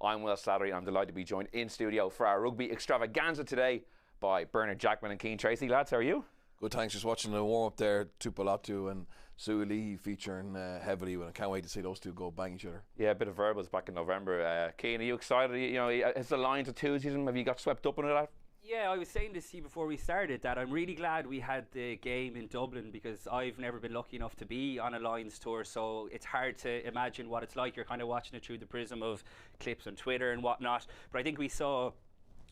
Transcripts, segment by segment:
I'm Will Slattery, and I'm delighted to be joined in studio for our rugby extravaganza today by Bernard Jackman and Cian Tracey. Lads, how are you? Good, thanks. Just watching the warm-up there, Tupolatu and Suoli featuring heavily, and I can't wait to see those two go bang each other. Yeah, a bit of verbals back in November. Cian, are you excited? You know, has the Lions enthusiasm, have you got swept up into that? Yeah, I was saying this to you before we started that I'm really glad we had the game in Dublin, because I've never been lucky enough to be on a Lions tour, so it's hard to imagine what it's like. You're kind of watching it through the prism of clips on Twitter and whatnot, but I think we saw,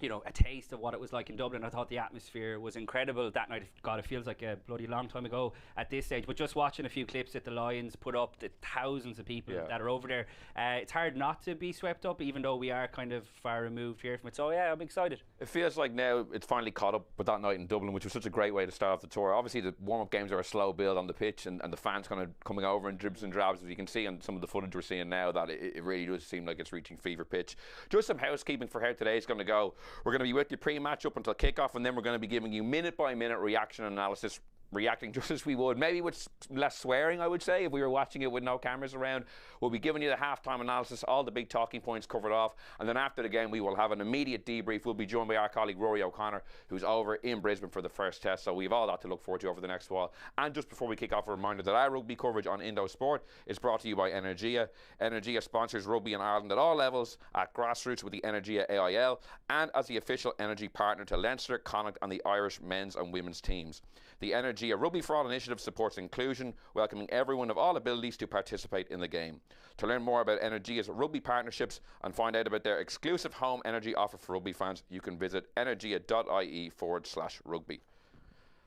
you know, a taste of what it was like in Dublin. I thought the atmosphere was incredible that night. God, it feels like a bloody long time ago at this stage, but just watching a few clips that the Lions put up, the thousands of people that are over there, it's hard not to be swept up, even though we are kind of far removed here from it. So yeah, I'm excited. It feels like now it's finally caught up with that night in Dublin, which was such a great way to start off the tour. Obviously the warm-up games are a slow build on the pitch, and the fans kind of coming over in dribs and drabs, as you can see on some of the footage we're seeing now, that it really does seem like it's reaching fever pitch. Just some housekeeping for how today's going to go. We're going to be with you pre-match up until kickoff, and then we're going to be giving you minute-by-minute reaction analysis, reacting just as we would, maybe with less swearing, I would say, if we were watching it with no cameras around. We'll be giving you the halftime analysis, all the big talking points covered off, and then after the game we will have an immediate debrief. We'll be joined by our colleague Rory O'Connor, who's over in Brisbane for the first test, so we've all that to look forward to over the next while. And just before we kick off, a reminder that our rugby coverage on Indo Sport is brought to you by Energia. Energia sponsors rugby in Ireland at all levels, at grassroots with the Energia AIL, and as the official energy partner to Leinster, Connacht and the Irish men's and women's teams. The Energia Rugby for All initiative supports inclusion, welcoming everyone of all abilities to participate in the game. To learn more about Energia's rugby partnerships and find out about their exclusive home energy offer for rugby fans, you can visit energia.ie/rugby.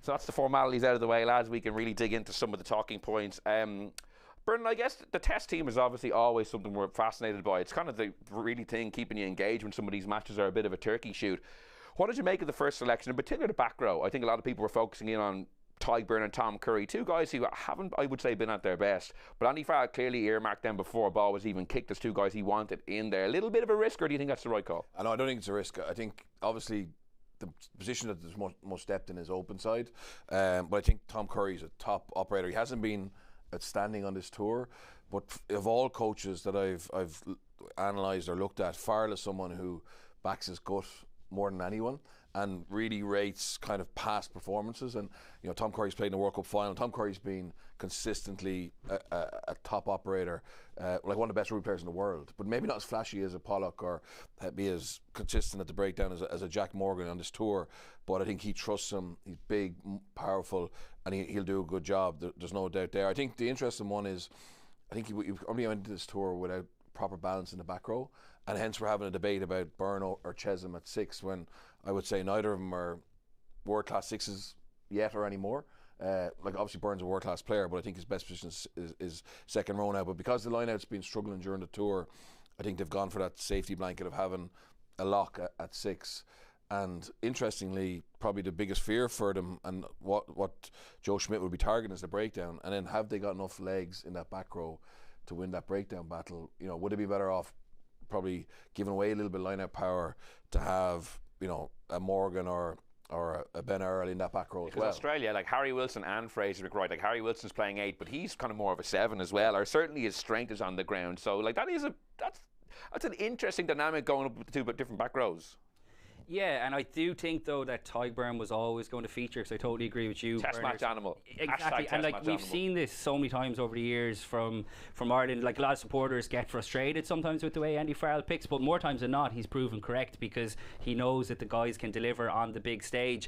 So that's the formalities out of the way, lads. We can really dig into some of the talking points. Bernard, I guess the test team is obviously always something we're fascinated by. It's kind of the really thing keeping you engaged when some of these matches are a bit of a turkey shoot. What did you make of the first selection, in particular the back row? I think a lot of people were focusing in on Tyburn and Tom Curry, two guys who haven't, I would say, been at their best. But Andy Farrell clearly earmarked them before a ball was even kicked as two guys he wanted in there. A little bit of a risk, or do you think that's the right call? I don't think it's a risk. I think, obviously, the position that there's most depth in is open side. But I think Tom Curry is a top operator. He hasn't been outstanding on this tour, but of all coaches that I've analysed or looked at, Farrell is someone who backs his gut more than anyone and really rates kind of past performances. And you know, Tom Curry's played in the World Cup final. Tom Curry's been consistently a top operator, like one of the best rugby players in the world, but maybe not as flashy as a Pollock or be as consistent at the breakdown as a Jack Morgan on this tour. But I think he trusts him. He's big, powerful, and he'll do a good job. There's no doubt there. I think the interesting one is, I think he only went into this tour without proper balance in the back row, and hence we're having a debate about Burno or Chesham at 6, when I would say neither of them are world-class sixes yet or anymore. Like obviously Burns a world-class player, but I think his best position is second row now. But because the line-out's been struggling during the tour, I think they've gone for that safety blanket of having a lock at 6. And interestingly, probably the biggest fear for them, and what Joe Schmidt would be targeting, is the breakdown. And then have they got enough legs in that back row to win that breakdown battle? You know, would they be better off probably giving away a little bit of line-out power to have, you know, a Morgan or a Ben Earl in that back row as well? Australia, like Harry Wilson and Fraser McRoy, like Harry Wilson's playing 8, but he's kind of more of a 7 as well, or certainly his strength is on the ground. So like that's an interesting dynamic going up with the two different back rows. Yeah, and I do think though that Tyburn was always going to feature, because I totally agree with you. Test match animal. Exactly, and like we've seen this so many times over the years from Ireland. Like a lot of supporters get frustrated sometimes with the way Andy Farrell picks, but more times than not he's proven correct, because he knows that the guys can deliver on the big stage.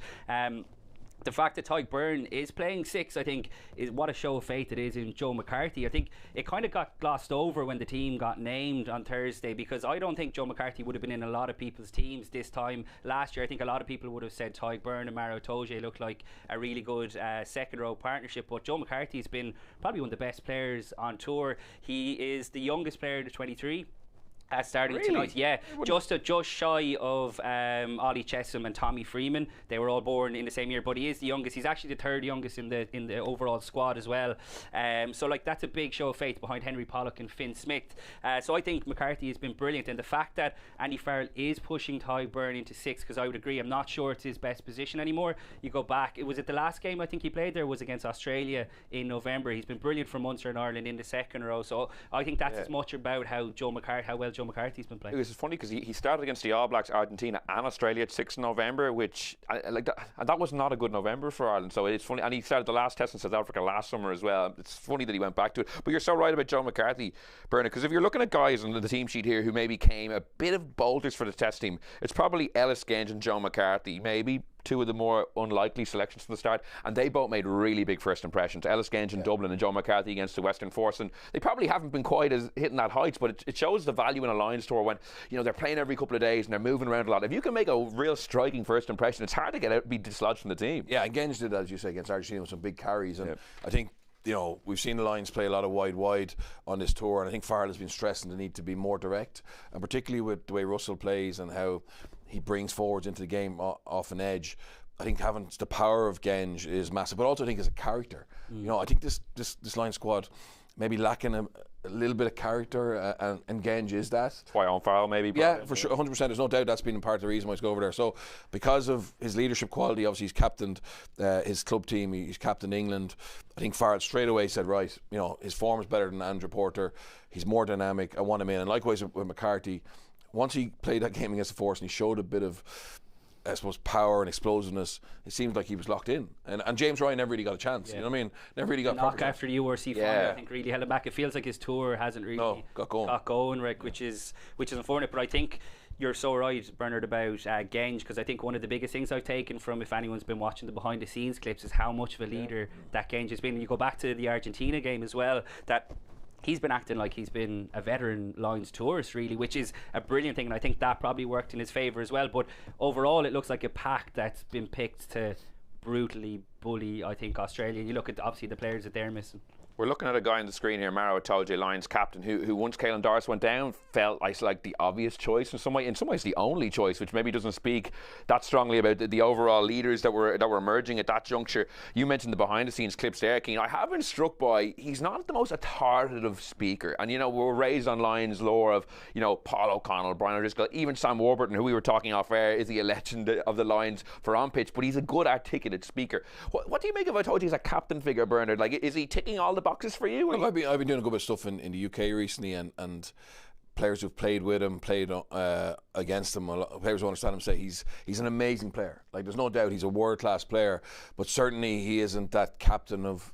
The fact that Tyburn is playing 6, I think, is what a show of faith it is in Joe McCarthy. I think it kind of got glossed over when the team got named on Thursday, because I don't think Joe McCarthy would have been in a lot of people's teams this time last year. I think a lot of people would have said Tyburn and Maro Toje looked like a really good second row partnership, but Joe McCarthy has been probably one of the best players on tour. He is the youngest player to 23. Starting tonight, yeah, just shy of Ollie Chesham and Tommy Freeman. They were all born in the same year, but he is the youngest. He's actually the third youngest in the overall squad as well. So like that's a big show of faith behind Henry Pollock and Finn Smith. So I think McCarthy has been brilliant, and the fact that Andy Farrell is pushing Tyburn into 6, because I would agree, I'm not sure it's his best position anymore. You go back, it was at the last game I think he played there was against Australia in November. He's been brilliant for Munster and Ireland in the second row. So I think that's as much about how well Joe Joe McCarthy's been playing. It was funny because he started against the All Blacks, Argentina and Australia at 6th November, which like that was not a good November for Ireland. So it's funny, and he started the last test in South Africa last summer as well. It's funny that he went back to it. But you're so right about Joe McCarthy, Bernard, because if you're looking at guys on the team sheet here who maybe came a bit of bolters for the test team, it's probably Ellis Genge and Joe McCarthy, maybe two of the more unlikely selections from the start, and they both made really big first impressions. Ellis Genge in Dublin and Joe McCarthy against the Western Force, and they probably haven't been quite as hitting that heights, but it shows the value in a Lions tour when they're playing every couple of days and they're moving around a lot. If you can make a real striking first impression, it's hard to be dislodged from the team. Yeah, and Genge did, as you say, against Argentina with some big carries, and I think we've seen the Lions play a lot of wide on this tour, and I think Farrell has been stressing the need to be more direct, and particularly with the way Russell plays and how he brings forwards into the game off an edge. I think having the power of Genge is massive, but also I think as a character. I think this Lions squad maybe lacking a little bit of character, and Genge is that. That's why on Farrell maybe. Yeah, for sure, 100%. There's no doubt that's been part of the reason why he's go over there. So because of his leadership quality, obviously he's captained his club team, he's captained England. I think Farrell straight away said, right, his form is better than Andrew Porter. He's more dynamic. I want him in. And likewise with McCarthy, once he played that game against the Force and he showed a bit of, I suppose, power and explosiveness, it seemed like he was locked in. And James Ryan never really got a chance. You know what I mean? Never really got a knock after the URC final, I think, really held him back. It feels like his tour hasn't really got going, right, which is unfortunate. But I think you're so right, Bernard, about Genge, because I think one of the biggest things I've taken from, if anyone's been watching the behind the scenes clips, is how much of a leader that Genge has been. And you go back to the Argentina game as well, that he's been acting like he's been a veteran Lions tourist, really, which is a brilliant thing, and I think that probably worked in his favour as well. But overall, it looks like a pack that's been picked to brutally bully, I think, Australia. You look at, obviously, the players that they're missing. We're looking at a guy on the screen here, Maro Itoje, Lions captain, who once Caelan Doris went down, felt like the obvious choice in some ways the only choice, which maybe doesn't speak that strongly about the overall leaders that were emerging at that juncture. You mentioned the behind the scenes clips there, Keane. I have been struck by, he's not the most authoritative speaker, and we're raised on Lions lore of Paul O'Connell, Brian O'Driscoll, even Sam Warburton, who we were talking off air, is he a legend of the Lions for on pitch, but he's a good articulate speaker. What do you make of Itoje as a captain figure, Bernard? Like, is he ticking all the boxes for you? Look, I've been doing a good bit of stuff in the UK recently, and players who've played with him, played against him, players who understand him say he's an amazing player. Like, there's no doubt he's a world-class player, but certainly he isn't that captain of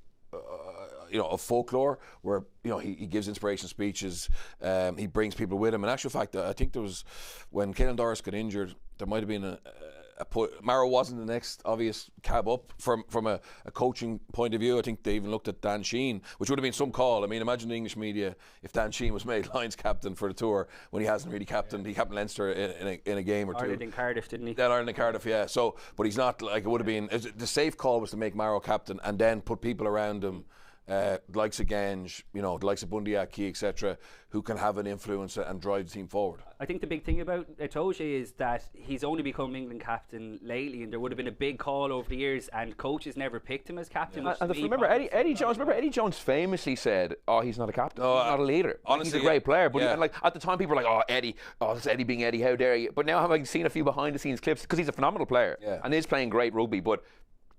of folklore where he gives inspiration speeches, he brings people with him. In actual fact, I think there was, when Caelan Doris got injured, there might have been Maro wasn't the next obvious cab up from a coaching point of view. I think they even looked at Dan Sheehan, which would have been some call. I mean, imagine the English media if Dan Sheehan was made Lions captain for the tour when he hasn't really captained. He captained Leinster in a game or two. Ireland and Cardiff, didn't he? Then Ireland and Cardiff, yeah. So, but he's not, like, it would have been, the safe call was to make Maro captain and then put people around him, the likes of Genge, the likes of Bundy Aki, etc., who can have an influence and drive the team forward. I think the big thing about Itoje is that he's only become England captain lately, and there would have been a big call over the years, and coaches never picked him as captain. Yeah. And remember Eddie Jones famously said, "Oh, he's not a captain, he's not a leader. Honestly, he's a great player." But and at the time, people were like, "Oh, this Eddie being Eddie, how dare you?" But now having seen a few behind the scenes clips, because he's a phenomenal player and is playing great rugby, but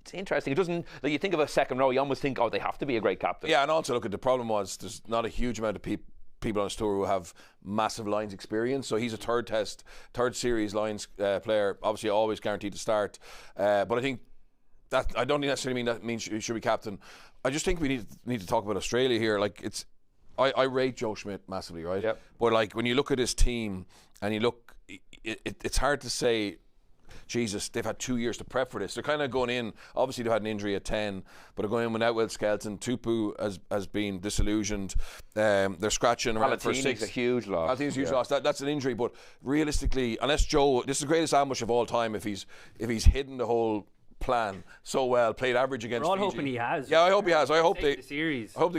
it's interesting. It doesn't, like, you think of a second row, you almost think, they have to be a great captain. Yeah, and also look at the problem was there's not a huge amount of people on his tour who have massive Lions experience. So he's a third series Lions player, obviously always guaranteed to start. But I think that, I don't necessarily mean that means he should be captain. I just think we need to talk about Australia here. Like, I rate Joe Schmidt massively, right? Yep. But like, when you look at his team and you look, it's hard to say, Jesus, they've had 2 years to prep for this. They're kind of going in, obviously they had an injury at 10, but they're going in without Will Skelton. Tupu has been disillusioned. They're scratching around for 6. A huge loss. Palatini's a huge loss. That's an injury, but realistically, unless Joe, this is the greatest ambush of all time, if he's hidden the whole plan so well, played average against We're all Fiji. hoping he has. Yeah, I hope he has. I hope they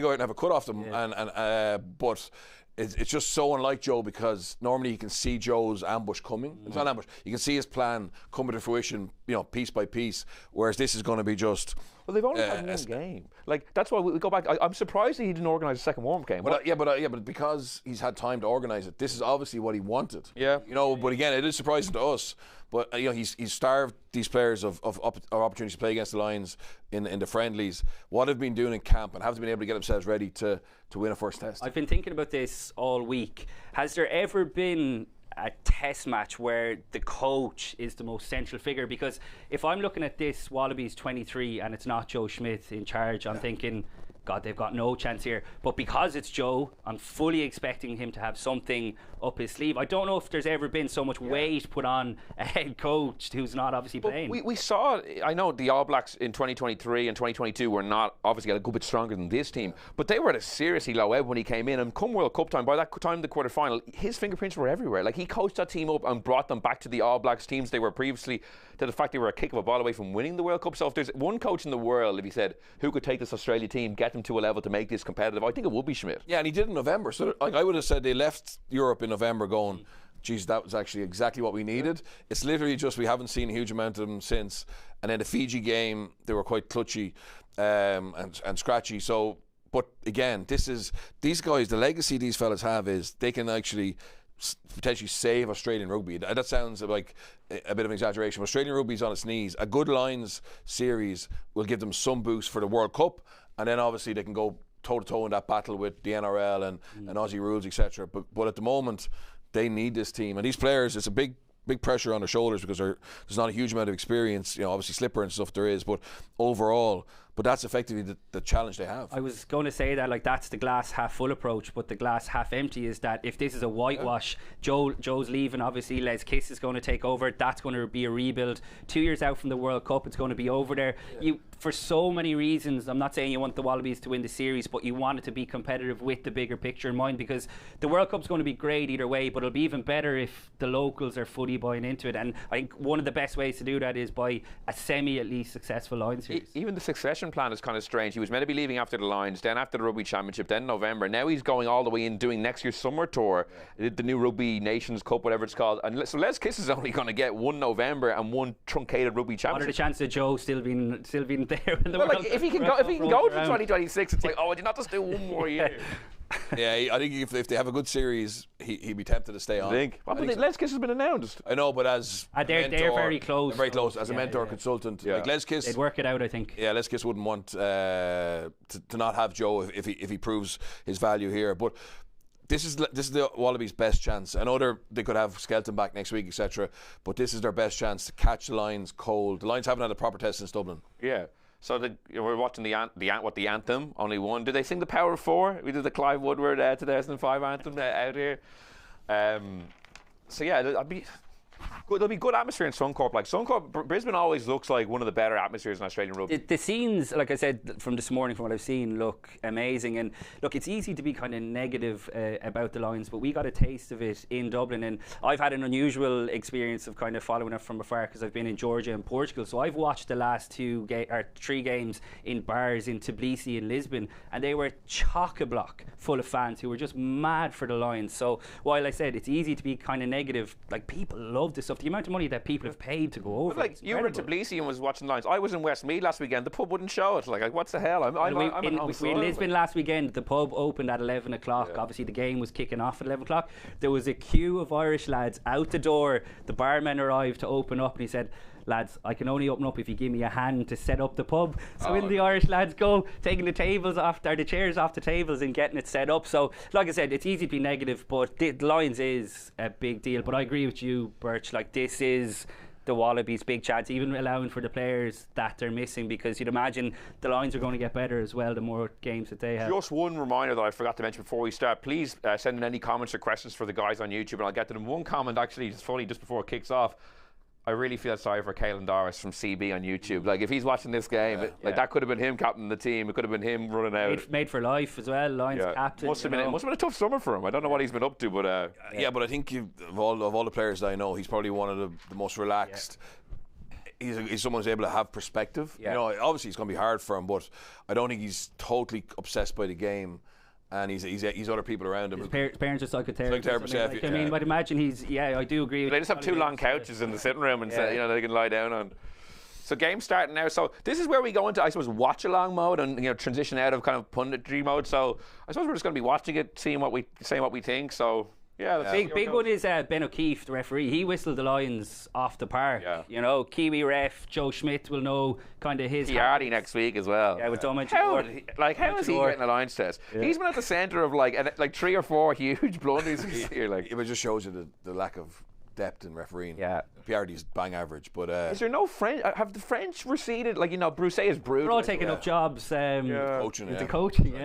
go out and have a cut off them. Yeah. But it's just so unlike Joe, because normally you can see Joe's ambush coming. It's not an ambush. You can see his plan coming to fruition, piece by piece. Whereas this is going to be just Well, they've only had one game. Like, that's why we go back. I'm surprised he didn't organise a second warm-up game. But because he's had time to organise it, this is obviously what he wanted. Yeah. You know, but again, it is surprising to us. But you know, he's starved these players of opportunities to play against the Lions in the friendlies. What have been doing in camp, and have they been able to get themselves ready to win a first test? I've been thinking about this all week. Has there ever been a test match where the coach is the most central figure? Because if I'm looking at this Wallabies 23 and it's not Joe Schmidt in charge, I'm thinking, God, they've got no chance here. But because it's Joe, I'm fully expecting him to have something up his sleeve. I don't know if there's ever been so much weight put on a head coach who's not obviously playing. We saw, I know the All Blacks in 2023 and 2022 were not obviously a good bit stronger than this team, but they were at a seriously low ebb when he came in. And come World Cup time, by that time the quarter final, his fingerprints were everywhere. Like, he coached that team up and brought them back to the All Blacks teams they were previously, to the fact they were a kick of a ball away from winning the World Cup. So if there's one coach in the world, if he said, who could take this Australia team, get them to a level to make this competitive, I think it would be Schmidt. Yeah, and he did in November. So like, I would have said they left Europe in November going, geez, that was actually exactly what we needed. It's literally just we haven't seen a huge amount of them since. And then the Fiji game, they were quite clutchy and scratchy. So, but again, these guys, the legacy these fellas have is they can actually potentially save Australian rugby. That sounds like a bit of an exaggeration. Australian rugby's on its knees. A good Lions series will give them some boost for the World Cup, and then obviously they can go toe-to-toe in that battle with the NRL and Aussie rules, etc. But at the moment, they need this team. And these players, it's a big pressure on their shoulders because there's not a huge amount of experience. You know, obviously Slipper and stuff there is, but overall, but that's effectively the challenge they have. I was going to say that, like, that's the glass half full approach, but the glass half empty is that if this is a whitewash, Joe's leaving, obviously Les Kiss is going to take over. That's going to be a rebuild. 2 years out from the World Cup, it's going to be over there. For so many reasons, I'm not saying you want the Wallabies to win the series, but you want it to be competitive with the bigger picture in mind, because the World Cup's going to be great either way, but it'll be even better if the locals are fully buying into it. And I think one of the best ways to do that is by a at least successful Lions series. Even the succession plan is kind of strange. He was meant to be leaving after the Lions, then after the Rugby Championship, then November. Now he's going all the way in doing next year's summer tour, the new Rugby Nations Cup, whatever it's called. And so Les Kiss is only going to get one November and one truncated Rugby Championship. What are the chances of Joe still being there in the World Cup? If he can go to 2026, it's like, oh, would you not just do one more year? Yeah, I think if they have a good series, he'd be tempted to stay on. Les Kiss has been announced. I know, but as they're very close. Very close. As a mentor consultant, like Les Kiss, they'd work it out, I think. Yeah, Les Kiss wouldn't want to not have Joe if he proves his value here. But this is the Wallabies' best chance. I know they could have Skelton back next week, etc. But this is their best chance to catch the Lions cold. The Lions haven't had a proper test since Dublin. Yeah. So we're watching the anthem, only one. Did they sing the Power of Four? We did the Clive Woodward 2005 anthem out here. So yeah, there'll be good atmosphere in Suncorp. Like Suncorp, Brisbane always looks like one of the better atmospheres in Australian rugby. The scenes, like I said from this morning, from what I've seen, look amazing. And look, it's easy to be kind of negative about the Lions, but we got a taste of it in Dublin. And I've had an unusual experience of kind of following it from afar because I've been in Georgia and Portugal. So I've watched the last 3 games in bars in Tbilisi and Lisbon, and they were chock-a-block full of fans who were just mad for the Lions. So while I said it's easy to be kind of negative, like, people love this stuff. The amount of money that people have paid to go over. But, like, you were in Tbilisi and was watching the Lions. I was in Westmeath last weekend. The pub wouldn't show it. Like what's the hell? I'm in Lisbon last weekend. The pub opened at 11 o'clock. Yeah. Obviously, the game was kicking off at 11 o'clock. There was a queue of Irish lads out the door. The barman arrived to open up, and he said, lads, I can only open up if you give me a hand to set up the pub. So in the Irish lads go, taking the chairs off the tables and getting it set up. So like I said, it's easy to be negative, but the Lions is a big deal. But I agree with you, Birch, like, this is the Wallabies' big chance, even allowing for the players that they're missing, because you'd imagine the Lions are going to get better as well the more games that they have. Just one reminder that I forgot to mention before we start, please send in any comments or questions for the guys on YouTube and I'll get to them. One comment actually, it's funny, just before it kicks off, I really feel sorry for Caelan Doris from CB on YouTube. Like, if he's watching this game, that could have been him captaining the team. It could have been him running out. Made for life as well, Lions captain. Must have been a tough summer for him. I don't know what he's been up to, but but I think of all the players that I know, he's probably one of the most relaxed. He's someone who's able to have perspective. You know, obviously it's going to be hard for him, but I don't think he's totally obsessed by the game. And he's other people around him. His parents are psychotherapists. I mean, I'd imagine I do agree. They just have 2 long couches in the sitting room and say, they can lie down on. So game's starting now. So this is where we go into, I suppose, watch-along mode and transition out of kind of punditry mode. So I suppose we're just going to be watching it, saying what we think. So yeah, big one is Ben O'Keefe, the referee. He whistled the Lions off the park. Yeah. Kiwi ref Joe Schmidt will know kind of his. Piardi next week as well. Yeah, with Dominic. How is he getting a Lions test? Yeah. He's been at the centre of like 3 or 4 huge blunders this year. Like it just shows you the lack of depth in refereeing. Yeah, Piardi's bang average, but is there no French? Have the French receded? Like Brousset is brutal. They're all taking up jobs. Coaching, the coaching,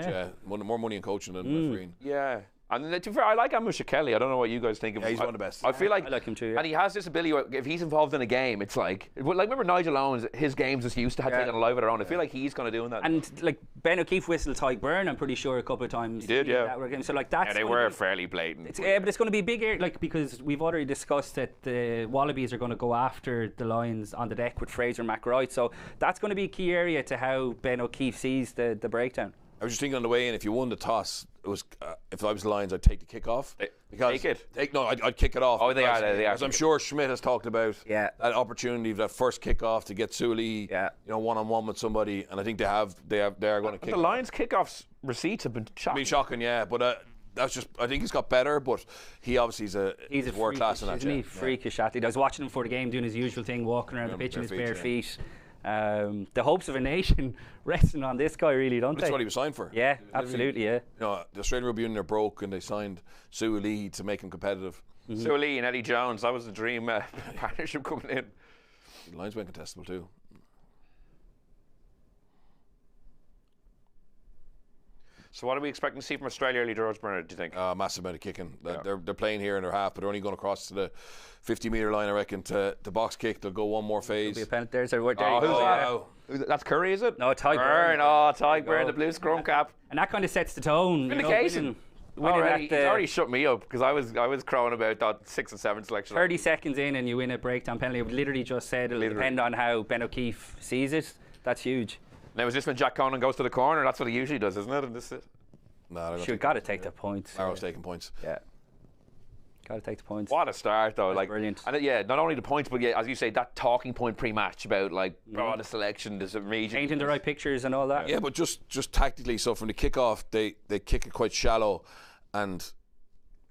more money in coaching than refereeing. Yeah. And to be fair, I like Amusha Kelly. I don't know what you guys think of him. He's one of the best. I feel like I like him too. Yeah. And he has this ability where if he's involved in a game, it's like remember Nigel Owens, his games as he used to have taken a life of their own. I feel like he's kind of doing that. And like Ben O'Keefe whistled Tyke Byrne, I'm pretty sure a couple of times. He did, yeah. That game. So like that's. Yeah, they were fairly blatant. But it's going to be big, like because we've already discussed that the Wallabies are going to go after the Lions on the deck with Fraser McRoy. So that's going to be a key area to how Ben O'Keefe sees the breakdown. I was just thinking on the way in, if you won the toss, it was if I was the Lions, I'd take the kickoff. Take it? I'd kick it off. Oh, they are. Because I'm sure Schmidt has talked about that opportunity, that first kickoff to get Sully, one-on-one with somebody, and I think they are going to kick. The Lions kickoffs receipts have been shocking. Shocking, yeah, but that's just. I think he's got better, but he obviously he's a world class in that. Isn't he freakish athlete? I was watching him for the game, doing his usual thing, walking around the pitch in his bare feet. The hopes of a nation resting on this guy, really, don't they? That's what he was signed for. Yeah, absolutely, yeah. The Australian Rugby Union are broke, and they signed Sue Lee to make him competitive. Mm-hmm. Sue Lee and Eddie Jones, that was the dream partnership coming in. The Lions went contestable too. So what are we expecting to see from Australia early, George Bernard, do you think? Massive amount of kicking. They're playing here in their half, but they're only going across to the 50-metre line, I reckon, to the box kick. They'll go one more phase. There'll be a penalty there. So who's that? That's Curry, is it? No, Tyke Byrne. Tyke Byrne, the blue scrum cap. And that kind of sets the tone. Vindication. He's already shut me up because I was crowing about that 6 and 7 selection. 30 seconds in and you win a breakdown penalty. I literally just said it'll depend on how Ben O'Keefe sees it. That's huge. Now, is this when Jack Conan goes to the corner? That's what he usually does, isn't it? And this is No, you've got to take the points. Arrow's taking points. Yeah. Got to take the points. What a start, though! That's brilliant. And not only the points, but as you say, that talking point pre-match about the selection, there's a region, painting the right pictures and all that. Yeah, but just tactically. So from the kickoff, they kick it quite shallow, and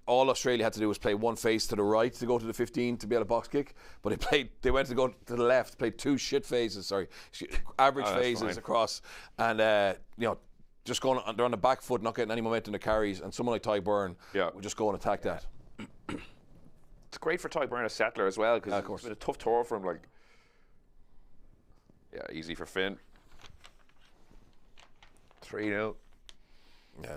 all Australia had to do was play one face to the right to go to the 15 to be able to box kick. But they went to go to the left, played 2 average phases across, and just going, they're on the back foot, not getting any momentum to carries, and someone like Tyke Byrne would just go and attack that. It's great for Tyke Byrne as settler as well, because it's been a tough tour for him. Easy for Finn. 3-0. Yeah.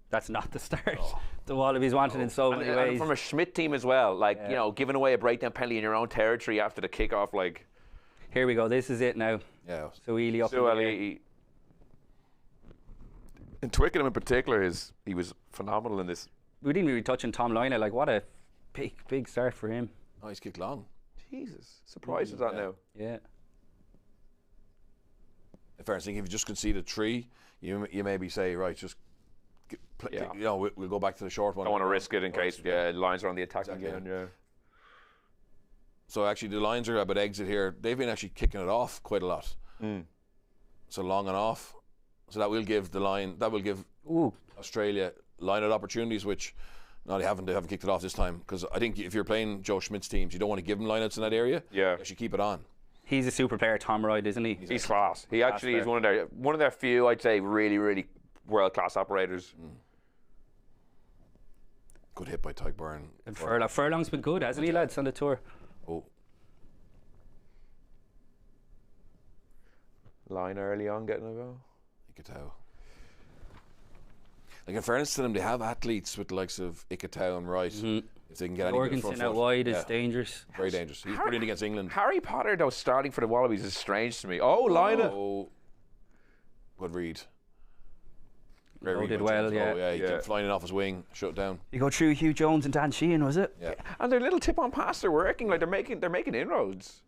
That's not the start the Wallabies wanted in so many ways. And from a Schmidt team as well, giving away a breakdown penalty in your own territory after the kickoff, Here we go, this is it now. Yeah. So Ely up in Twickenham in particular, he was phenomenal in this. We didn't really touch on Tom Lynagh, what a big start for him. Oh, he's kicked long. Jesus, surprised at that now. Yeah. In fairness, I think if you just concede a 3, you maybe say, right, just we'll go back to the short one. I don't want to risk it in case Lions are on the attack again. Yeah. So actually, the Lions are about exit here. They've been actually kicking it off quite a lot. So long and off. So that will give Australia line-out opportunities, which they haven't kicked it off this time, because I think if you're playing Joe Schmidt's teams, you don't want to give them line-outs in that area. Yeah, you should keep it on. He's a super player, Tom Wright, isn't he? He's class. He actually is one of their few, I'd say, really, really world-class operators. Good hit by Tyke Byrne. And Furlong's been good, hasn't he, lads, on the tour? Oh. Line early on, getting a go. Ikitau. In fairness to them, they have athletes with the likes of Ikitau and Wright. If they can get anything front out wide is dangerous. Very dangerous. He's brilliant against England. Harry Potter, though, starting for the Wallabies is strange to me. Lynagh. Good read. Did well, he kept flying off his wing, shut down. You go through Hugh Jones and Dan Sheehan, was it? Yeah. And their little tip on pass, they're working. They're making inroads.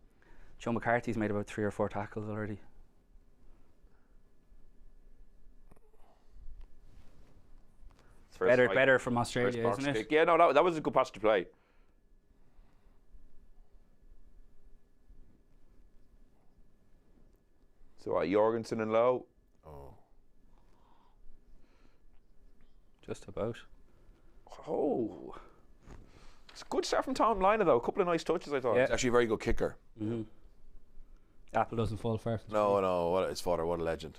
Joe McCarthy's made about 3 or 4 tackles already. Better from Australia, isn't it? Yeah, no, that was a good pass to play. So Jorgensen and low. Oh. Just about. Oh. It's a good start from Tom Liner, though. A couple of nice touches, I thought. Yeah. He's actually a very good kicker. Mm-hmm. Apple doesn't fall far. No, his father, what a legend.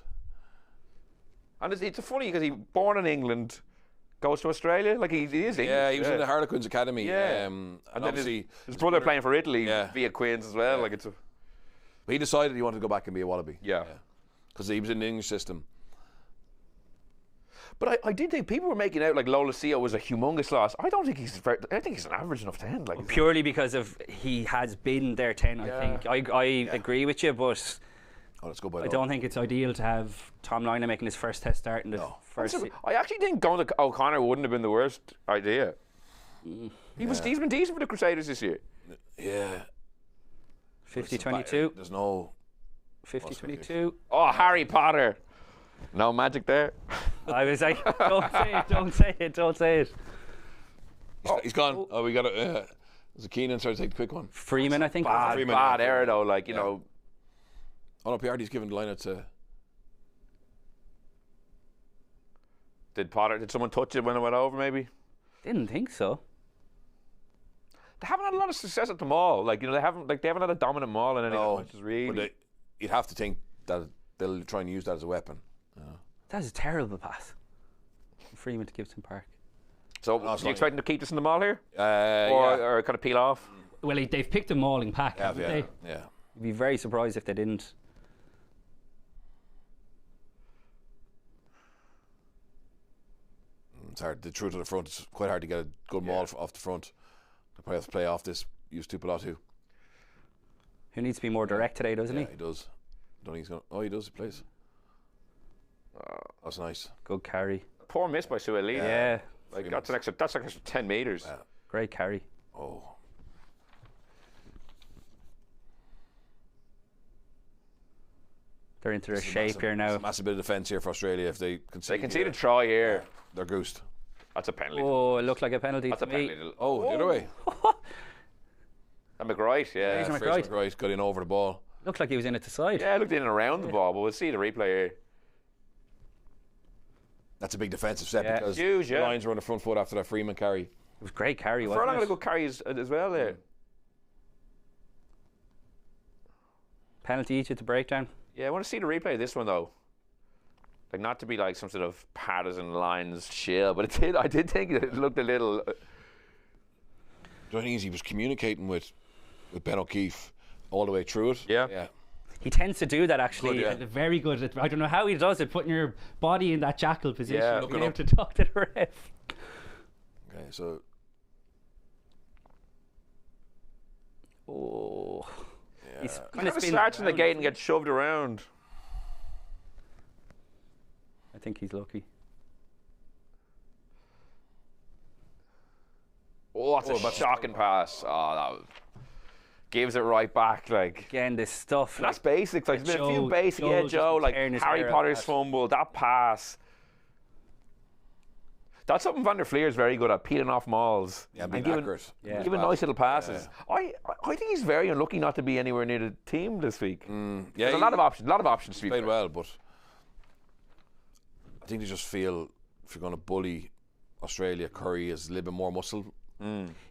And it's funny because he born in England, goes to Australia. Like he is English. Yeah, he was in the Harlequins Academy. Yeah. And then obviously his brother playing for Italy Yeah. via Queens as well. Yeah. Like it's a, But he decided he wanted to go back and be a Wallaby. yeah. Because he was in the English system. But I did think people were making out like Lola Sio was a humongous loss. I don't think he's very, I think he's an average enough 10. Like Purely because of he has been their 10, I think. I agree with you, but Let's go by I don't think it's ideal to have Tom Liner making his first Test start in the first. I actually think going to O'Connor wouldn't have been the worst idea. He's been decent for the Crusaders this year. Yeah. 50-22. There's no... 50-22. Oh, Harry Potter. No magic there. I was like, don't say it. He's gone. Oh, we got it. There's a Keenan trying to take the quick one. Freeman, I think. Bad error though. Like you know. Oh no, Piardi's given the line out to... Did someone touch it when it went over? Maybe. Didn't think so. They haven't had a lot of success at the mall. Like they haven't had a dominant mall in anything. Which is really. You'd have to think that they'll try and use that as a weapon. That was a terrible pass. Freeman to Gibson Park. So, are you expecting to keep this in the mall here? Yeah. Or kind of peel off? Well, they've picked a mauling pack, haven't they? Yeah. I'd be very surprised if they didn't. It's hard. The truth to the front, it's quite hard to get a good maul off the front. They probably have to play off this. Use Tupolatu. Who needs to be more direct today, doesn't he? Yeah, he does. Don't think he's going to... Oh, he does. He plays. That's nice. Good carry. Poor miss by Sueli. Yeah. Like that's like extra 10 metres. Yeah. Great carry. Oh. They're into their shape here now. Massive bit of defence here for Australia. If they concede a try here. They're goosed. That's a penalty. Oh, it looked like a penalty That's to a me. penalty. Oh, the other way. And McGrath, yeah. Fraser Fraser McGrath got in over the ball. Looked like he was in at the side. Yeah, looked in and around the ball, but we'll see the replay here. That's a big defensive step Yeah. because Huge, the Lions were on the front foot after that Freeman carry. It was great carry, wasn't Furlong it? had a good carry as well there. Penalty each at the breakdown. Yeah, I want to see the replay of this one though. Like not to be like some sort of partisan Lions shill, but I did think it looked a little. The only thing is he was communicating with Ben O'Keefe all the way through it. Yeah. He tends to do that actually. Good, yeah. Very good. I don't know how he does it, putting your body in that jackal position. Yeah. Being able to talk to the ref. Okay, so Oh. He's Kind of starts in the gate and gets shoved around. I think he's lucky. Oh, that's a shocking pass. Oh, that gives it right back. Like Again, this stuff. that's basics. Like there's a few basic. Joe Yeah, just Joe. Like tearing his Harry hair out Potter's that. fumble, that pass. That's something Van der Fleer is very good at, peeling off mauls yeah, and being giving, accurate. Yeah. giving nice little passes. I think he's very unlucky not to be anywhere near the team this week. Yeah, There's a lot of options to be played fair. well, but I think they just feel if you're going to bully Australia, Curry is a little bit more muscle.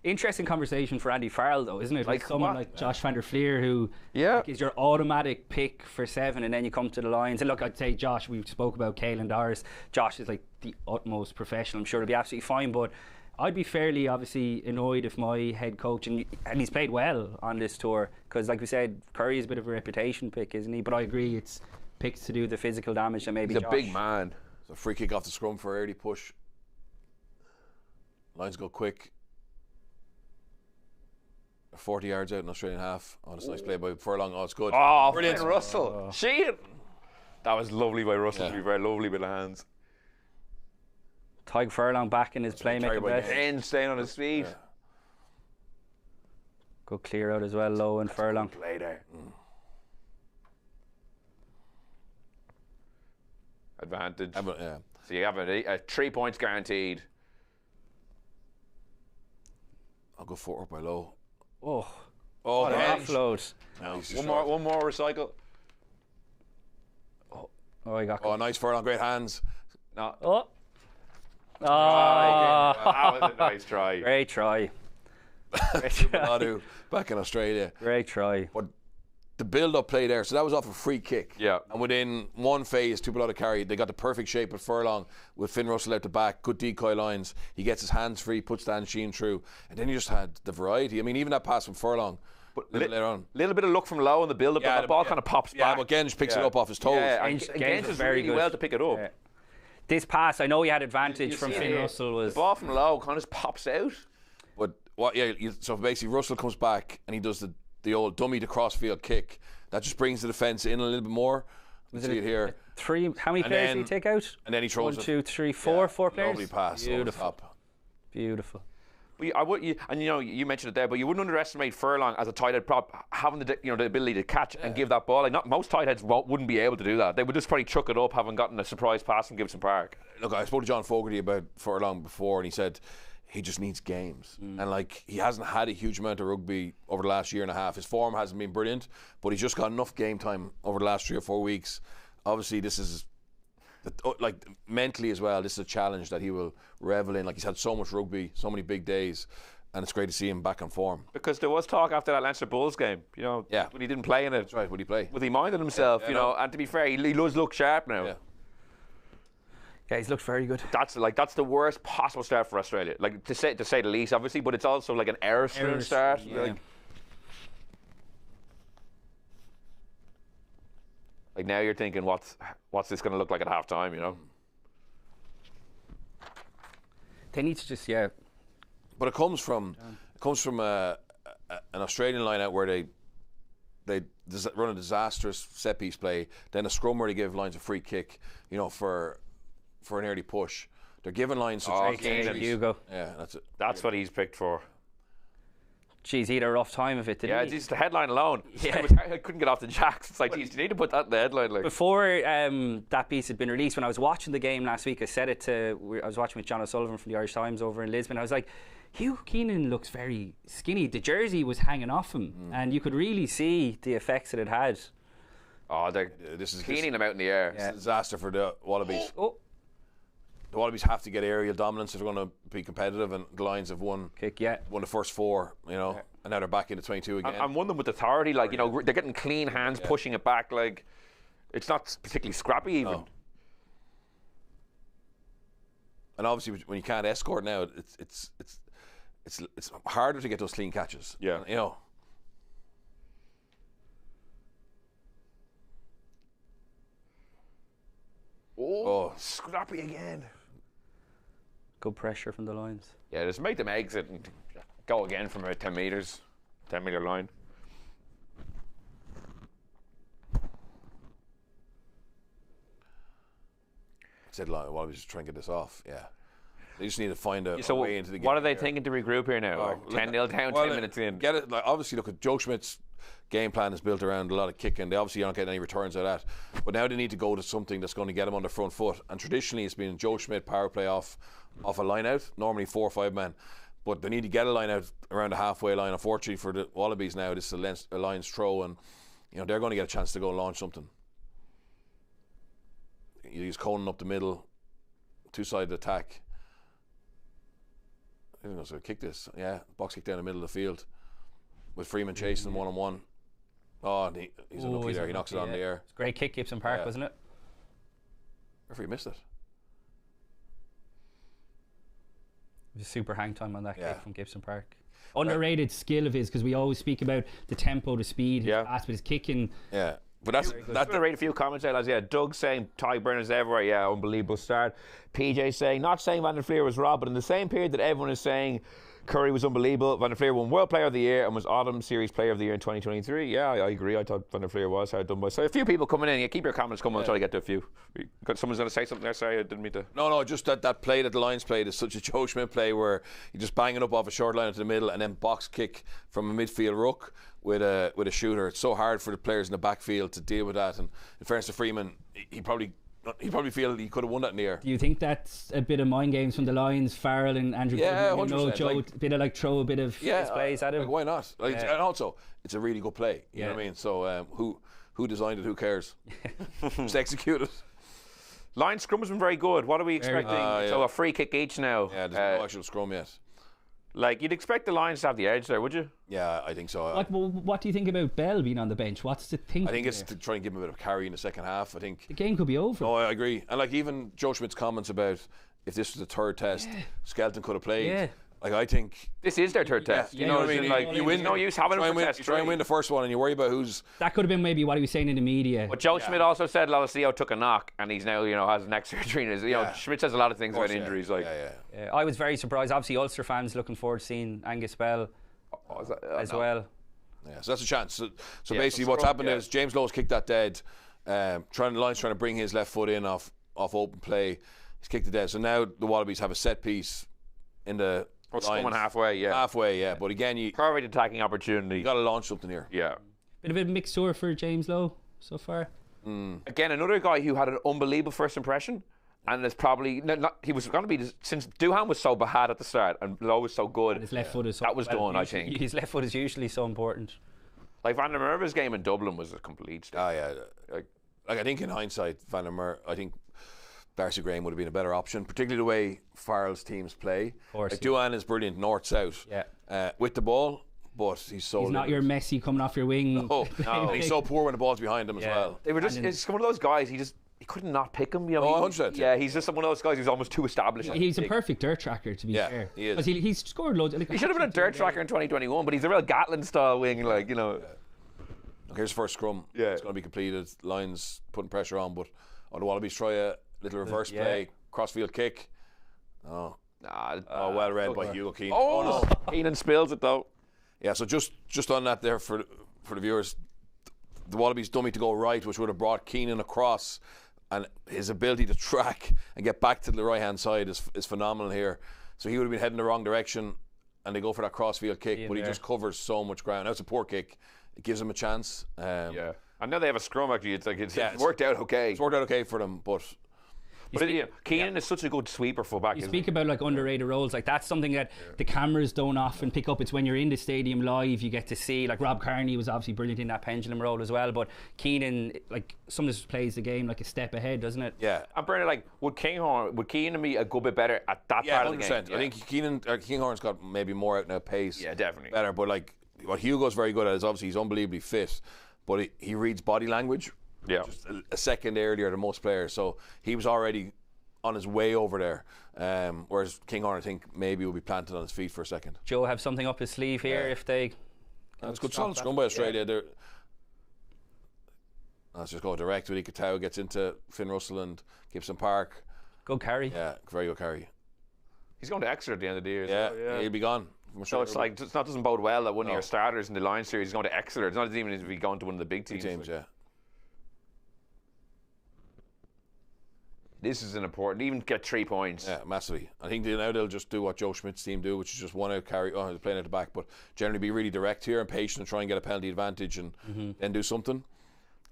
Interesting conversation for Andy Farrell, though, isn't it? Like someone what? like Josh Van der Fleer, who Yeah. like, is your automatic pick for 7, and then you come to the Lions. And look, I'd say Josh. We spoke about Caelan Doris. Josh is like the utmost professional. I'm sure he'll be absolutely fine, but I'd be fairly obviously annoyed if my head coach and he's played well on this tour because, like we said, Curry is a bit of a reputation pick, isn't he? But I agree, it's picks to do the physical damage that maybe He's a Josh. big man. So free kick off the scrum for early push. Lions go quick. 40 yards out in Australian half. Oh, that's a nice play by Furlong. Oh, it's good. Oh, Brilliant. brilliant, Russell. Sheehan. That was lovely by Russell. Yeah. To be very lovely with the hands. Tyg Furlong back in his carry playmaking by best. Gane. And staying on his feet. Yeah. Good clear out as well, low and Furlong. Play there. Advantage. Yeah. So you have a 3 points guaranteed. I'll go forward by low. Oh, Oh, what an man. offload. No, he's just One more recycle. Oh, he got. Oh, nice Furlong, great hands. No. Oh. That was a nice try. Great try. Tupoledu back in Australia. Great try. But the build-up play there, so that was off a free kick. Yeah. And within one phase, Tupoledu carry, they got the perfect shape at Furlong with Finn Russell out the back, good decoy lines. He gets his hands free, puts Dan Sheehan through, and then you just had the variety. I mean, even that pass from Furlong. But later on, little bit of luck from low in the build-up, but the ball kind of pops back. Yeah, but Genge picks it up off his toes. Yeah, Genge Genge was is very good. well to pick it up. Yeah. This pass, I know he had advantage from Finn Russell. Was the ball from low kind of just pops out. But what? Yeah, so basically Russell comes back and he does the old dummy to crossfield kick. That just brings the defence in a little bit more. You see it here. Three. How many players did he take out? And then he throws 1, 2, 3, 4 players. Lovely pass. Beautiful. Beautiful. And you mentioned it there, but you wouldn't underestimate Furlong as a tight head prop having the ability to catch and give that ball. Like not most tight heads wouldn't be able to do that. They would just probably chuck it up, having gotten a surprise pass from Gibson Park. Look, I spoke to John Fogarty about Furlong before, and he said he just needs games. And like he hasn't had a huge amount of rugby over the last year and a half. His form hasn't been brilliant, but he's just got enough game time over the last 3 or 4 weeks. Obviously, this is like mentally as well. This is a challenge that he will revel in. Like he's had so much rugby, so many big days. And it's great to see him back in form. Because there was talk after that Leinster Bulls game, when he didn't play in it. That's right, would he play? Was he minding himself, and to be fair, he does look sharp now. Yeah, he's looked very good. That's the worst possible start for Australia. Like to say the least, obviously, but it's also like an error-strewn start. Yeah. Like now you're thinking, what's this going to look like at half time, They need to just, But it comes from an Australian line out where they run a disastrous set piece play, then a scrum where they give lines a free kick, for an early push. They're giving lines such Hugo. Yeah, that's it. That's what he's picked for. Jeez, he had a rough time of it, didn't he? Yeah, just the headline alone. Yeah. I couldn't get off the jacks. It's like, geez, you need to put that in the headline. Like. Before that piece had been released, when I was watching the game last week, I was watching with John O'Sullivan from the Irish Times over in Lisbon. I was like, Hugh Keenan looks very skinny. The jersey was hanging off him, and you could really see the effects that it had. Oh, they're cleaning him out in the air. It's a disaster for the Wallabies. Oh. The Wallabies have to get aerial dominance if they're going to be competitive, and the Lions have won the first 4, and now they're back into 22 again. And won them with authority, like, they're getting clean hands, pushing it back, like, it's not particularly scrappy even. No. And obviously, when you can't escort now, it's harder to get those clean catches. Yeah. Oh, scrappy again. Good pressure from the Lions. Yeah, just make them exit and go again from about 10 metres, 10 metre line. Said Wallabies just trying to get this off. Yeah. They just need to find a So way into the game. what are they thinking to regroup here now? 10-0 down, 10 minutes in. Get it. Like, obviously, look at Joe Schmidt's game plan is built around a lot of kicking. They obviously aren't getting any returns out of that. But now they need to go to something that's going to get them on the front foot. And traditionally, it's been Joe Schmidt power play off a line out, normally 4 or 5 men. But they need to get a line out around the halfway line. Unfortunately for the Wallabies now, this is a Lions throw, and they're going to get a chance to go launch something. You use Conan up the middle, 2-sided attack. I think I was going to kick this. Yeah, box kick down the middle of the field with Freeman chasing 1-on-1. Oh, and he's unlucky there. He knocks it on the air. It's a great kick, Gibson Park, wasn't it? Referee missed it. It was a super hang time on that kick from Gibson Park. Underrated skill of his, because we always speak about the tempo, the speed, his pass, but his kicking. Yeah. But that's going to read a few comments out, lads. Yeah, Doug saying Ty Burners everywhere. Yeah, unbelievable start. PJ saying, not saying Van der Fleer was robbed, but in the same period that everyone is saying Curry was unbelievable, Van der Fleer won World Player of the Year and was Autumn Series Player of the Year in 2023. Yeah, I agree. I thought Van der Fleer was hard done by. So a few people coming in. Yeah, keep your comments coming. I'll try to get to a few. Someone's going to say something there. Sorry, I didn't mean to. No, just that play that the Lions played is such a Joe Schmidt play where you just bang it up off a short line into the middle and then box kick from a midfield ruck with a shooter. It's so hard for the players in the backfield to deal with that. And in fairness to Freeman, he probably feel he could have won that in the air. Do you think that's a bit of mind games from the Lions, Farrell and Andrew? Yeah, 100%. Joe, bit of throw a bit of plays at him. Like, why not? And also, it's a really good play. You know what I mean? So who designed it? Who cares? Just execute it. Line scrum has been very good. What are we expecting? So a free kick each now. Yeah, there's no actual scrum yet. Like, you'd expect the Lions to have the edge there, would you? Yeah, I think so. What do you think about Bell being on the bench? What's the thing? I think it's to try and give him a bit of carry in the second half. I think the game could be over. No, I agree. And like even Joe Schmidt's comments about if this was the third test, Skelton could have played. Yeah. Like I think this is their third test. You know what I mean? Like you win, no use having them for test. You try and win the first one, and you worry about who's. That could have been maybe what he was saying in the media. But Joe Schmidt also said Lalacio took a knock, and he's now has neck surgery. And Schmidt says a lot of things about injuries. Like, I was very surprised. Obviously, Ulster fans looking forward to seeing Angus Bell as well. Yeah, so that's a chance. So basically, what's happened is James Lowe's kicked that dead. Lions trying to bring his left foot in off open play. He's kicked it dead. So now the Wallabies have a set piece in the. It's coming halfway, Halfway. But again, perfect attacking opportunity. You got to launch something here. Yeah. Bit of a mixed tour for James Lowe so far. Again, another guy who had an unbelievable first impression, and it's probably he was going to be since Duhan was so bad at the start and Lowe was so good. And his left foot is that was done. I think his left foot is usually so important. Like Van der Merwe's game in Dublin was a complete. Like I think in hindsight, Van der Merwe, I think. Darcy Graham would have been a better option, particularly the way Farrell's teams play. Of course, like Duhan is brilliant north-south with the ball, but he's not your Messi coming off your wing. No. He's so poor when the ball's behind him as well. They were it's one of those guys. He could not pick him. 100%. Yeah, he's just one of those guys who's almost too established. He's a perfect dirt tracker, to be fair. He is. He's scored loads. He should have been a dirt tracker in 2021, but he's a real Gatlin style wing, Here's the first scrum. Yeah. It's going to be completed. Lions putting pressure on, but the Wallabies try a little reverse play, crossfield kick. Well read by Hugo Keane. No. Keenan spills it though. Yeah, so just on that there for the viewers, the Wallabies dummy to go right, which would have brought Keenan across, and his ability to track and get back to the right hand side is phenomenal here. So he would have been heading the wrong direction, and they go for that crossfield kick, but he just covers so much ground. That's a poor kick. It gives him a chance. I know they have a scrum actually. It's worked out okay. It's worked out okay for them, but Keenan is such a good sweeper fullback. You speak about like underrated roles, like that's something that the cameras don't often pick up. It's when you're in the stadium live, you get to see. Like Rob Carney was obviously brilliant in that pendulum role as well, but Keenan, like sometimes plays the game like a step ahead, doesn't it? Yeah. And Bernard, like would Keenan be a good bit better at that part of the game? I think Kinghorn's got maybe more out and out pace. Yeah, definitely better. But like what Hugo's very good at is obviously he's unbelievably fit, but he reads body language. Yeah. Just a second earlier than most players, so he was already on his way over there, whereas Kinghorn I think maybe will be planted on his feet for a second. Joe have something up his sleeve here if they. That's good solid scrum by Australia. Let's just go direct with Ikatau, gets into Finn Russell and Gibson Park. Good carry. Yeah, very good carry. He's going to Exeter at the end of the year. Yeah, he'll be gone. So it's like doesn't bode well that one of your starters in the Lions series is going to Exeter. It's not even if he's going to one of the big teams. This is an important. Even get 3 points. Yeah, massively. I think now they'll just do what Joe Schmidt's team do, which is just one out carry. They're playing at the back, but generally be really direct here and patient and try and get a penalty advantage and then do something.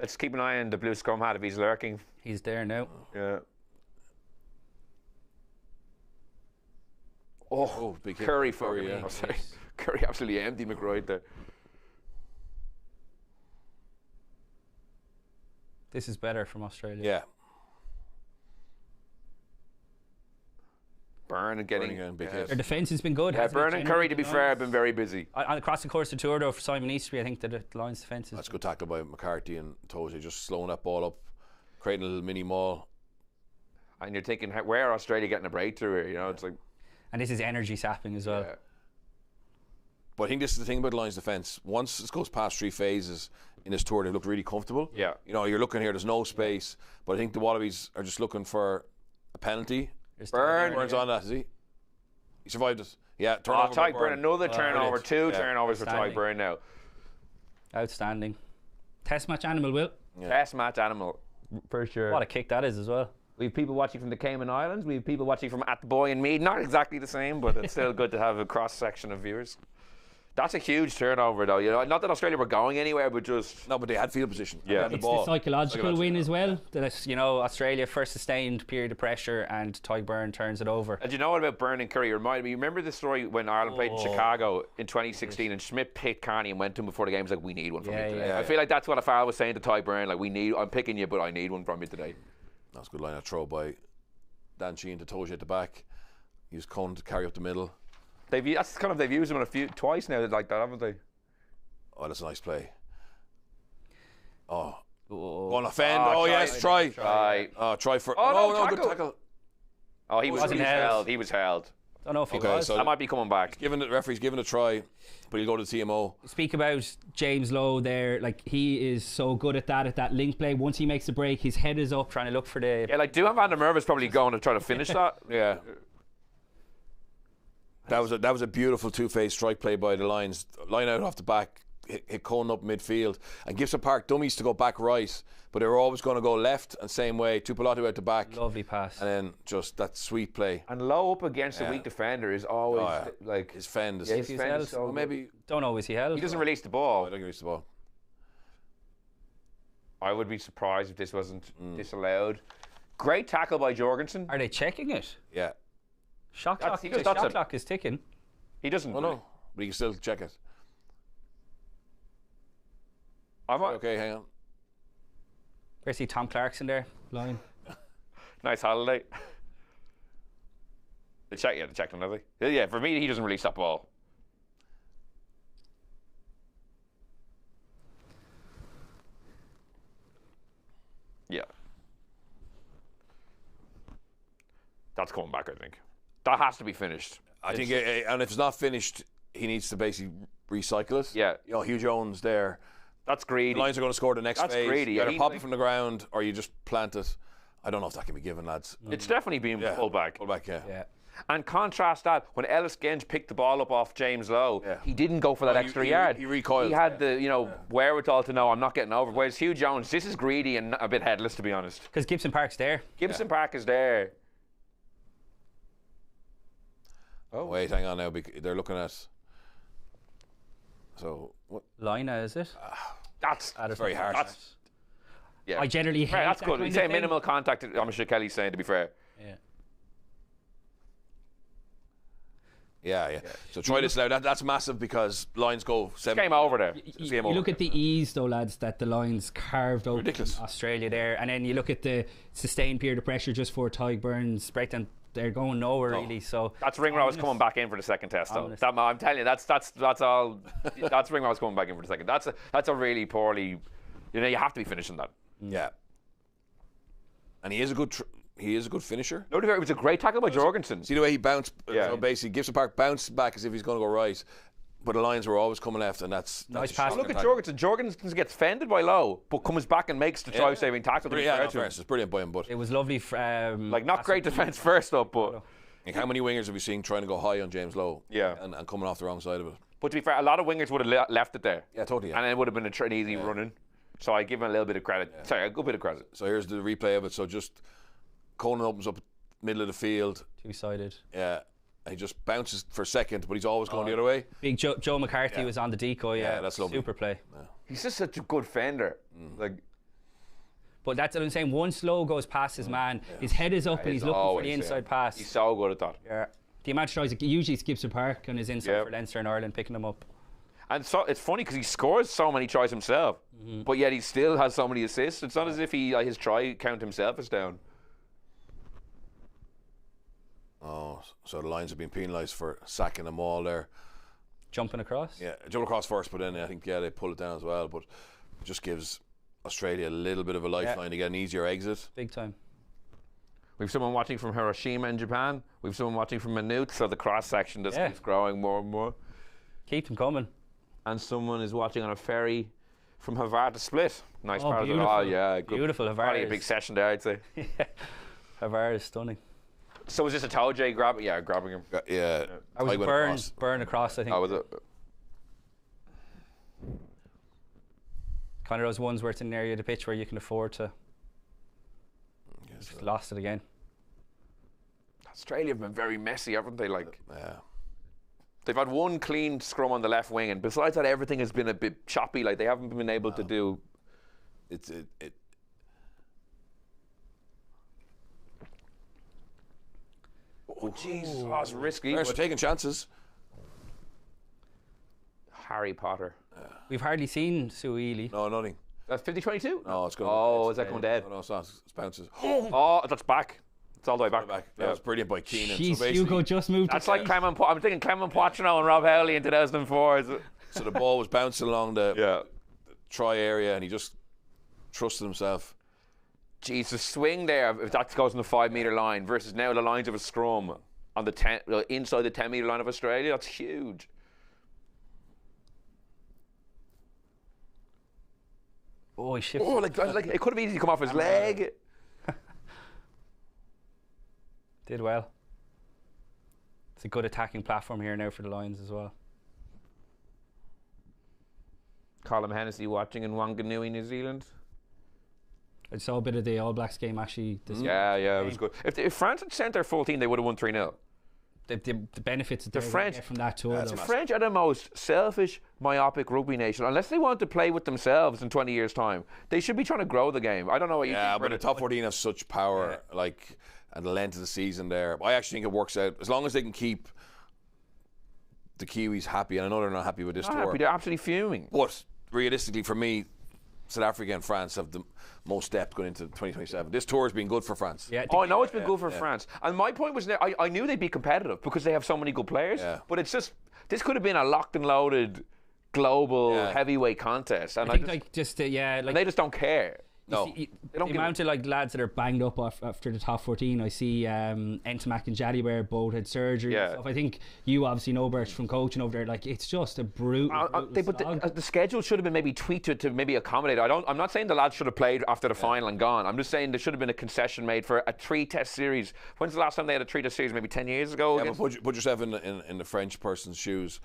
Let's keep an eye on the blue scrum hat if he's lurking. He's there now. Yeah. Big Curry hit. for you. Curry absolutely empty McRoy there. This is better from Australia. Yeah. Byrne and getting big hit. Their defence has been good. Yeah, Byrne and Curry, to be fair, have been very busy. Across the course of the tour, though, for Simon Easterby, I think that the Lions' defence is. That's good tackle by McCarthy and Tozy, just slowing that ball up, creating a little mini maul. And you're thinking, where are Australia getting a breakthrough here? It's like. And this is energy sapping as well. Yeah. But I think this is the thing about Lions' defence. Once it goes past 3 phases in this tour, they look really comfortable. Yeah. You're looking here, there's no space, but I think the Wallabies are just looking for a penalty. Burns on that, is he? He survived it. Yeah, turnover. Ty Byrne, another turnover, brilliant. 2 turnovers for Ty Byrne now. Outstanding. Test match animal, Will. Yeah. Test match animal, for sure. What a kick that is as well. We have people watching from the Cayman Islands. We have people watching from At the Boy in Mead. Not exactly the same, but it's still good to have a cross section of viewers. That's a huge turnover, though. Not that Australia were going anywhere, but just but they had field position. Yeah, it's the psychological win as well. That Australia first sustained period of pressure, and Ty Byrne turns it over. And you know what about Byrne and Curry? Reminded me. You remember the story when Ireland played in Chicago in 2016, and Schmidt picked Carney and went to him before the game. He was like, "We need one from you today." I feel like that's what Farrell was saying to Ty Byrne. Like, I'm picking you, but I need one from you today. That's a good line out throw by Dan Sheehan to Toji at the back. Use Conan to carry up the middle. They've used him twice now like that, haven't they? Oh, that's a nice play. Oh. Going offend. Oh, yes, try. Oh, try for. Oh, no, good tackle. Oh, he was held. He was held. I don't know if he was. So that might be coming back. The referee's given a try, but he'll go to the TMO. Speak about James Lowe there. Like, he is so good at that link play. Once he makes the break, his head is up trying to look for the... Yeah, like Duhan van der Merwe is probably going to try to finish that. Yeah. That was a beautiful two-phase strike play by the Lions. Line out off the back, hit Conan up midfield, and Gibson Park dummies to go back right, but they were always going to go left, and same way, Tupolatu out the back. Lovely pass. And then just that sweet play. And Low up against a weak defender is always like... His fend is... Yeah, his fend is so maybe... Don't know, is he held? He doesn't release the ball. I don't release the ball. I would be surprised if this wasn't disallowed. Great tackle by Jorgensen. Are they checking it? Yeah. Shot clock is ticking. He doesn't. Oh, no. But he can still check it. Okay, hang on. Where's he? Tom Clarkson there? Line. Nice holiday. They checked him, have they? Yeah, for me, he doesn't release that ball. Yeah. That's coming back, I think. That has to be finished. I think, and if it's not finished, he needs to basically recycle it. Yeah. You know, Hugh Jones there. That's greedy. The Lions are going to score the next phase. That's greedy. You either pop it from the ground or you just plant it. I don't know if that can be given, lads. It's definitely being pulled back. Pulled back, yeah. And contrast that, when Ellis Genge picked the ball up off James Lowe, he didn't go for that extra yard. He recoiled. He had the wherewithal to know I'm not getting over. Whereas Hugh Jones, this is greedy and a bit headless, to be honest. Because Gibson Park's there. Gibson Park is there. Oh, wait, hang on now. They're looking at... So, what? Lina, is it? That's very harsh. Yeah. I generally hate that's that good. kind He's of saying thing. minimal contact, I'm sure Kelly's saying, to be fair. Yeah. So try this now. That's massive because Lions go 7. Game over there. You look at the ease, though, lads, that the Lions carved out Australia there, and then you look at the sustained period of pressure just for Tyg Burns breakdown. They're going nowhere really. So that's Ringrose coming back in for the second test, though. I'm telling you, that's all. That's Ringrose coming back in for the second. That's a really poorly. You have to be finishing that. Yeah. And he is a good. He is a good finisher. No, it was a great tackle by Jorgensen. See the way he bounced? Yeah. So basically, Gibson Park bounced back as if he's going to go right. But the Lions were always coming left, and that's nice pass. Look at Jorgensen. Jorgensen gets fended by Lowe, but comes back and makes the try-saving tackle. It's brilliant by him, but it was lovely. Not great defence first up, but like how many wingers have we seen trying to go high on James Lowe? Yeah, and coming off the wrong side of it. But to be fair, a lot of wingers would have left it there. Yeah, totally. Yeah. And it would have been an easy running. So I give him a little bit of credit. Sorry, a good bit of credit. So here's the replay of it. So just Conan opens up middle of the field. Two-sided. Yeah. And he just bounces for a second, but he's always going the other way. Big Joe McCarthy was on the decoy. Yeah, that's lovely. Super play. Yeah. He's just such a good fender. But that's what I'm saying. Once Lowe goes past his man, his head is up and he's looking for the inside pass. He's so good at that. Yeah. The amount of tries, usually it's Gibson Park on his inside for Leinster and Ireland picking them up. And so it's funny because he scores so many tries himself, but yet he still has so many assists. It's not as if his try count himself is down. Oh, so the Lions have been penalised for sacking them all there. Jumping across? Yeah, jumping across first, but then I think they pull it down as well. But it just gives Australia a little bit of a lifeline to get an easier exit. Big time. We've someone watching from Hiroshima in Japan. We've someone watching from Maynooth, so the cross section just keeps growing more and more. Keep them coming. And someone is watching on a ferry from Havard to Split. Nice part of it. Beautiful. Oh, yeah. Good. Beautiful Havard. Probably a big session there, I'd say. Havard is stunning. So was this a Toje grabbing him? Yeah. I was burn across, I think. Oh, was it? Kind of those ones where it's in an area of the pitch where you can afford to. Just lost it again. Australia have been very messy, haven't they? Yeah. They've had one clean scrum on the left wing, and besides that, everything has been a bit choppy. Like they haven't been able to do. Oh Jesus! Oh, it's risky. They're taking chances. Harry Potter. We've hardly seen Suili. No, nothing. That's 50-22? No, it's going. Oh, is that going dead? No, no, it's not. It bounces. Oh, that's back. It's all the way back. That was brilliant by Keenan. Jeez, so Hugo just moved. That's like Clement. I'm thinking Clement Watchalong and Rob Howley in 2004. So the ball was bouncing along the try area, and he just trusted himself. Jeez, the swing there, if that goes on the 5 metre line versus now the lines of a scrum on the inside the 10 metre line of Australia, that's huge. Oh, he shifted. Oh, like it could have easily come off his leg. Did well. It's a good attacking platform here now for the Lions as well. Colin Hennessy watching in Wanganui, New Zealand. I saw a bit of the All Blacks game actually. Yeah, it was good. If France had sent their full team, they would have won 3-0. The benefits that the they're French get from that tour. The French are the most selfish, myopic rugby nation. Unless they want to play with themselves in 20 years' time, they should be trying to grow the game. I don't know what you think. Yeah, but the top 14 have such power, and the length of the season there. I actually think it works out as long as they can keep the Kiwis happy. And I know they're not happy with this tour. They're absolutely fuming. But realistically, for me, South Africa and France have the most depth going into 2027. This tour has been good for France. Yeah, I know it's been good for France. And my point was, I knew they'd be competitive because they have so many good players. Yeah. But it's just, this could have been a locked and loaded global heavyweight contest. And I think and they just don't care. No, the amount of lads that are banged up after the top 14. I see Entamack and Jalibert both had surgery. Yeah. Stuff. I think you obviously know, Bert, from coaching over there. Like, it's just a brutal. The schedule should have been maybe tweaked to maybe accommodate. I'm not saying the lads should have played after the final and gone. I'm just saying there should have been a concession made for a 3-test series. When's the last time they had a 3-test series? Maybe 10 years ago. Yeah, but put yourself in the French person's shoes.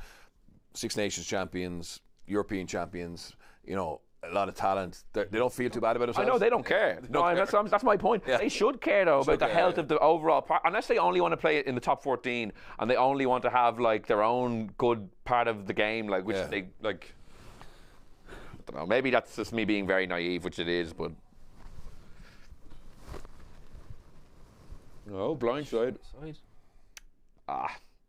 Six Nations champions, European champions. You know. A lot of talent. They don't feel too bad about themselves. I know, they don't care. That's my point. Yeah. They should care, though, about the health of the overall part. Unless they only want to play it in the top 14 and they only want to have, like, their own good part of the game, like, which they, like... I don't know. Maybe that's just me being very naive, which it is, but... No, blindside.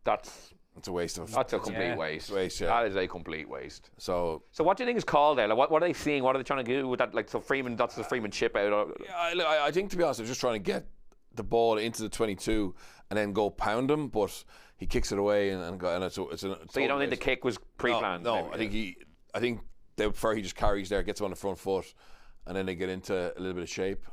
That's... It's a waste of. That's a complete waste. That is a complete waste. So what do you think is called there? Like, what are they seeing? What are they trying to do with that? Like, so Freeman, that's the Freeman chip out. Yeah, I think, to be honest, they're just trying to get the ball into the 22 and then go pound him. But he kicks it away, and so you don't think the kick was pre-planned? No, maybe, I think they would prefer he just carries there, gets him on the front foot, and then they get into a little bit of shape.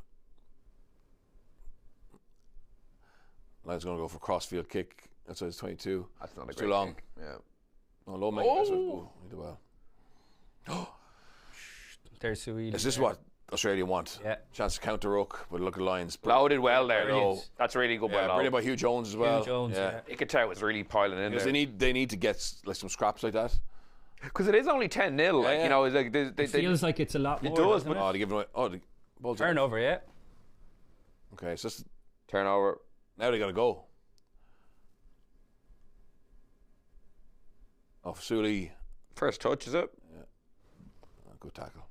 Lions going to go for crossfield kick. That's why it's 22. That's not a great too long. Kick. Yeah. No, low make. Oh, he did well. There's Sui. Is this what Australia want? Yeah. Chance to counter ruck, but look at Lions. Loaded well there. No, that's really good. Brilliant by Hugh Jones as well. Hugh Jones. Yeah. Ikitau was really piling in because there. They need to get like some scraps like that. Because it is only 10-0. Like, you know, it's like it feels like it's a lot more. It does, but they give it away. Oh, the ball's turnover. Yeah. Okay, so it's turnover. Now they got to go. Oh, Suli. First touch, is it? Yeah. Good tackle.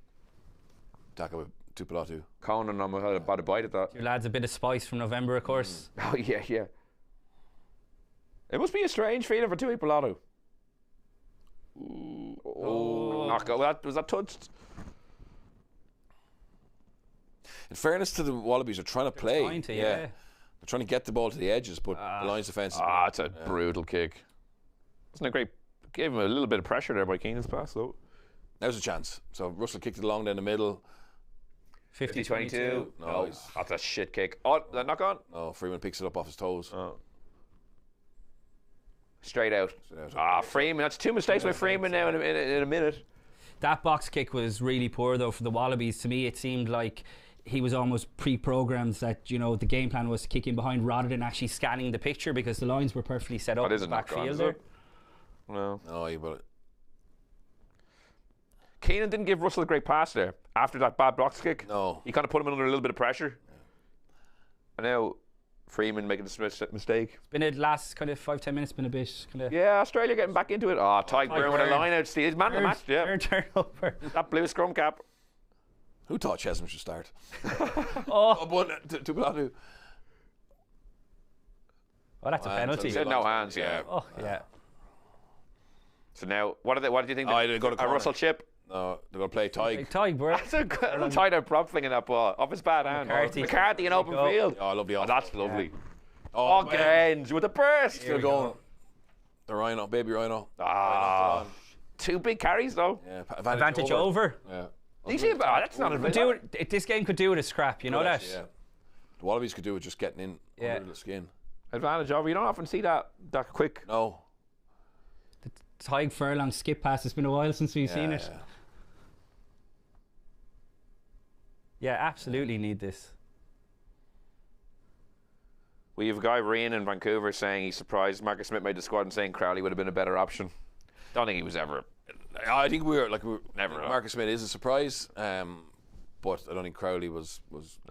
Tackle with Tupilatu. Conan had about a bite at that. Your lads a bit of spice from November, of course. Oh, yeah. It must be a strange feeling for Tupilatu. Knockout. Was that touched? In fairness to the Wallabies, they're trying to play. They're trying to get the ball to the edges, but the Lions defence. It's a brutal kick. Wasn't it great? Gave him a little bit of pressure there by Keenan's pass, though. Now's a chance. So Russell kicked it along down the middle. 50-22. No, that's a shit kick. Oh, that knock on? Oh, Freeman picks it up off his toes. Oh. Straight out. Freeman. That's two mistakes by Freeman now in a minute. That box kick was really poor, though, for the Wallabies. To me, it seemed like he was almost pre-programmed that, you know, the game plan was to kick in behind rather than actually scanning the picture because the lines were perfectly set up in the backfield there. No. Oh, you but Keenan didn't give Russell a great pass there after that bad box kick. No. He kind of put him under a little bit of pressure. Yeah. And now Freeman making a mistake. It's been the last kind of 5-10 minutes been a bit kind of... Yeah, Australia getting back into it. Oh, Tyke Byrne with a line out. He's man of the match. Yeah. Third turnover. That blue scrum cap. Who thought Chesham should start? Tupilatu. Oh, that's a penalty. He said no hands, yeah. Oh, yeah. So now, what do you think? They go to a Russell chip? No, They're going to play Tig. Tig, bro. That's a good tight out prop flinging that ball off his bad hand. McCarthy in open field. Oh, I love the Oh, that's lovely. Yeah. Oh, Grange with a burst. Still going. The Rhino, baby Rhino. Ah. 2 big carries, though. Yeah, advantage over. Yeah. That's not a This game could do with a scrap, you know that? Yeah. The Wallabies could do with just getting in under the skin. Advantage over. You don't often see that quick. No. The Tig Furlong skip pass. It's been a while since we've seen it. Yeah, absolutely need this. We have a guy, Rian, in Vancouver, saying he's surprised Marcus Smith made the squad and saying Crowley would have been a better option. Don't think he was ever. I think we were never. Marcus Smith is a surprise, but I don't think Crowley was.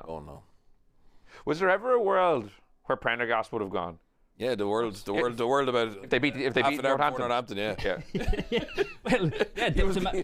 Oh no. Was there ever a world where Prendergast would have gone? Yeah, the world about if they beat Northampton. Yeah. Well, yeah, he was going.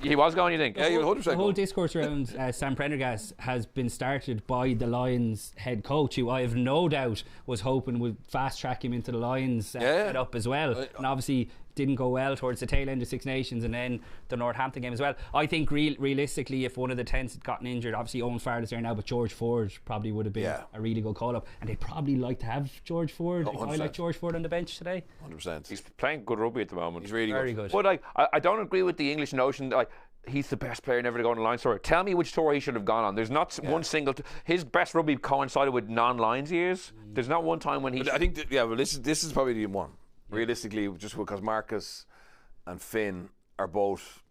He was going. You think? Yeah, he was 100% the whole discourse around Sam Prendergast has been started by the Lions head coach, who I have no doubt was hoping would fast track him into the Lions setup as well, and obviously didn't go well towards the tail end of Six Nations and then the Northampton game as well. I think realistically, if one of the 10s had gotten injured, obviously Owen Farrell's there now, but George Ford probably would have been a really good call up, and they'd probably like to have George Ford, a guy like George Ford on the bench today. 100%. He's playing good rugby at the moment. He's really very good. But I don't agree with the English notion that he's the best player never to go on the Lions tour. Tell me which tour he should have gone on. There's not one single. His best rugby coincided with non-Lions years. There's not one time when he. But I think this is probably the one. Realistically, just because Marcus and Finn are both,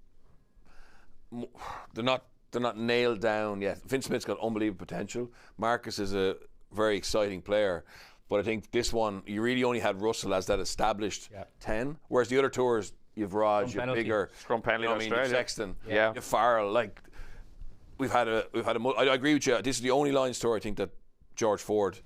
they're not nailed down yet. Finn Smith's got unbelievable potential. Marcus is a very exciting player, but I think this one you really only had Russell as that established 10, whereas the other tours you've Raj, you've Bigger, scrum penalty, you've Sexton, you've Farrell. Like I agree with you. This is the only Lions tour I think that George Ford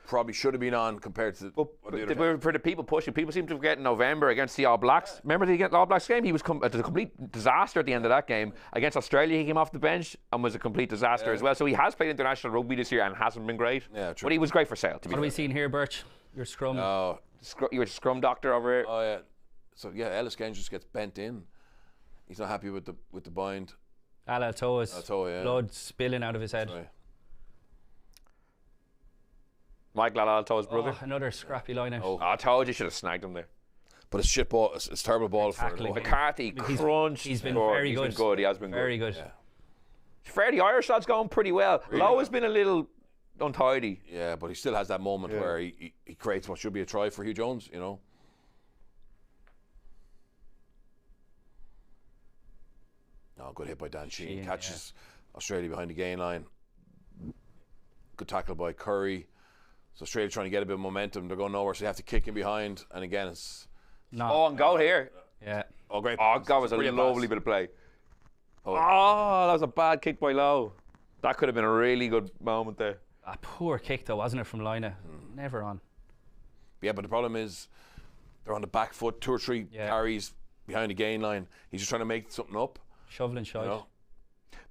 probably should have been on compared to for the people pushing. People seem to forget in November against the All Blacks. Remember the All Blacks game? He was a complete disaster at the end of that game. Against Australia, he came off the bench and was a complete disaster as well. So he has played international rugby this year and hasn't been great. Yeah, true. But he was great for Sale. What are we seeing here, Birch? Your scrum. Your scrum doctor over here. Oh yeah. So Ellis Genge just gets bent in. He's not happy with the bind. Alatoa's blood spilling out of his head. Right. Mike Lalato's brother. Another scrappy line out. I told you should have snagged him there. But it's shit ball. It's terrible ball for McCarthy. Crunched. He's been very good. He has been very good. Yeah. Fair, the Irish side's going pretty well. Really? Lowe has been a little untidy. Yeah, but he still has that moment where he creates what should be a try for Hugh Jones, you know. Oh, good hit by Dan Sheehan. Catches Australia behind the gain line. Good tackle by Curry. So Australia trying to get a bit of momentum. They're going nowhere, so they have to kick in behind. And again, it's... and goal here. Yeah. Oh, great. That was a lovely bit of play. That was a bad kick by Lowe. That could have been a really good moment there. A poor kick, though, wasn't it, from Lina? Never on. Yeah, but the problem is they're on the back foot, 2 or 3 carries behind the gain line. He's just trying to make something up. Shoveling shot. You know?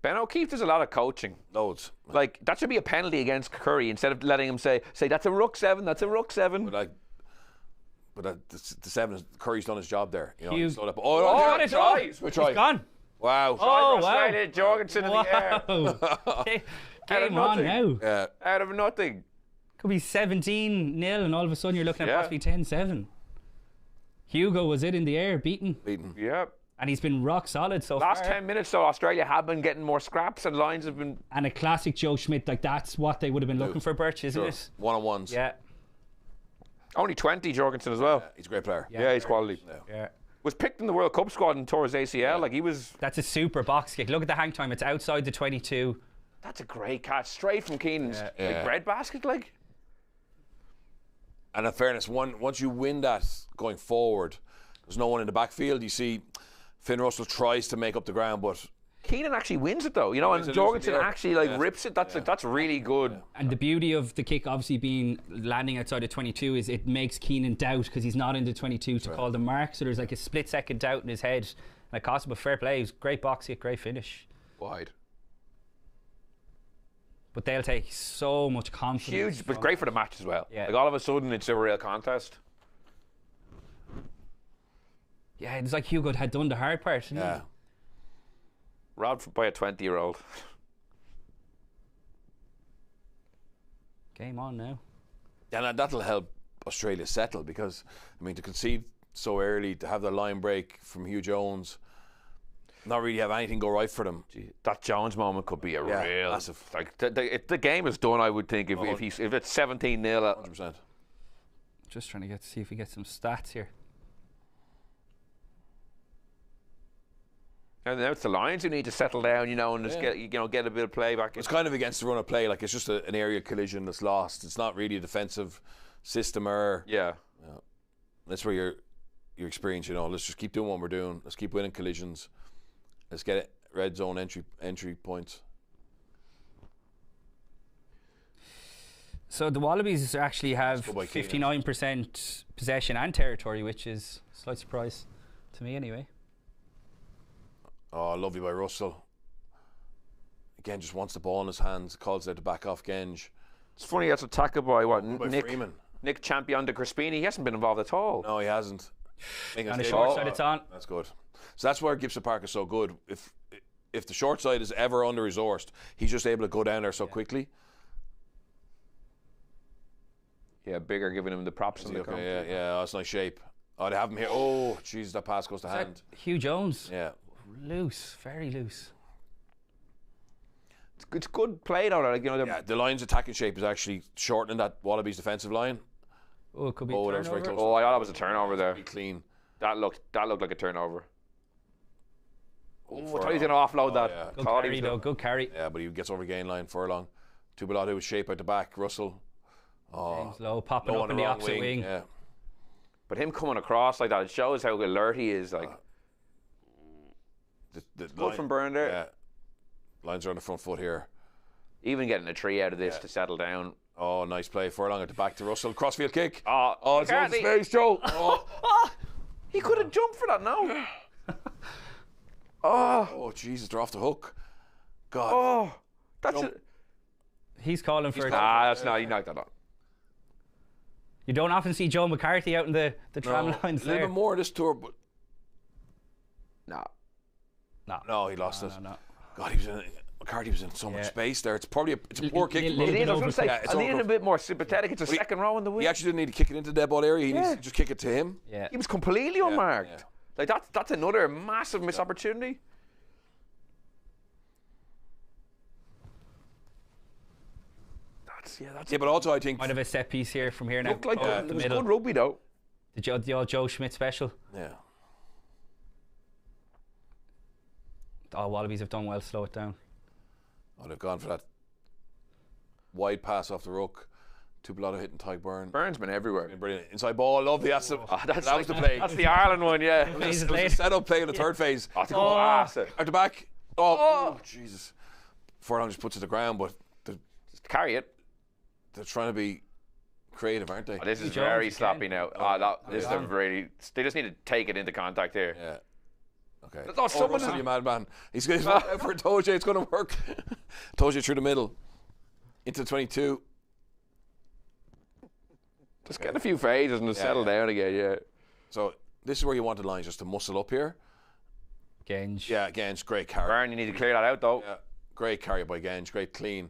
Ben O'Keefe does a lot of coaching. Loads. Like, that should be a penalty against Curry instead of letting him say that's a ruck 7, that's a ruck 7. But the 7 is Curry's done his job there. You know, He's gone. Wow. Australia, Jorgensen in the air. Game on now. Yeah. Out of nothing. Could be 17-0 and all of a sudden you're looking at possibly 10-7. Hugo was in the air, beaten. Yeah. And he's been rock solid so far. Last 10 minutes, though, Australia have been getting more scraps and lines have been... And a classic Joe Schmidt, like that's what they would have been looking for, Birch, isn't it? One-on-ones. Yeah. Only 20, Jorgensen as well. Yeah, he's a great player. Yeah, he's quality. Yeah. Was picked in the World Cup squad and tore his ACL. Like, he was... That's a super box kick. Look at the hang time. It's outside the 22. That's a great catch. Straight from Keenan's bread basket, like. And in fairness, once you win that going forward, there's no one in the backfield. You see Finn Russell tries to make up the ground, but Keenan actually wins it, though, you know, and Jorgensen actually rips it. That's really good. And the beauty of the kick obviously being landing outside the 22 is it makes Keenan doubt because he's not in the 22 to call the mark, so there's like a split second doubt in his head, and it cost him a fair play. It was great box kick, great finish. Wide. But they'll take so much confidence. Huge, but great for the match as well. Yeah. Like, all of a sudden it's a real contest. Yeah, it's like Hugo had done the hard part, didn't he? Robbed by a 20-year-old. Game on now. And that'll help Australia settle because, I mean, to concede so early, to have the line break from Hugh Jones, not really have anything go right for them. Gee, that Jones moment could be a real massive. Like the game is done. I would think if it's 17-0. 100%. Just trying to see if we get some stats here. And now it's the Lions who need to settle down, and just get a bit of play back. It's kind of against the run of play. Like, it's just an area collision that's lost. It's not really a defensive system error. Yeah. That's where your experience. Let's just keep doing what we're doing. Let's keep winning collisions. Let's get it. Red zone entry points. So the Wallabies actually have 59% possession and territory, which is a slight surprise to me anyway. Oh, lovely by Russell. Again, just wants the ball in his hands. Calls out to back off Genge. It's funny, that's a tackle by Freeman. Nick Champion de Crispini. He hasn't been involved at all. No, he hasn't. On the short side, it's on. That's good. So that's where Gibson Park is so good. If the short side is ever under-resourced, he's just able to go down there so quickly. Yeah, Bigger giving him the props. Okay, yeah, that's nice shape. Oh, they have him here. Oh, jeez, that pass goes to hand. Hugh Jones. Yeah. Loose, very loose. It's good play though. The Lions' attacking shape is actually shortening that Wallabies defensive line. Oh, it could be. That was very close. Oh, I thought that was a turnover there. Be clean. That looked like a turnover. Oh, I thought he was going to offload that. Yeah. Good carry though. Good carry. Yeah, but he gets over gain line furlong. Tubalado with shape out the back. Russell. James Lowe popping up in the opposite wing. Yeah. But him coming across like that, it shows how alert he is. Like. Good from Byrne there. Yeah. Lions are on the front foot here. Even getting a tree out of this to settle down. Oh, nice play. Furlong at the back to Russell. Crossfield kick. Oh, it's on space, Joe. He could have jumped for that, no? Oh, Jesus, they're off the hook. God. Oh, that's it. He's calling for it. That's not. He knocked that on. You don't often see Joe McCarthy out in the tram lines a little bit more this tour, but no, he lost it. No. God, McCarthy was in so much space there. It's probably a poor kick. I needed a bit more sympathetic. It's a second row in the wing. He actually didn't need to kick it into the dead ball area. He needs to just kick it to him. Yeah. He was completely unmarked. Yeah. Like that's another massive missed opportunity. That's but also I think might have a set piece here from here now. Looked like it was good rugby though. The old Joe Schmidt special. Yeah. Oh, Wallabies have done well. Slow it down. Oh, they've gone for that wide pass off the ruck. Tubalado hitting Ty Byrne. Byrne's been everywhere. Brilliant. Inside ball, lovely. That was the play. That's the Ireland one, yeah. It was a set-up play in the third phase. At the back. Oh, Jesus. Furlong just puts it to the ground, but just carry it. They're trying to be creative, aren't they? Oh, this is very sloppy now. This is really. They just need to take it into contact here. Yeah. Okay. Russell, you madman. He's going for Toje. It's going to work. Toje through the middle. Into 22. Just get a few phases and just settle down again, yeah. So this is where you want the Lions just to muscle up here. Genge. Yeah, Genge, great carry. Byrne, you need to clear that out though. Yeah, great carry by Genge, great clean.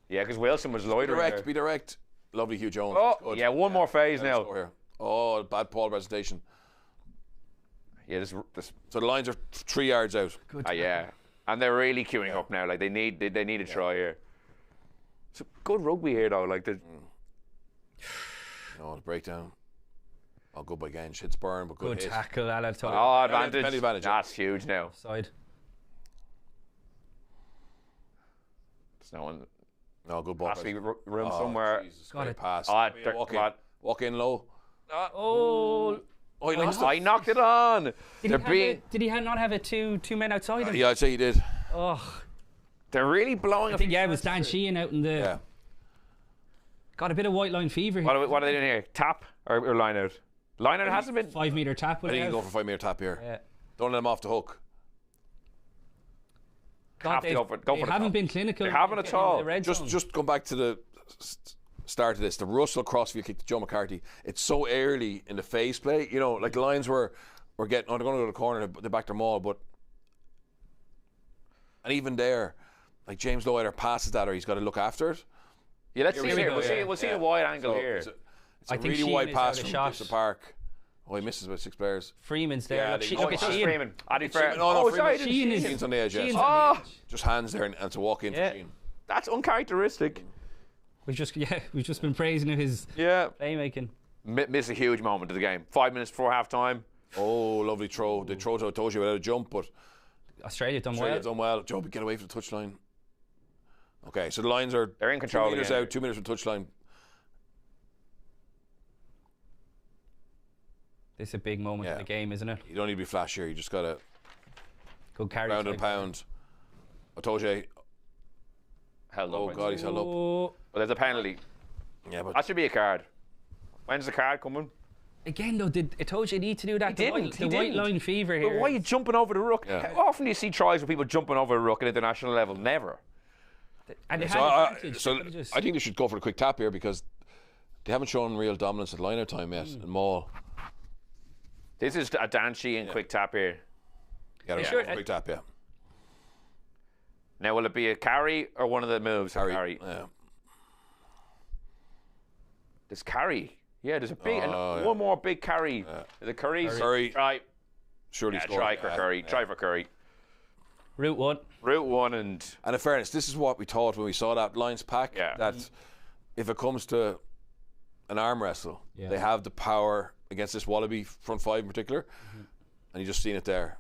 Yeah, because Wilson was loitering. Be direct. Lovely Hugh Jones. Oh, yeah, one more phase now. Here. Oh, bad Paul presentation. Yeah, this. So the Lions are 3 yards out. Good. Yeah, and they're really queuing up now. Like they need a try here. It's good rugby here though. Like the. No, the breakdown. Oh, good by Genge. Hits Byrne, but good hit. Tackle. Advantage. That's huge now. Side. There's no one. No, good ball. Has to be room somewhere. Jesus, great pass. Walk in low. He lost it. I knocked it on. Did he not have it two men outside him? Yeah, I'd say he did. Oh. They're really blowing. I think it was Dan Sheehan out in the. Yeah. Got a bit of white line fever here. What are they doing here? Tap or line out? Line out hasn't been 5 metre tap. I think you can go for 5 metre tap here. Yeah. Don't let him off the hook. God, they haven't been clinical. They haven't at all. Just come back to the start of this. The Russell crossfield kick to Joe McCarthy. It's so early in the phase play. You know, like the Lions were getting. They're going to go to the corner. They back their maul, but And even there, like James Lowe either passes that or he's got to look after it. Yeah, let's see we here. go, We'll see a wide angle here. It's I a think really Sheehan wide is pass out of from shot. Gibson Park. Oh, he misses about 6 players. Freeman's there. Yeah, Look, they- She- oh, look it's at just Sheehan. Freeman. Adi Freeman- Fair. no, Oh, Freeman- sorry. Sheehan is- Sheehan's on the edge, yes. Sheehan's on the edge. Just hands there and it's a walk in Yeah. for Sheehan. That's uncharacteristic. We've just been praising his Yeah. playmaking. Miss a huge moment of the game. 5 minutes before half time. Oh, lovely throw. They throw to Otoji without a jump, but Australia done Australia well. done well. Joe, get away from the touchline. Okay, so the lines are They're in control 2 meters again. out, 2 meters from touchline. This is a big moment Yeah. in the game, isn't it? You don't need to be flash here. You just got to Good carry. round and type. pound. Otoji. Held Oh, up. God, he's held up. Oh, Well, there's a penalty. Yeah, but That should be a card. When's the card coming? again, though, I told you need to do that. He The didn't, white, he the white didn't. line fever But here. why are you jumping over the ruck? Yeah. How often do you see tries with people jumping over a ruck at international level? Never. And they so, had advantage. so They could've just- I think they should go for the quick tap here because they haven't shown real dominance at line-out time yet. And Maul. This is a Dan Sheehan quick tap here. Yeah, Yeah. go Sure, for a quick tap, yeah. Now, will it be a carry or one of the moves? Carry. Yeah. There's carry. Yeah, there's a big, yeah. one more big carry. The Curry. Curry. Try. Surely Yeah, score. try for Yeah, Curry. yeah. Try for Curry. Route 1. Route 1 and And in fairness, this is what we thought when we saw that Lions pack. Yeah. That if it comes to an arm wrestle, Yeah. they have the power against this Wallaby front five in particular. And you just seen it there.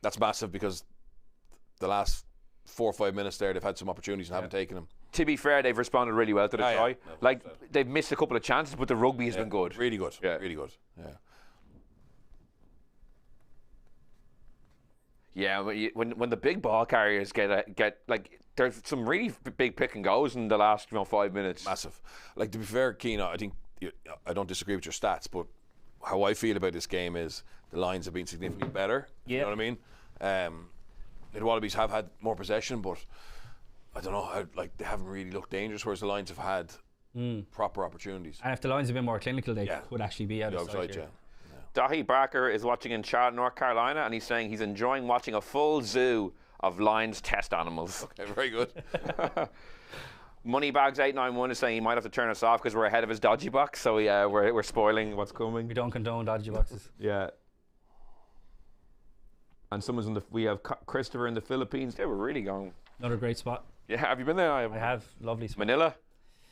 That's massive because the last 4 or 5 minutes there, they've had some opportunities and haven't taken them. to be fair, they've responded really well to the Yeah, try. yeah. Like, they've missed a couple of chances, but the rugby has been good. Really good. Yeah. Really good. Yeah. Yeah, when the big ball carriers get like, there's some really big pick and goes in the last 5 minutes. Massive. Like, to be fair, Keane, I think I don't disagree with your stats, but how I feel about this game is the Lions have been significantly better. You know what I mean? The Wallabies have had more possession, but I don't know, they haven't really looked dangerous, whereas the Lions have had proper opportunities. And if the lines have been more clinical, they Yeah. could actually be out The of sight outside, here. yeah. Dahi Barker is watching in Charlotte, North Carolina, and he's saying he's enjoying watching a full zoo of Lions test animals. Okay, very good. Moneybags891 is saying he might have to turn us off because we're ahead of his dodgy box, so we're spoiling what's coming. We don't condone dodgy boxes. Yeah. And we have Christopher in the Philippines. They were really going. Another great spot. Yeah, have you been there? I have. Lovely spot. Manila.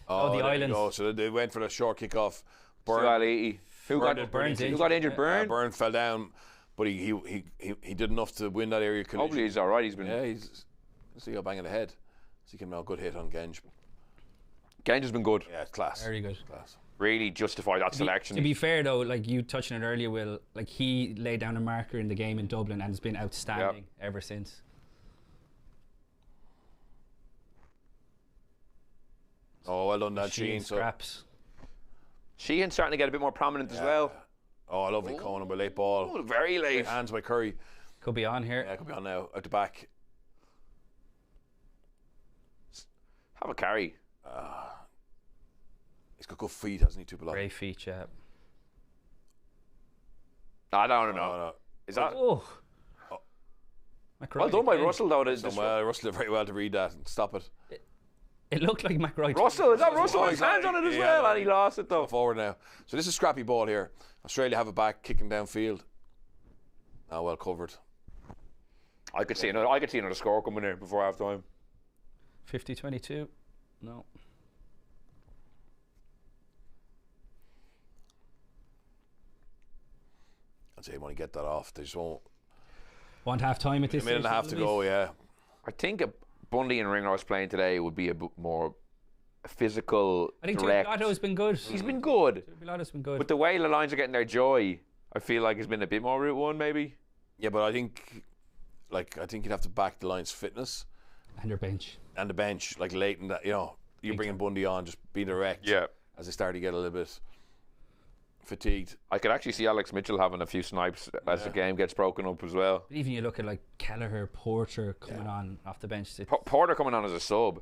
Oh, the there you islands. go. So they went for the short kickoff. Sualiti. Who got Burns Who injured. got injured? Burn. Burn fell down, but he did enough to win that area collision. Hopefully he's all right. He's been. Yeah, let's see how banging the head. So he came out a good hit on Genge. Genge has been good. Yeah, it's class. Very good. Class. Really justified that selection. To be fair, though, like you touched on it earlier, Will, like he laid down a marker in the game in Dublin and has been outstanding ever since. Oh, well done, that Sheehan Sheehan. So, scraps. Sheehan's starting to get a bit more prominent as well. oh, lovely Conan by late ball. Oh, very late. Hands by Curry. Could be on here. Yeah, could be on now. Out the back. Have a carry. He's got good feet, hasn't he? Tupelo. Great feat, yeah. I don't know. No. Is that Oh. well done by Russell though? Well, Russell did very well to read that and stop it. It looked like McRoy. Russell, is that Russell? Oh, His hands on it as yeah, well, no. and he lost it though. Forward now. So this is scrappy ball here. Australia have it back, kicking downfield. Oh, well covered. I could see another score coming here before half time. 50-22. No. I'd say when you get that off, they just won't. Want half time at this A minute and a stage, half to Louise? go, yeah. I think Bundy and Ringrose playing today would be a bit more physical, I think direct. Tuibilato's been good. He's been good, Tuibilato's been good. but the way the Lions are getting their joy, I feel like has been a bit more Route 1 maybe. Yeah, but I think you'd have to back the Lions' fitness and their bench. and the bench, like late in that, you're bringing Bundy on, just be direct. Yeah. As they start to get a little bit fatigued. I could actually see Alex Mitchell having a few snipes as the game gets broken up as well. But even you look at like Kelleher, Porter coming on off the bench. Porter coming on as a sub,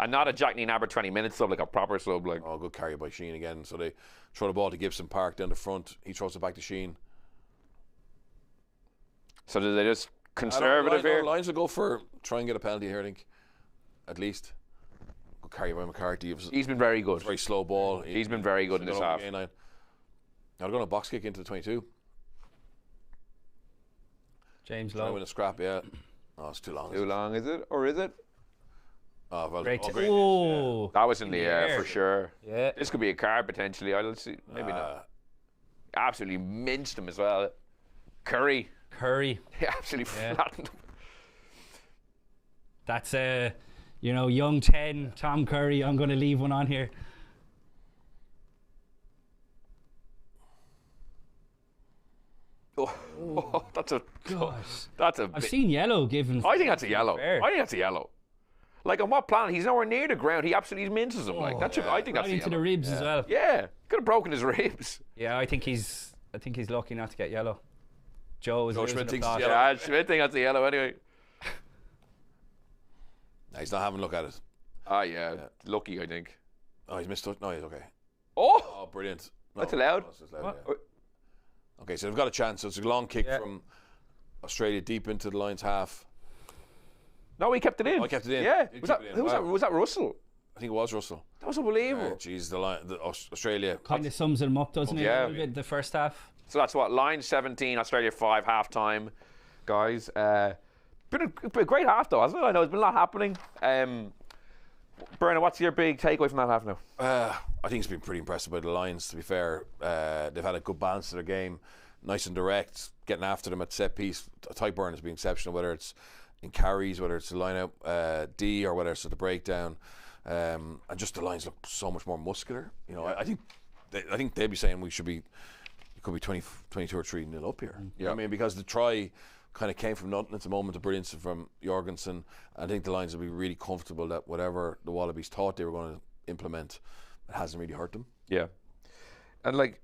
and not a Jackman Aber 20-minute sub, like a proper sub. Like Oh, good carry by Sheen again. So they throw the ball to Gibson Park down the front. He throws it back to Sheen. so, do they just conservative here. Lions will go for try and get a penalty here, I think. At least. Good carry by McCarthy. He's been very good. Very slow ball. He's been very good in this half. I'll go on a box kick into the 22. James Lowe. Try win a scrap, yeah. Oh, it's too long. Too long, is it? Or is it? Oh, well, Great. great. Oh, that was in the air for sure. Yeah. This could be a card potentially. I'll see. Maybe not. Absolutely minced him as well. Curry. He absolutely flattened him. That's young 10, Tom Curry. I'm going to leave one on here. Oh, that's a. Gosh. That's a. I've seen yellow given. I think that's a yellow. Fair. I think that's a yellow. Like on what planet? He's nowhere near the ground. He absolutely minces him. Like that's. I think that's right a into yellow. the ribs as well. Yeah, could have broken his ribs. Yeah, I think he's lucky not to get yellow. Joe Schmidt thinks it's yellow. Yeah, Schmidt thinks that's a yellow anyway. No, he's not having a look at it. Yeah. Lucky, I think. Oh, he's missed it. No, he's okay. Oh, Brilliant. No, that's allowed. That's allowed, yeah. Okay, so they've got a chance. So it's a long kick from Australia deep into the Lions half. No, he kept it in. I kept it in. Yeah. Who Was that Russell? I think it was Russell. That was unbelievable. Jeez, the Australia. Kind of sums them up, doesn't it? Yeah. A little bit, the first half. So that's what, line 17, Australia 5, half time, guys. Been a great half though, hasn't it? I know there's been a lot happening. Bernard, what's your big takeaway from that half now? I think it's been pretty impressive by the Lions, to be fair. They've had a good balance to their game, nice and direct, getting after them at set piece. Typeburn has been exceptional, whether it's in carries, whether it's the line out D, or whether it's at the breakdown. And just the Lions look so much more muscular. You know, I think they'd be saying it could be 22 or 3-0 up here. You know what I mean? Because the try kind of came from nothing. It's a moment of brilliance from Jorgensen. I think the Lions will be really comfortable that whatever the Wallabies thought they were going to implement, it hasn't really hurt them. Yeah. And like,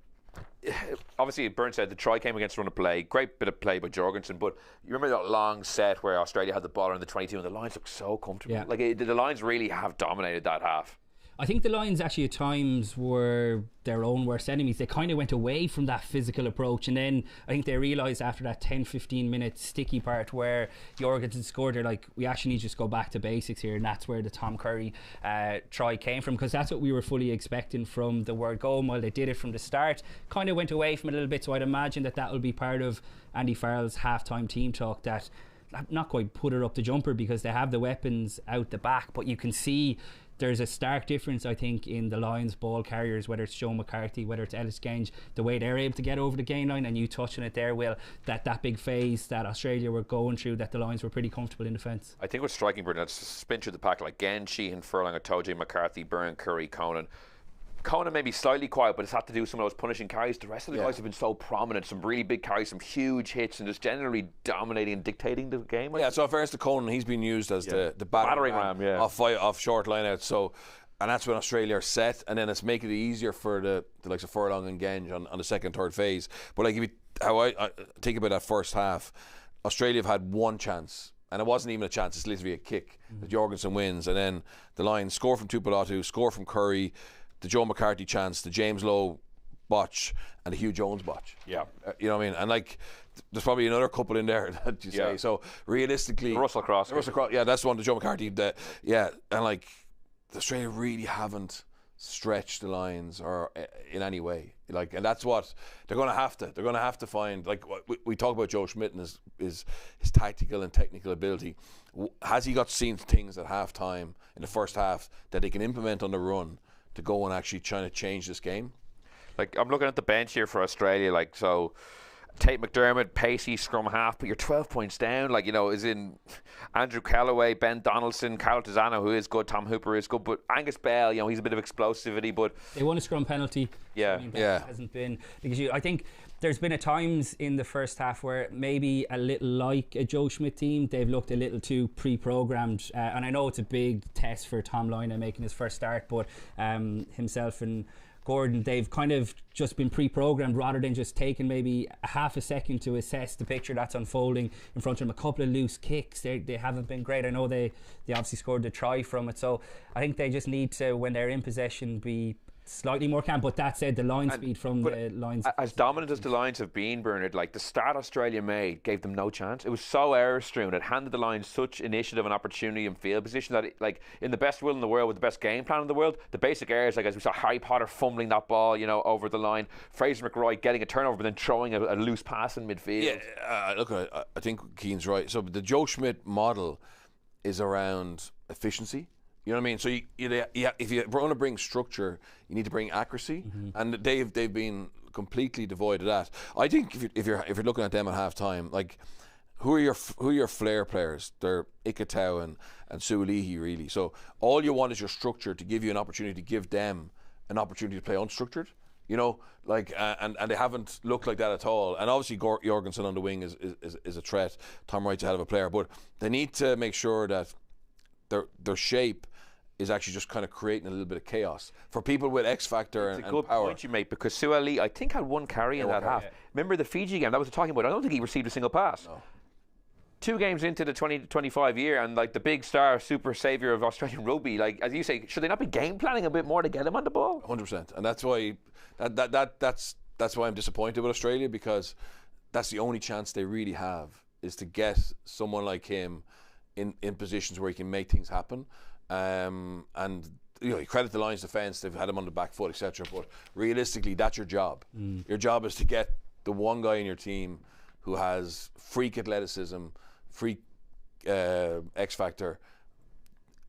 obviously Byrne said the try came against run of play. Great bit of play by Jorgensen, but you remember that long set where Australia had the ball in the 22 and the Lions looked so comfortable. Yeah. Like the Lions really have dominated that half. I think the Lions actually at times were their own worst enemies. They kind of went away from that physical approach, and then I think they realised after that 10-15 minute sticky part where Jorgensen scored, they're like, we actually need to just go back to basics here, and that's where the Tom Curry try came from, because that's what we were fully expecting from the word go. And while they did it from the start, kind of went away from it a little bit, so I'd imagine that will be part of Andy Farrell's half-time team talk, that not quite put it up the jumper because they have the weapons out the back, but you can see there's a stark difference, I think, in the Lions ball carriers, whether it's Joe McCarthy, whether it's Ellis Genge, the way they're able to get over the gain line. And you touched on it there, Will, that big phase that Australia were going through, that the Lions were pretty comfortable in defence. I think what's striking, Bernard, that's spin through the pack like Genge, Sheehan, Furlong, Itoje, McCarthy, Byrne, Curry, Conan. Conan may be slightly quiet, but it's had to do some of those punishing carries. The rest of the guys have been so prominent, some really big carries, some huge hits, and just generally dominating and dictating the game. Yeah, so in fairness to Conan, he's been used as the battering ram off short lineouts. So, and that's when Australia are set, and then it's making it easier for the likes of Furlong and Genge on the second, third phase. But like, how I think about that first half, Australia have had one chance, and it wasn't even a chance, it's literally a kick that Jorgensen wins, and then the Lions score from Tupolatu, score from Curry, the Joe McCarthy chance, the James Lowe botch, and the Hugh Jones botch. Yeah. You know what I mean? And like, there's probably another couple in there that you say. So realistically, Russell Cross. Yeah, that's the one, the Joe McCarthy. And like, Australia really haven't stretched the Lions or in any way. Like, and that's what they're going to have to. They're going to have to find. Like, we talk about Joe Schmidt and his tactical and technical ability. Has he got seen things at half time in the first half that they can implement on the run to go and actually trying to change this game? Like, I'm looking at the bench here for Australia, like, so Tate McDermott, pacey scrum half, but you're 12 points down, like, you know, is in Andrew Callaway, Ben Donaldson, Carl Tizano, who is good, Tom Hooper is good, but Angus Bell, you know, he's a bit of explosivity, but they won a scrum penalty. Yeah. I mean, that hasn't been, because I think there's been at times in the first half where maybe a little like a Joe Schmidt team, they've looked a little too pre-programmed, and I know it's a big test for Tom Lynagh making his first start, but himself and Gordon, they've kind of just been pre-programmed rather than just taking maybe a half a second to assess the picture that's unfolding in front of them. A couple of loose kicks, they haven't been great. I know they obviously scored the try from it, so I think they just need to, when they're in possession, be slightly more camp. But that said, the line speed from the lines, as dominant as the Lions have been, Bernard, like the start Australia made gave them no chance. It was so error-strewn. It handed the Lions such initiative and opportunity and field position that, like, in the best will in the world, with the best game plan in the world, the basic errors, like as we saw Harry Potter fumbling that ball, you know, over the line, Fraser McRoy getting a turnover but then throwing a loose pass in midfield. Yeah, look, I think Cian's right. So the Joe Schmidt model is around efficiency. You know what I mean? So if you want to bring structure, you need to bring accuracy, and they've been completely devoid of that. I think if you're looking at them at half time, like who are your flair players? They're Ikitau and Suolihi, really. So all you want is your structure to give you an opportunity to give them an opportunity to play unstructured. You know, like and they haven't looked like that at all. And obviously Jorgensen on the wing is a threat. Tom Wright's a hell of a player, but they need to make sure that their shape is actually just kind of creating a little bit of chaos for people with X factor and power. It's a good point you make, because Suoli, I think, had one carry in that half. Yeah. Remember the Fiji game that was talking about? I don't think he received a single pass. No. 2 games into the 20-25 year, and like the big star, super saviour of Australian rugby, like as you say, should they not be game planning a bit more to get him on the ball? 100%, and that's why that's why I'm disappointed with Australia, because that's the only chance they really have, is to get someone like him in positions where he can make things happen. And you know, you credit the Lions defence, they've had him on the back foot, etc. But realistically, that's your job. Your job is to get the one guy in your team who has freak athleticism, freak X factor,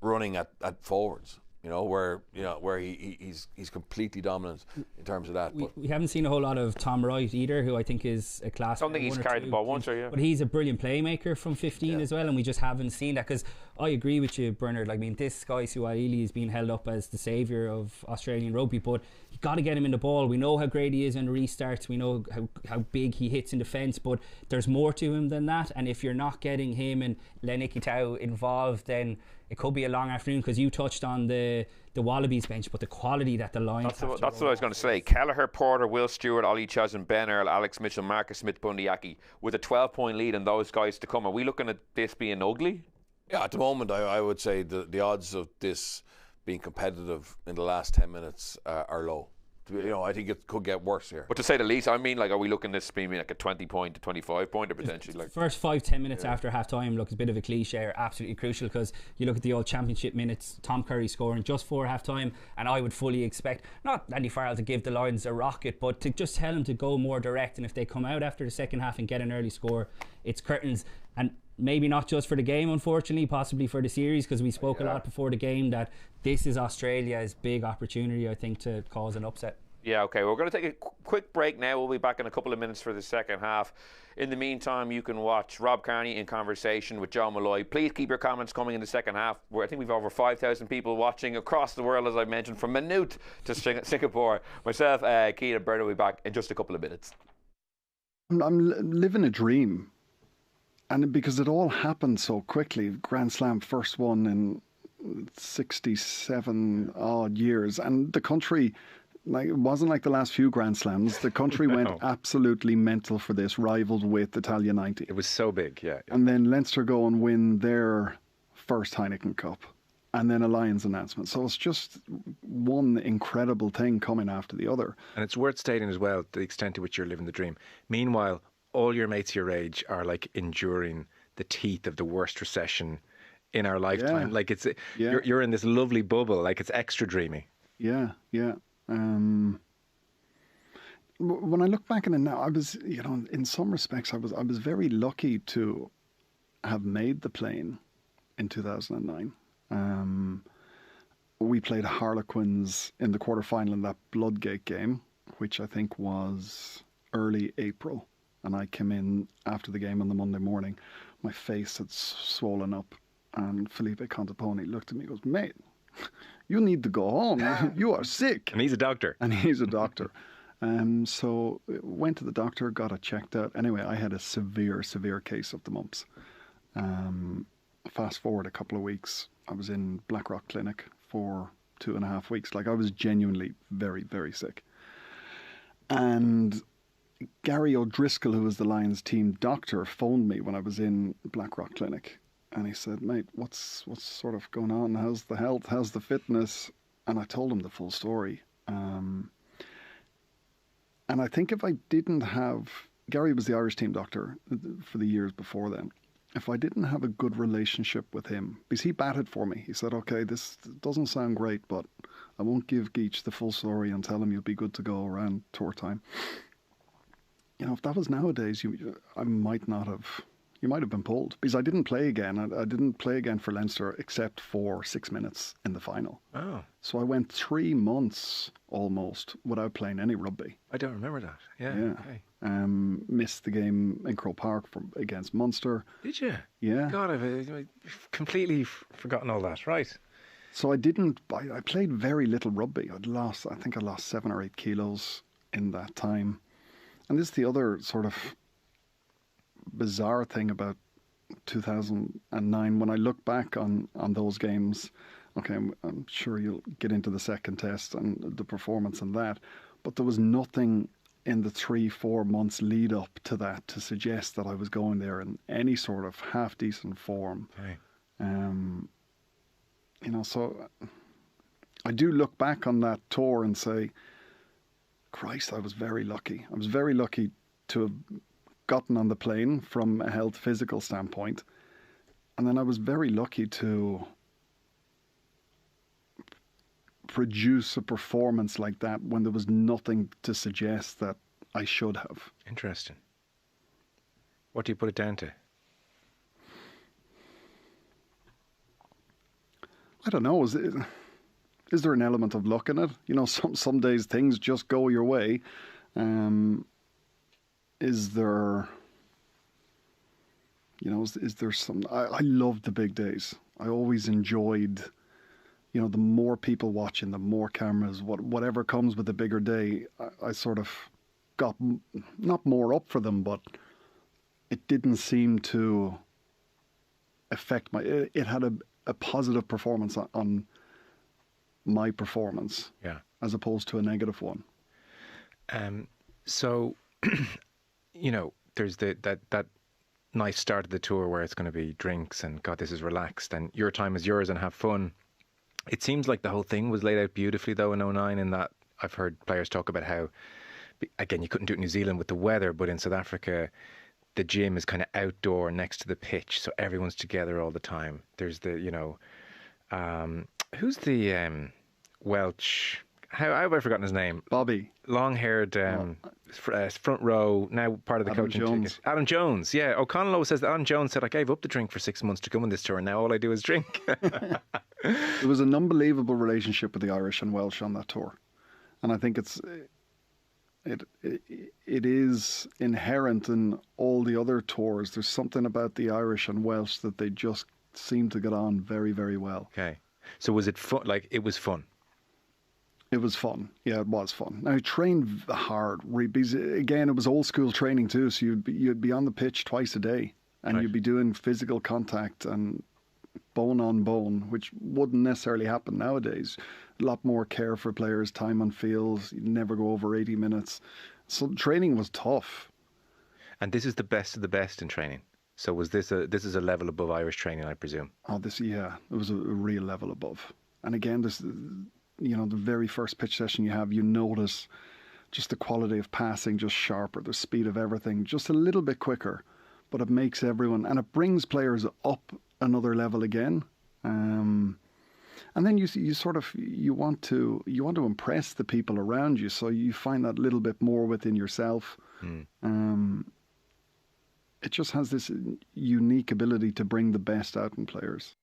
running at forwards. You know, where he's completely dominant in terms of that. We haven't seen a whole lot of Tom Wright either, who I think is a class. I don't think he's carried the ball once, but he's a brilliant playmaker from 15 as well, and we just haven't seen that. Because I agree with you, Bernard. Like, I mean, this guy Suaalii is being held up as the saviour of Australian rugby, but you got to get him in the ball. We know how great he is in restarts. We know how big he hits in defence, but there's more to him than that. And if you're not getting him and Len Ikitau involved, then it could be a long afternoon, because you touched on the Wallabies bench, but the quality that the line. That's what I was going to say. Kelleher, Porter, Will Stewart, Ollie Chazin, Ben Earl, Alex Mitchell, Marcus Smith, Bundyaki, with a 12-point lead and those guys to come. Are we looking at this being ugly? Yeah, at the moment, I would say the odds of this being competitive in the last 10 minutes are low. You know, I think it could get worse here. But to say the least, I mean, like, are we looking at this being like a 20-point to 25-point or potentially? Like first 5-10 minutes after half time, look, it's a bit of a cliche, are absolutely crucial, because you look at the old championship minutes, Tom Curry scoring just for half time, and I would fully expect not Andy Farrell to give the Lions a rocket, but to just tell him to go more direct. And if they come out after the second half and get an early score, it's curtains. And maybe not just for the game, unfortunately, possibly for the series, because we spoke a lot before the game that this is Australia's big opportunity, I think, to cause an upset. Yeah, okay, we're going to take a quick break now. We'll be back in a couple of minutes for the second half. In the meantime, you can watch Rob Carney in conversation with Joe Malloy. Please keep your comments coming in the second half. I think we've over 5,000 people watching across the world, as I mentioned, from Maynooth to Singapore. Myself, Cian and Bernard will be back in just a couple of minutes. I'm living a dream. And because it all happened so quickly, Grand Slam first one in 67 odd years, and the country, like, it wasn't like the last few Grand Slams. The country went absolutely mental for this, rivaled with Italia 90. It was so big, yeah. And then Leinster go and win their first Heineken Cup, and then a Lions announcement. So it's just one incredible thing coming after the other. And it's worth stating as well the extent to which you're living the dream. Meanwhile, all your mates your age are like enduring the teeth of the worst recession in our lifetime. Yeah. Like it's you're in this lovely bubble, like it's extra dreamy. Yeah. When I look back on it now, I was, you know, in some respects, I was very lucky to have made the plane in 2009. We played Harlequins in the quarterfinal in that Bloodgate game, which I think was early April. And I came in after the game on the Monday morning. My face had swollen up. And Felipe Contaponi looked at me and goes, "Mate, you need to go home. You are sick." And he's a doctor. So went to the doctor, got it checked out. Anyway, I had a severe case of the mumps. Fast forward a couple of weeks, I was in Blackrock Clinic for 2.5 weeks. Like, I was genuinely very, very sick. And Gary O'Driscoll, who was the Lions team doctor, phoned me when I was in Blackrock Clinic, and he said, "Mate, what's sort of going on? How's the health? How's the fitness?" And I told him the full story, And I think if I didn't have, Gary was the Irish team doctor for the years before then. If I didn't have a good relationship with him, because he batted for me, he said, okay, this doesn't sound great, but I won't give Geach the full story and tell him you'll be good to go around tour time. You know, if that was nowadays, I might not have, you might have been pulled, because I didn't play again. I didn't play again for Leinster except for 6 minutes in the final. Oh. So I went 3 months almost without playing any rugby. I don't remember that. Yeah. Okay. Missed the game in Croke Park against Munster. Did you? Yeah. God, I've completely forgotten all that. Right. So I played very little rugby. I think I lost 7 or 8 kilos in that time. And this is the other sort of bizarre thing about 2009. When I look back on those games, okay, I'm sure you'll get into the second test and the performance and that, but there was nothing in the 3-4 months lead up to that to suggest that I was going there in any sort of half decent form. Okay. You know, so I do look back on that tour and say, Christ, I was very lucky. I was very lucky to have gotten on the plane from a health physical standpoint. And then I was very lucky to produce a performance like that when there was nothing to suggest that I should have. Interesting. What do you put it down to? I don't know. Is there an element of luck in it? You know, some days things just go your way. Is there, you know, is there some? I loved the big days. I always enjoyed, you know, the more people watching, the more cameras, whatever comes with the bigger day. I sort of got not more up for them, but it didn't seem to affect it had a positive performance on my performance, yeah, as opposed to a negative one. So, you know, there's that nice start of the tour where it's going to be drinks and God, this is relaxed and your time is yours and have fun. It seems like the whole thing was laid out beautifully though in 2009, in that I've heard players talk about how, again, you couldn't do it in New Zealand with the weather, but in South Africa, the gym is kind of outdoor next to the pitch, so everyone's together all the time. There's the, you know, who's the Welsh? How have I forgotten his name? Bobby. Long-haired front row, now part of the coaching ticket. Adam Jones, yeah. O'Connell always says that Adam Jones said, like, I gave up the drink for 6 months to come on this tour, and now all I do is drink. There was an unbelievable relationship with the Irish and Welsh on that tour. And I think it is inherent in all the other tours. There's something about the Irish and Welsh that they just seem to get on very, very well. Okay. So was it fun? Like, it was fun? It was fun. Yeah, it was fun. Now, I trained hard. Because, again, it was old school training too. So you'd be on the pitch twice a day, and right. You'd be doing physical contact and bone on bone, which wouldn't necessarily happen nowadays. A lot more care for players, time on field. You never go over 80 minutes. So training was tough. And this is the best of the best in training. So was this is a level above Irish training, I presume? Oh, it was a real level above. And again, this, you know, the very first pitch session you have, you notice just the quality of passing just sharper, the speed of everything just a little bit quicker, but it makes everyone, and it brings players up another level again. And then you want to impress the people around you, so you find that little bit more within yourself. It just has this unique ability to bring the best out in players.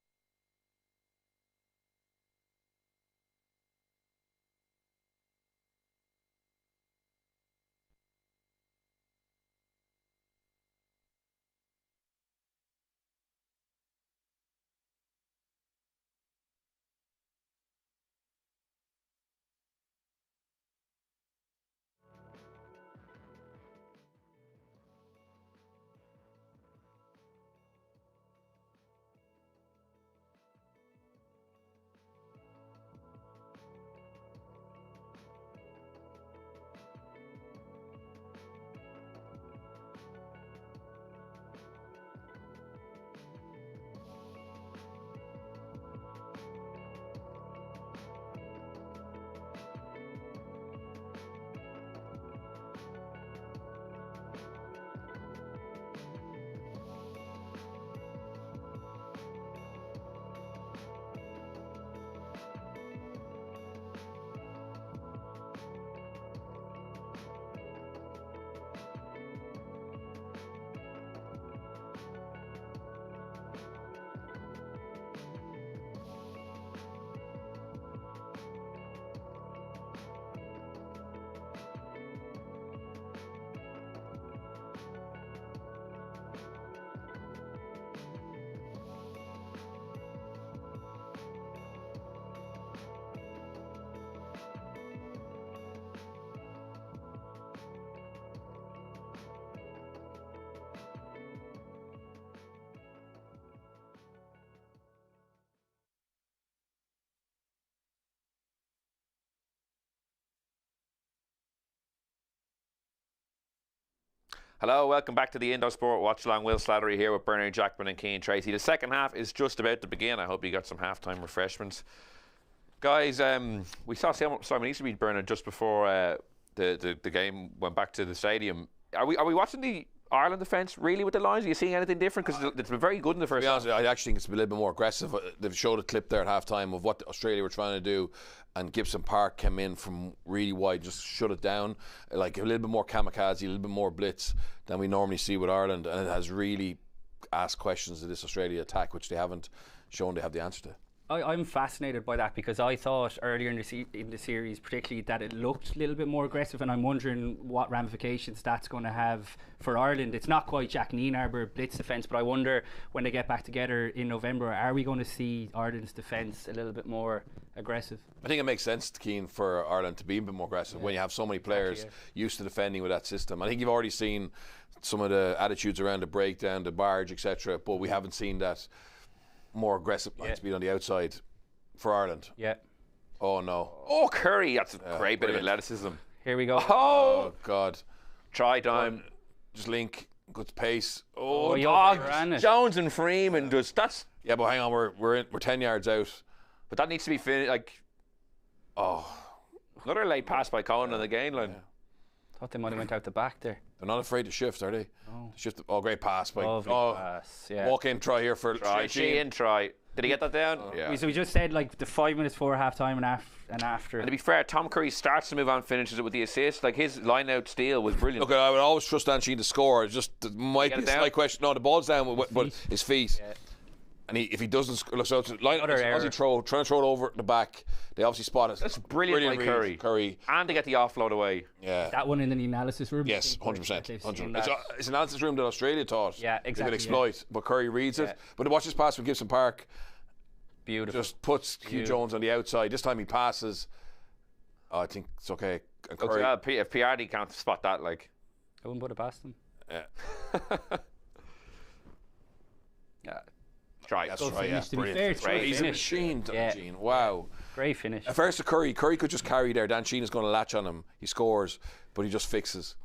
Hello, welcome back to the Indo Sport Watchalong. Will Slattery here with Bernard Jackman and Cian Tracey. The second half is just about to begin. I hope you got some halftime refreshments. Guys, we saw Simon Easter beat Bernard just before the game went back to the stadium. Are we watching the Ireland defence really with the lines? Are you seeing anything different? Because it's been very good in the first half. I actually think it's a little bit more aggressive. They've showed a clip there at halftime of what Australia were trying to do, and Gibson Park came in from really wide, just shut it down, like a little bit more kamikaze, a little bit more blitz than we normally see with Ireland, and it has really asked questions of this Australia attack, which they haven't shown they have the answer to. I'm fascinated by that, because I thought earlier in the series particularly that it looked a little bit more aggressive, and I'm wondering what ramifications that's going to have for Ireland. It's not quite Jack Nienarber blitz defence, but I wonder when they get back together in November, are we going to see Ireland's defence a little bit more aggressive? I think it makes sense, Cian, for Ireland to be a bit more aggressive when you have so many players used to defending with that system. I think you've already seen some of the attitudes around the breakdown, the barge, etc., but we haven't seen that more aggressive line speed on the outside for Ireland. Yeah. Oh no. Oh, Curry, that's a great bit of athleticism. Here we go. Oh God. Try time. Just link, good pace. Jones and Freeman just that's. Yeah, but hang on, we're 10 yards out. But that needs to be finished. Like, another late pass by Cohen on the gain line. Thought they might have went out the back there. They're not afraid to shift, are they? No. Shift. Great pass by. Pass. Yeah. Walk in, try here for Cian, try. Did he get that down? Yeah. So we just said like the 5 minutes before half-time and after. And to be fair, Tom Curry starts to move on, finishes it with the assist. Like, his line-out steal was brilliant. Look, I would always trust Sheen to score. It just might be a slight question. No, the ball's down, but his feet. Yeah. And if he doesn't look, so trying to throw it over the back, they obviously spot it. That's brilliant by Curry. And to get the offload away. Yeah. That one in the analysis room. Yes, 100%. It's an analysis room that Australia thought they could exploit, but Curry reads it. But watch his pass with Gibson Park. Beautiful. Just puts Hugh Jones on the outside. This time he passes. I think it's okay. And Curry, if PRD can't spot that, like, I wouldn't put it past him. Yeah. Try. That's right. Yeah. To be fair, he's a machine, Gene. Wow. Great finish. At first to Curry could just carry there. Dan Sheehan is going to latch on him. He scores, but he just fixes.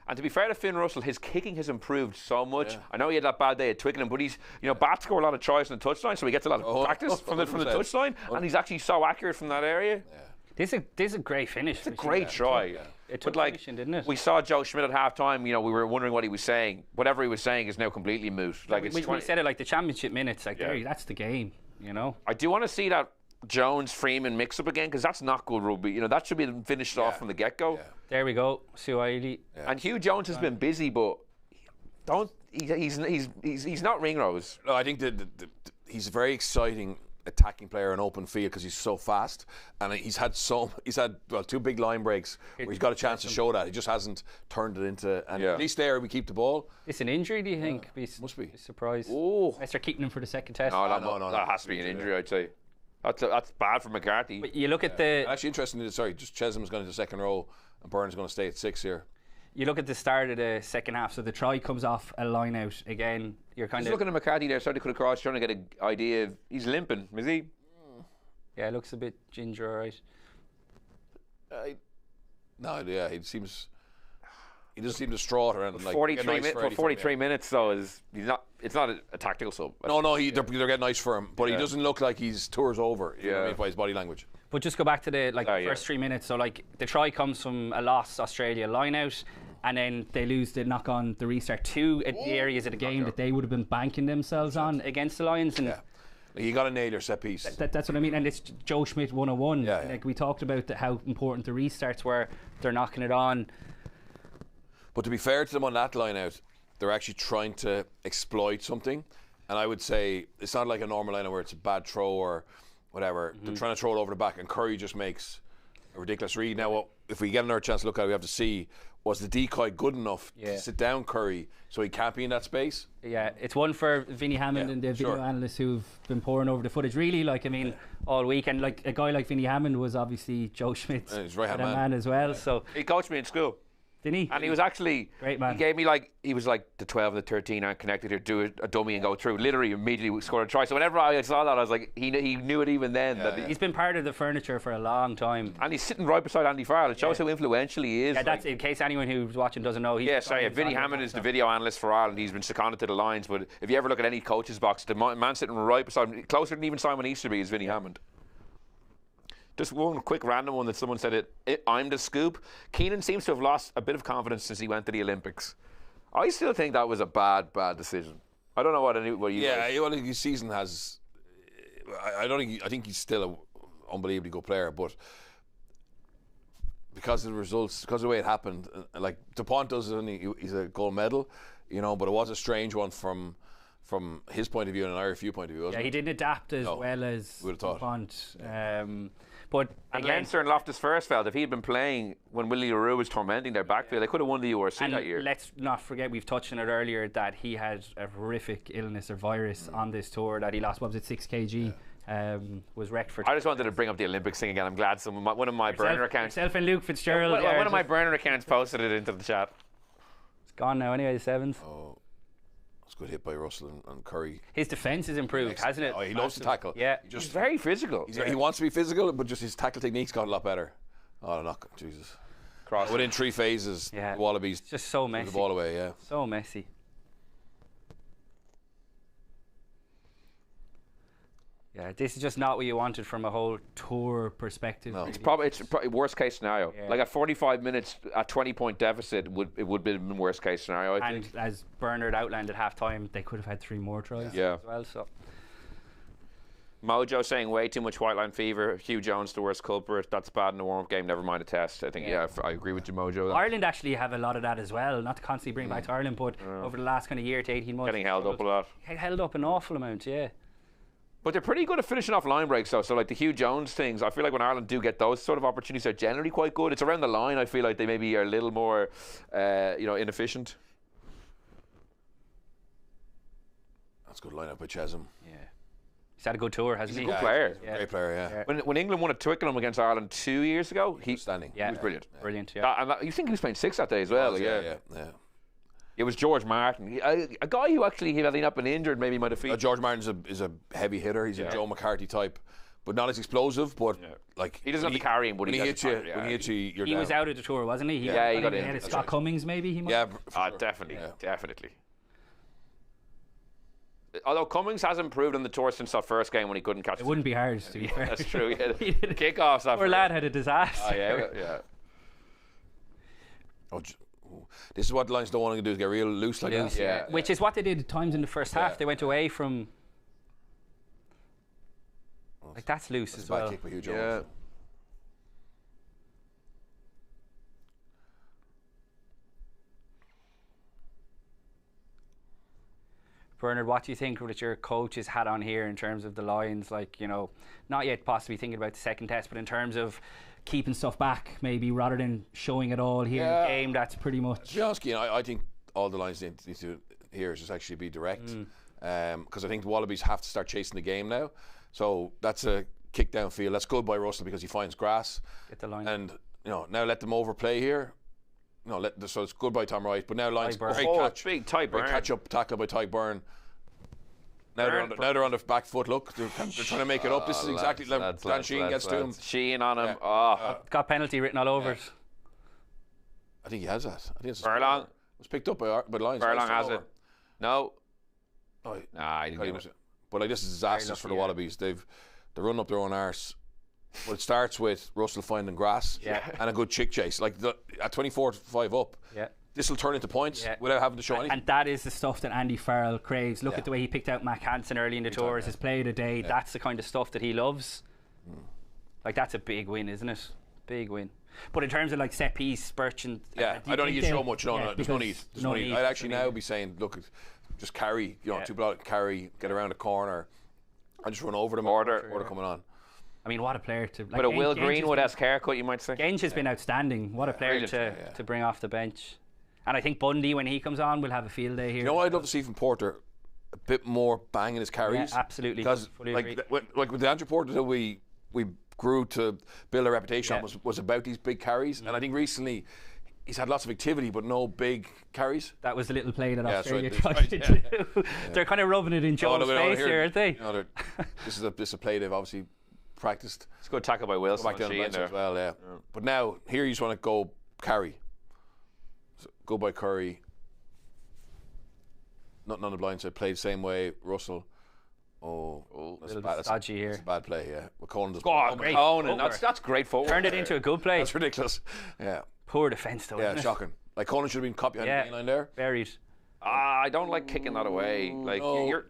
And to be fair to Finn Russell, his kicking has improved so much. Yeah. I know he had that bad day at Twickenham, but he's, Bat score a lot of tries on the touchline, so he gets a lot of practice from the touchline, and he's actually so accurate from that area. Yeah. This is a great finish. It's a great try. Yeah. It took finishing, didn't it? We saw Joe Schmidt at halftime. We were wondering what he was saying. Whatever he was saying is now completely moot. Like, we said it like the championship minutes. Like, that's the game. I do want to see that Jones Freeman mix up again, because that's not good rugby. That should be finished off from the get go. Yeah. There we go. Suhaili. Yeah. And Hugh Jones has been busy, but he's not Ringrose. No, I think he's a very exciting attacking player in open field because he's so fast, and he's had 2 big line breaks where he's got a chance to show that. He just hasn't turned it into. And at least there we keep the ball. It's an injury, do you think? Must be. Surprise. Oh, unless they're keeping him for the second test. No, that has to be an injury, I'd say. That's bad for McCarthy. But you look at the. Actually, interesting. Sorry, just Chesham's going to the second row, and Burns is going to stay at 6 here. You look at the start of the second half, so the try comes off a line out again. You're kind of looking at McCarthy there, starting to cut across, trying to get an idea of he's limping, is he? Yeah, it looks a bit ginger, all right. He doesn't seem distraught or anything. 43 minutes though is it's not a tactical sub. No, they're getting nice for him, but he doesn't look like his tour's over. You know what I mean, by his body language. But just go back to the first 3 minutes. So the try comes from a lost Australia line out, and then they lose the knock on the restart. 2 at the areas of the game that they would have been banking themselves on against the Lions. And you got to nail your set piece. That's what I mean, and it's Joe Schmidt 101. Like we talked about how important the restarts were. They're knocking it on. But to be fair to them on that line out, they're actually trying to exploit something. And I would say it's not like a normal line out where it's a bad throw or whatever. Mm-hmm. They're trying to throw it over the back, and Curry just makes a ridiculous read. Now, if we get another chance to look at it, we have to see, was the decoy good enough to sit down Curry so he can't be in that space? Yeah, it's one for Vinnie Hammond and the video analysts who've been poring over the footage. Really, all week. And a guy like Vinnie Hammond was obviously Joe Schmidt's right-hand man as well. So he coached me in school. Didn't he? And he was actually Great man. He gave me he was like the 12 and the 13 aren't connected here. Do a dummy and go through. Literally immediately scored a try. So whenever I saw that, I was like, he knew it even then. He's been part of the furniture for a long time. And he's sitting right beside Andy Farrell. It shows how influential he is. Yeah, that's in case anyone who's watching doesn't know. Vinny Hammond is the video analyst for Ireland. He's been seconded to the lines. But if you ever look at any coach's box, the man sitting right beside him, closer than even Simon Easterby, is Vinny Hammond. Just one quick random one that someone said I'm the scoop. Keenan seems to have lost a bit of confidence since he went to the Olympics. I still think that was a bad decision. I don't know what you guys... well, his season has... I think he's still an unbelievably good player, but because of the results, because of the way it happened, like DuPont does it, he's a gold medal, but it was a strange one from his point of view and an Irish view point of view, wasn't it? He didn't adapt as well as DuPont. But Leinster and Loftus first felt if he had been playing when Willie LaRue was tormenting their backfield, they could have won the URC that year. Let's not forget, we've touched on it earlier, that he had a horrific illness or virus on this tour that he lost. What was it, 6 kg? Was wrecked for. I just wanted to bring up the Olympics thing again. I'm glad one of my burner accounts. Yourself and Luke Fitzgerald. One of my burner accounts posted it into the chat. It's gone now anyway. The sevens. Oh. It's a good hit by Russell and Curry. His defence has improved, hasn't it? Oh, he loves to tackle. Yeah. He's very physical. He wants to be physical, but just his tackle technique's got a lot better. Oh, knock. Jesus. Within 3 phases, the Wallabies just so messy. The ball away, So messy. Yeah, this is just not what you wanted from a whole tour perspective. No. It's probably worst case scenario. Yeah. Like at 45 minutes, at 20-point deficit, it would be the worst case scenario. I think. As Bernard outlined at half time, they could have had 3 more tries as well. So. Mojo saying way too much white line fever. Hugh Jones the worst culprit. That's bad in the warm-up game. Never mind a test. I think I agree with you, Mojo. Ireland actually have a lot of that as well. Not to constantly bring back to Ireland, but over the last kind of year to 18 months, getting held up a lot. Held up an awful amount, yeah. But they're pretty good at finishing off line breaks, though. So, like the Hugh Jones things, I feel like when Ireland do get those sort of opportunities, they're generally quite good. It's around the line. I feel like they maybe are a little more, inefficient. That's a good lineup by Chesham. Yeah. He's had a good tour, hasn't he? He's a good player. Yeah. Great player, yeah. When England won at Twickenham against Ireland 2 years ago, he was brilliant. Brilliant, yeah. You think he was playing 6 that day as well? Yeah. It was George Martin, a guy who actually, had he not been injured, maybe might have featured. George Martin is a heavy hitter. He's a Joe McCarthy type, but not as explosive. But like he doesn't have to carry him, but when he hits you, you're he down. was out of the tour, wasn't he? He got in. Scott Cummings, maybe he might. Yeah, definitely. Although Cummings has improved on the tour since that first game when he couldn't catch. It wouldn't be hard to be fair. That's true. Kickoffs. Poor lad had a disaster. Oh yeah. This is what the Lions don't want to do, is get real loose like this. Yeah. Which is what they did at times in the first half. They went away from. Like that's loose as well. Bad kick by Hugh Jones. Bernard, what do you think that your coach has had on here in terms of the Lions? Like, not yet possibly thinking about the second test, but in terms of keeping stuff back, maybe rather than showing it all here in the game. That's pretty much. To be honest, I think all the Lions need to here is just actually be direct, because I think the Wallabies have to start chasing the game now. So that's a kick downfield. That's good by Russell because he finds grass. Get the line. And now let them overplay here. So it's good by Tom Wright, but now Lions great catch, big Ty Byrne. Great catch up tackle by Ty Byrne. Now they're on the back foot. Look, they're trying to make it up. This is exactly like Dan Sheehan gets to him. Sheehan on him. Got penalty written all over it. I think he has that. I think it's Furlong. It was picked up by Lions. Furlong has it. No. Nah, he didn't. But this is disastrous for the Wallabies. They're running up their own arse. But it starts with Russell finding grass and a good chick chase. Like at 24-5 up. Yeah. This will turn into points without having to show anything. And that is the stuff that Andy Farrell craves. Look at the way he picked out Mac Hansen early in the tours, his play of the day. That's the kind of stuff that he loves. Like, that's a big win, isn't it? Big win. But in terms of like set piece, Birch and I don't need to show much. There's no need. I'd actually now be saying, look, just carry, carry, get around the corner, and just run over them. Order coming on. I mean, what a player to. With a Will Greenwood-esque haircut, you might say. Genge has been outstanding. What a player to bring off the bench. And I think Bundy, when he comes on, will have a field day here. You know what I'd love to see from Porter? A bit more bang in his carries. Yeah, absolutely. Because like with the Andrew Porter that we grew to build a reputation on was about these big carries. And I think recently he's had lots of activity, but no big carries. That was the little play that Australia right, tried to do. They're kind of rubbing it in Joe's face here, aren't they? This is a play they've obviously practiced. It's a good tackle by Wilson. Back down the bench as well, yeah. But now, here you just want to go carry. So go by Curry. Nothing on the blind side. Played the same way. Russell. That's a bad, dodgy here. That's a bad play, yeah. McConan does. Great. Conan, that's great footwork. Turned it into a good play. That's ridiculous. Yeah. Poor defence, though. Yeah, shocking. Like Conan should have been caught behind the line there. Buried. I don't like kicking that away. Like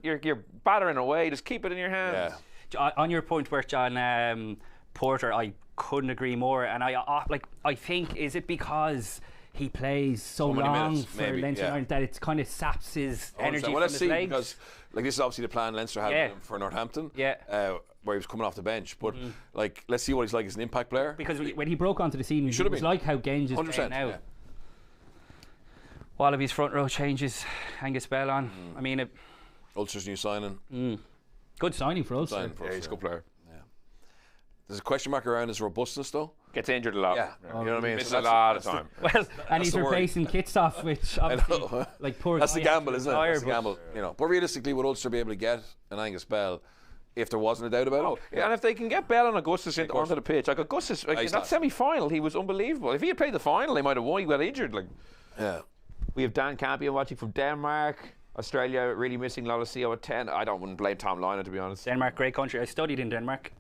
you're battering away. Just keep it in your hands. Yeah. On your point, where John Porter, I couldn't agree more. And I think, is it because he plays so long minutes, for Leinster that it kind of saps his energy from his legs? Because this is obviously the plan Leinster had for Northampton. Yeah. Where he was coming off the bench, but let's see what he's like as an impact player. Because when he broke onto the scene, it was like how Genge is playing now. Yeah. Wallabies front row changes. Angus Bell on. I mean, Ulster's new signing. Good signing for Ulster. He's a good player. Yeah. There's a question mark around his robustness, though. Gets injured a lot. Yeah. You know what I mean? Misses a lot of time. Well, and he's replacing Kitsoff, which obviously, like poor. That's the gamble, isn't it? That's the gamble. But realistically, would Ulster be able to get an Angus Bell if there wasn't a doubt about it? And if they can get Bell and Augustus onto the pitch, like Augustus, in that semi-final, he was unbelievable. If he had played the final, they might have won. He got injured. Yeah. We have Dan Campion watching from Denmark. Australia really missing a lot of CO at 10. Wouldn't blame Tom Lynagh, to be honest. Denmark, great country. I studied in Denmark.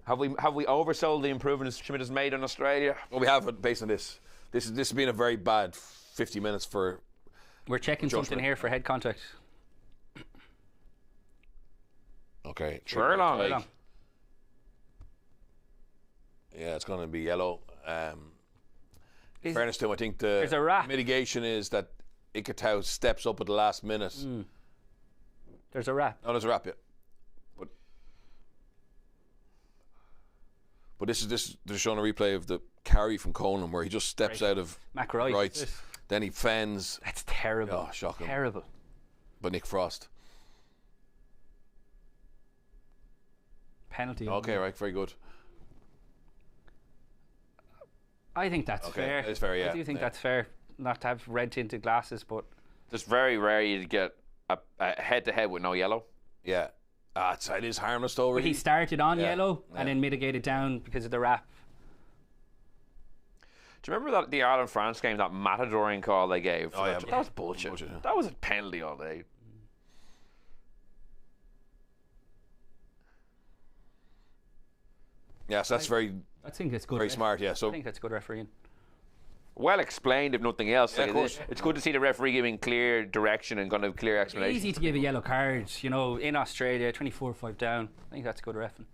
Have we oversold the improvements Schmidt has made in Australia? Well, we have, based on this. This has been a very bad 50 minutes for. We're checking something here for head contact. Okay. Furlong. Yeah, it's going to be yellow. In fairness to him, I think the mitigation is that Ikitau steps up at the last minute. There's a wrap. No, there's a wrap, yeah. But this is they're showing a replay of the carry from Conan where he just steps out of rights. Then he fends. That's terrible. Oh, shocking. Terrible. But Nick Frost. Penalty. Okay, right, very good. I think that's fair. It's fair, yeah. I do think that's fair. Not to have red tinted glasses, but just very rare you get a head-to-head with no yellow. Yeah. It is harmless though, really. But he started on yellow and then mitigated down because of the wrap. Do you remember the Ireland-France game, that matadoring call they gave? Oh, yeah. That was bullshit. That was a penalty all day. Yeah, so that's I think it's good. Very smart, yeah. So I think that's good refereeing. Well explained, if nothing else. Yeah, of course. It's good to see the referee giving clear direction and kind of clear explanation. It's easy to give a yellow card, in Australia, 24-5 down. I think that's good reffing.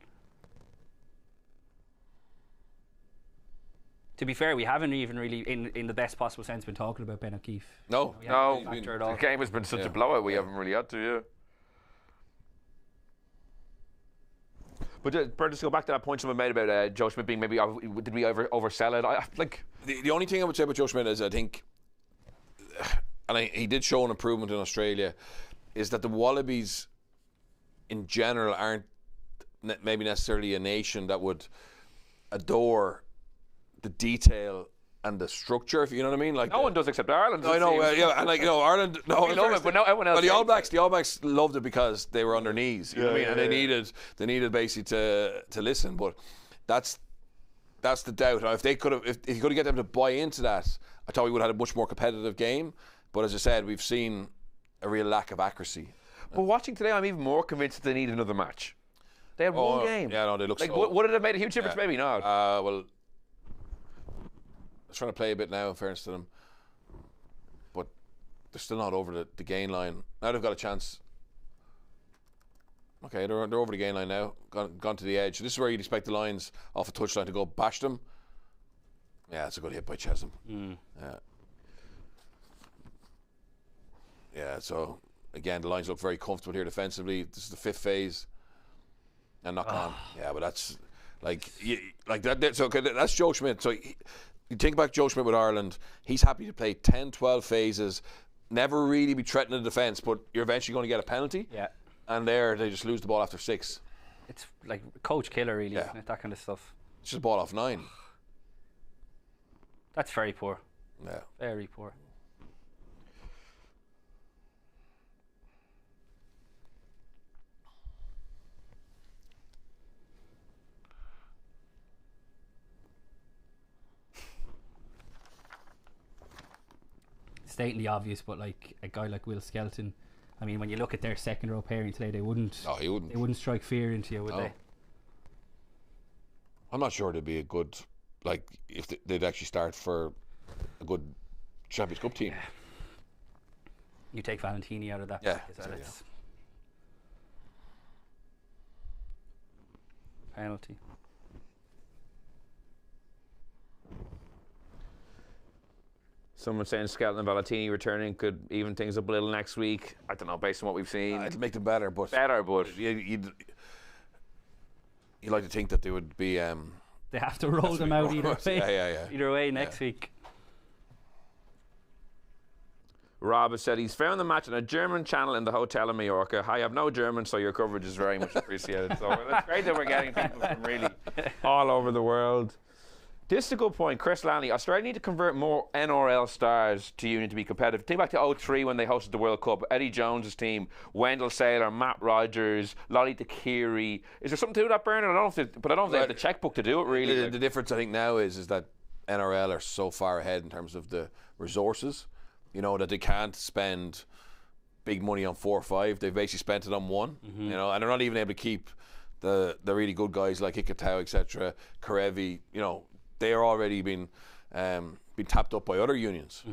To be fair, we haven't even really, in the best possible sense, been talking about Ben O'Keefe. No. The game has been such a blowout, we haven't really had to, But Bert, just go back to that point someone made about Joe Schmidt being maybe, did we oversell it? The only thing I would say about Joe Schmidt is I think, and he did show an improvement in Australia, is that the Wallabies in general aren't maybe necessarily a nation that would adore the detail and the structure, if you know what I mean. Like no one does except Ireland. I know, and Ireland. No, we love it, but no everyone else. The All Blacks loved it because they were on their knees. You know what I mean? And they needed basically to listen. But that's the doubt. If you could have get them to buy into that, I thought we would have had a much more competitive game. But as I said, we've seen a real lack of accuracy. But watching today, I'm even more convinced that they need another match. They had one game. Yeah, no, they look. Would it have made a huge difference? Maybe not. Well. Trying to play a bit now, in fairness to them, but they're still not over the gain line. Now they've got a chance. Okay, they're over the gain line now, gone to the edge. This is where you'd expect the Lions off a touchline to go bash them. Yeah, that's a good hit by Chesham. Yeah, so again, the Lions look very comfortable here defensively. This is the fifth phase, and knock on. Yeah, but that's like that. So okay, that's Joe Schmidt. So. You think back Joe Schmidt with Ireland, he's happy to play 10, 12 phases, never really be threatening the defence, but you're eventually going to get a penalty. Yeah. And they just lose the ball after 6. It's like coach killer, really, isn't it? That kind of stuff. It's just a ball off 9. That's very poor. Yeah. Very poor. Stating the obvious, but like a guy like Will Skelton, I mean, when you look at their second row pairing today, they wouldn't. No, he wouldn't. They wouldn't strike fear into you, would they? I'm not sure they'd be a good, like, if they'd actually start for a good Champions Cup team. Yeah. You take Valentini out of that. Yeah, Pick, it's penalty. Someone saying Skelton and Valentini returning could even things up a little next week. I don't know, based on what we've seen. It'll make them better, but you'd like to think that they would be. They have to roll them out either way. Yeah. Either way next week. Rob has said he's found the match on a German channel in the hotel in Mallorca. I have no German, so your coverage is very much appreciated. So it's great that we're getting people from really all over the world. This is a good point. Chris Lanley, Australia need to convert more NRL stars to union to be competitive. Think back to 2003 when they hosted the World Cup. Eddie Jones's team, Wendell Saylor, Matt Rogers, Lolly Takiri. Is there something to that, Bernard? I don't know if they have the checkbook to do it, really. The difference, I think, now is that NRL are so far ahead in terms of the resources, you know, that they can't spend big money on 4 or 5. They've basically spent it on 1, you know, and they're not even able to keep the really good guys like Ikatau, etc., Karevi, you know. They are already been tapped up by other unions,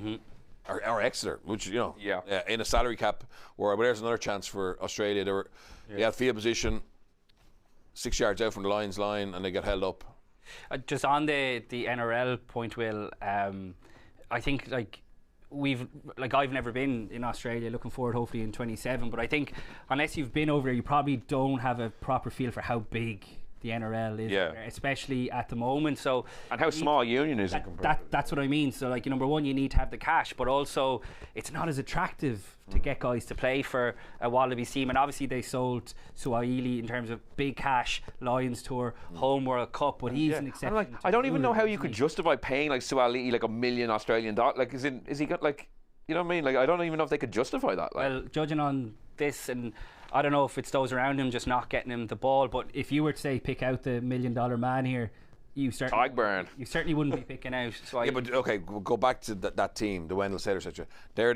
or Exeter, which in a salary cap. Where there's another chance for Australia. They had field position 6 yards out from the Lions line, and they get held up. Just on the NRL point, Will, I think I've never been in Australia. Looking forward, hopefully in 27. But I think unless you've been over there, you probably don't have a proper feel for how big the NRL is, especially at the moment. So, and how small union is in comparison. That's what I mean. So, like, number one, you need to have the cash, but also it's not as attractive to get guys to play for a Wallabies team. And obviously they sold Suaili in terms of big cash, Lions Tour, Home World Cup, but he's an exception. I don't even know how you could justify paying like Suaili like $1 million Australian dollars. Like, is he got like, you know what I mean? Like, I don't even know if they could justify that. Like. Well, judging on this, and I don't know if it's those around him just not getting him the ball, but if you were to say pick out the $1 million man here, you certainly wouldn't be picking out. So but okay, we'll go back to that team, the Wendell Sailors, etc. They're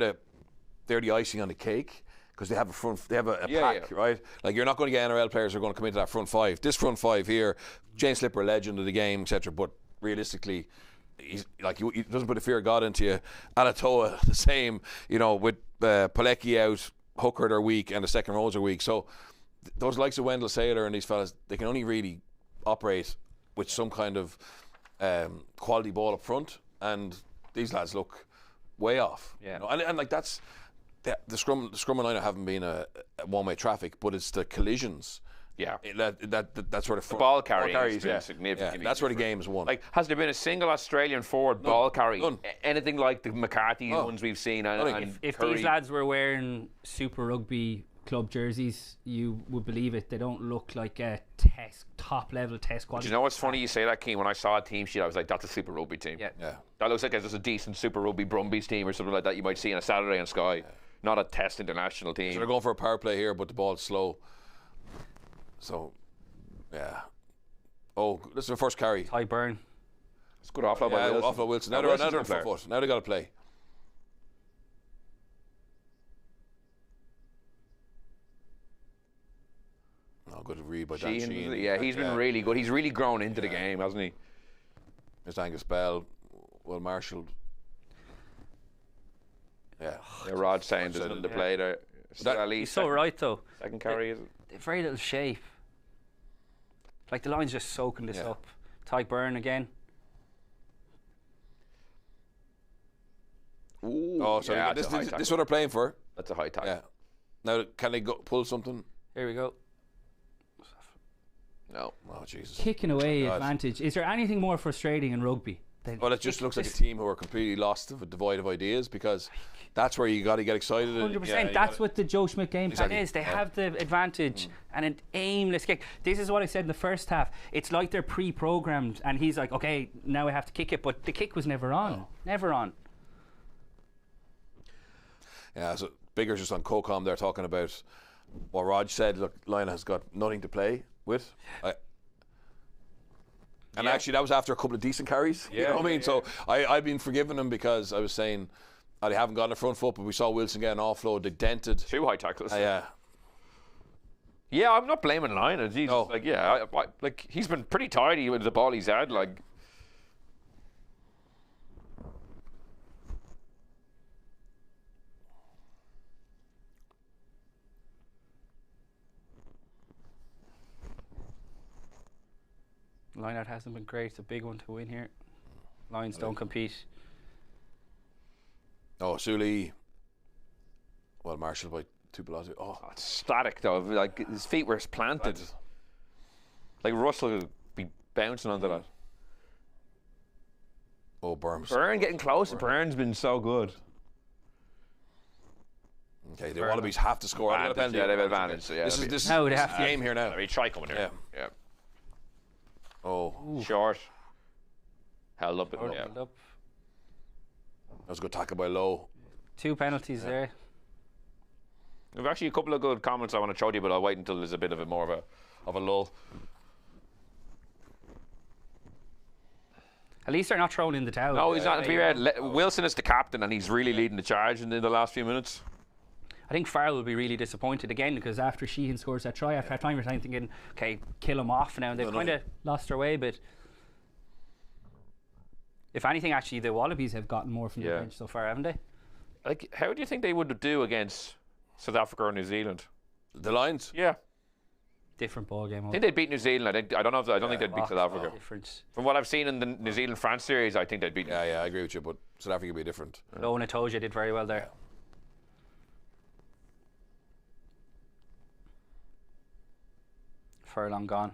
the icing on the cake because they have a pack, right? Like, you're not going to get NRL players who are going to come into that front 5. This front 5 here, Jane Slipper, legend of the game, etc. But realistically, he doesn't put the fear of God into you. Alatoa, the same, you know, with Pilecki out. Hooker are weak and the second rows are weak. So those likes of Wendell Saylor and these fellas, they can only really operate with some kind of quality ball up front, and these lads look way off. Yeah. You know? And like that's the scrum and line haven't been a one-way traffic, but it's the collisions. Yeah, that's where the ball carrying has been significantly. That's where the game is won. Like, has there been a single Australian forward ball carry? Anything like the McCarthy ones we've seen? If these lads were wearing Super Rugby club jerseys, you would believe it. They don't look like a top level test quality. Do you know what's funny? You say that, Keane. When I saw a team sheet, I was like, "That's a Super Rugby team." Yeah. That looks like it's just a decent Super Rugby Brumbies team or something like that. You might see on a Saturday on Sky, not a Test international team. So they're going for a power play here, but the ball's slow. So. Yeah. Oh, this is the first carry. Ty Byrne. It's good offload by Wilson. Offload Wilson. Now they're on foot. Now they got to play. Oh, good read by Dan Sheehan. Yeah, he's been really good. He's really grown into the game, hasn't he? Mr. Angus Bell, well marshalled. Yeah. Rod saying there's nothing to play there. He's so right, though. Second carry, is it? Very little shape. Like, the line's just soaking this up. Ty Byrne again. Ooh, oh, so this is what they're playing for. That's a high tackle. Yeah. Now, can they pull something? Here we go. No. Oh, Jesus. Kicking away advantage. Is there anything more frustrating in rugby? Well, it just looks like a team who are completely lost, devoid of ideas, because that's where you got to get excited. 100%. That's what the Joe Schmidt game plan is. They have the advantage and an aimless kick. This is what I said in the first half. It's like they're pre-programmed, and he's like, okay, now I have to kick it, but the kick was never on. Never on. Yeah, so Bigger's just on CoCom there talking about what Rog said. Look, Lyon has got nothing to play with. And actually, that was after a couple of decent carries. You know what I mean? So I've been forgiving him because I was saying they haven't got on the front foot, but we saw Wilson get an offload. They dented. 2 high tackles. Yeah. Yeah, I'm not blaming Lyon. He's No. like, like he's been pretty tidy with the ball he's had. Like, Lineout hasn't been great. It's a big one to win here. Lions don't compete. Oh, Sully. Well, Marshall by 2 below. Oh, it's static though. Like his feet were planted. Like Russell would be bouncing onto that. Oh, Burns. Byrne getting close. Byrne's been so good. Okay, the Wallabies have to score. Yeah, they have advantage. So this is No, they have the to. game here now. I mean, try coming here. Yeah. Oh, Short. Held up. Hold Yeah. up. that was a good tackle by Lowe. 2 penalties there. There's actually a couple of good comments I want to show you, but I'll wait until there's a bit of more of a lull. At least they're not throwing in the towel. No, he's not. To be fair, Wilson is the captain, and he's really leading the charge in the last few minutes. I think Farrell will be really disappointed again because after Sheehan scores that try after half time, we're thinking, okay, kill him off now. And they've kind of lost their way, but if anything, actually, the Wallabies have gotten more from the bench so far, haven't they? Like, how do you think they would do against South Africa or New Zealand? The Lions? Yeah. Different ball game. I think they'd beat New Zealand. I don't think they'd beat South Africa. Different. From what I've seen in the New Zealand-France series, I think they'd beat. Yeah, I agree with you, but South Africa would be different. Lowen Atoja did very well there. Furlong gone.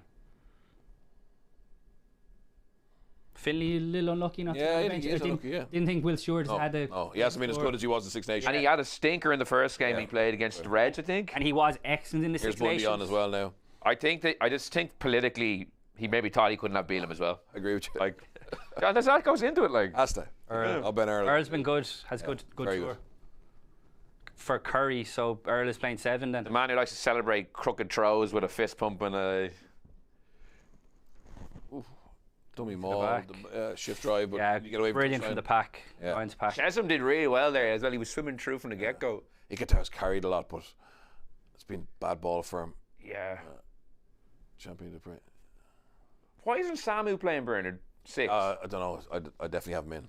Finley a little unlucky not to Yeah, be on I the think bench. he is unlucky, yeah. Didn't think Will Stewart had a... No, he hasn't been as good as he was in Six Nations. And he had a stinker in the first game he played against the Reds, I think. And he was excellent in the Here's Six Bundy Nations. on as well now. I just think politically he maybe thought he couldn't have Beelum as well. I agree with you. Like, that goes into it. Like, Asta. Oh, Ben Earl. Earl's been good. Has good Very tour. good. For Curry, so Earl is playing 7 then. the man who likes to celebrate crooked throws with a fist pump and a. Dummy maul, back. shift drive, but Yeah, you get away brilliant from from the pack. Yeah. Lions pack. Chesham did really well there as well. He was swimming through from the get-go. Ikata's carried a lot, but it's been bad ball for him. Yeah. Champion of the Why isn't Samu playing Bernard 6? I don't know. I definitely have him in.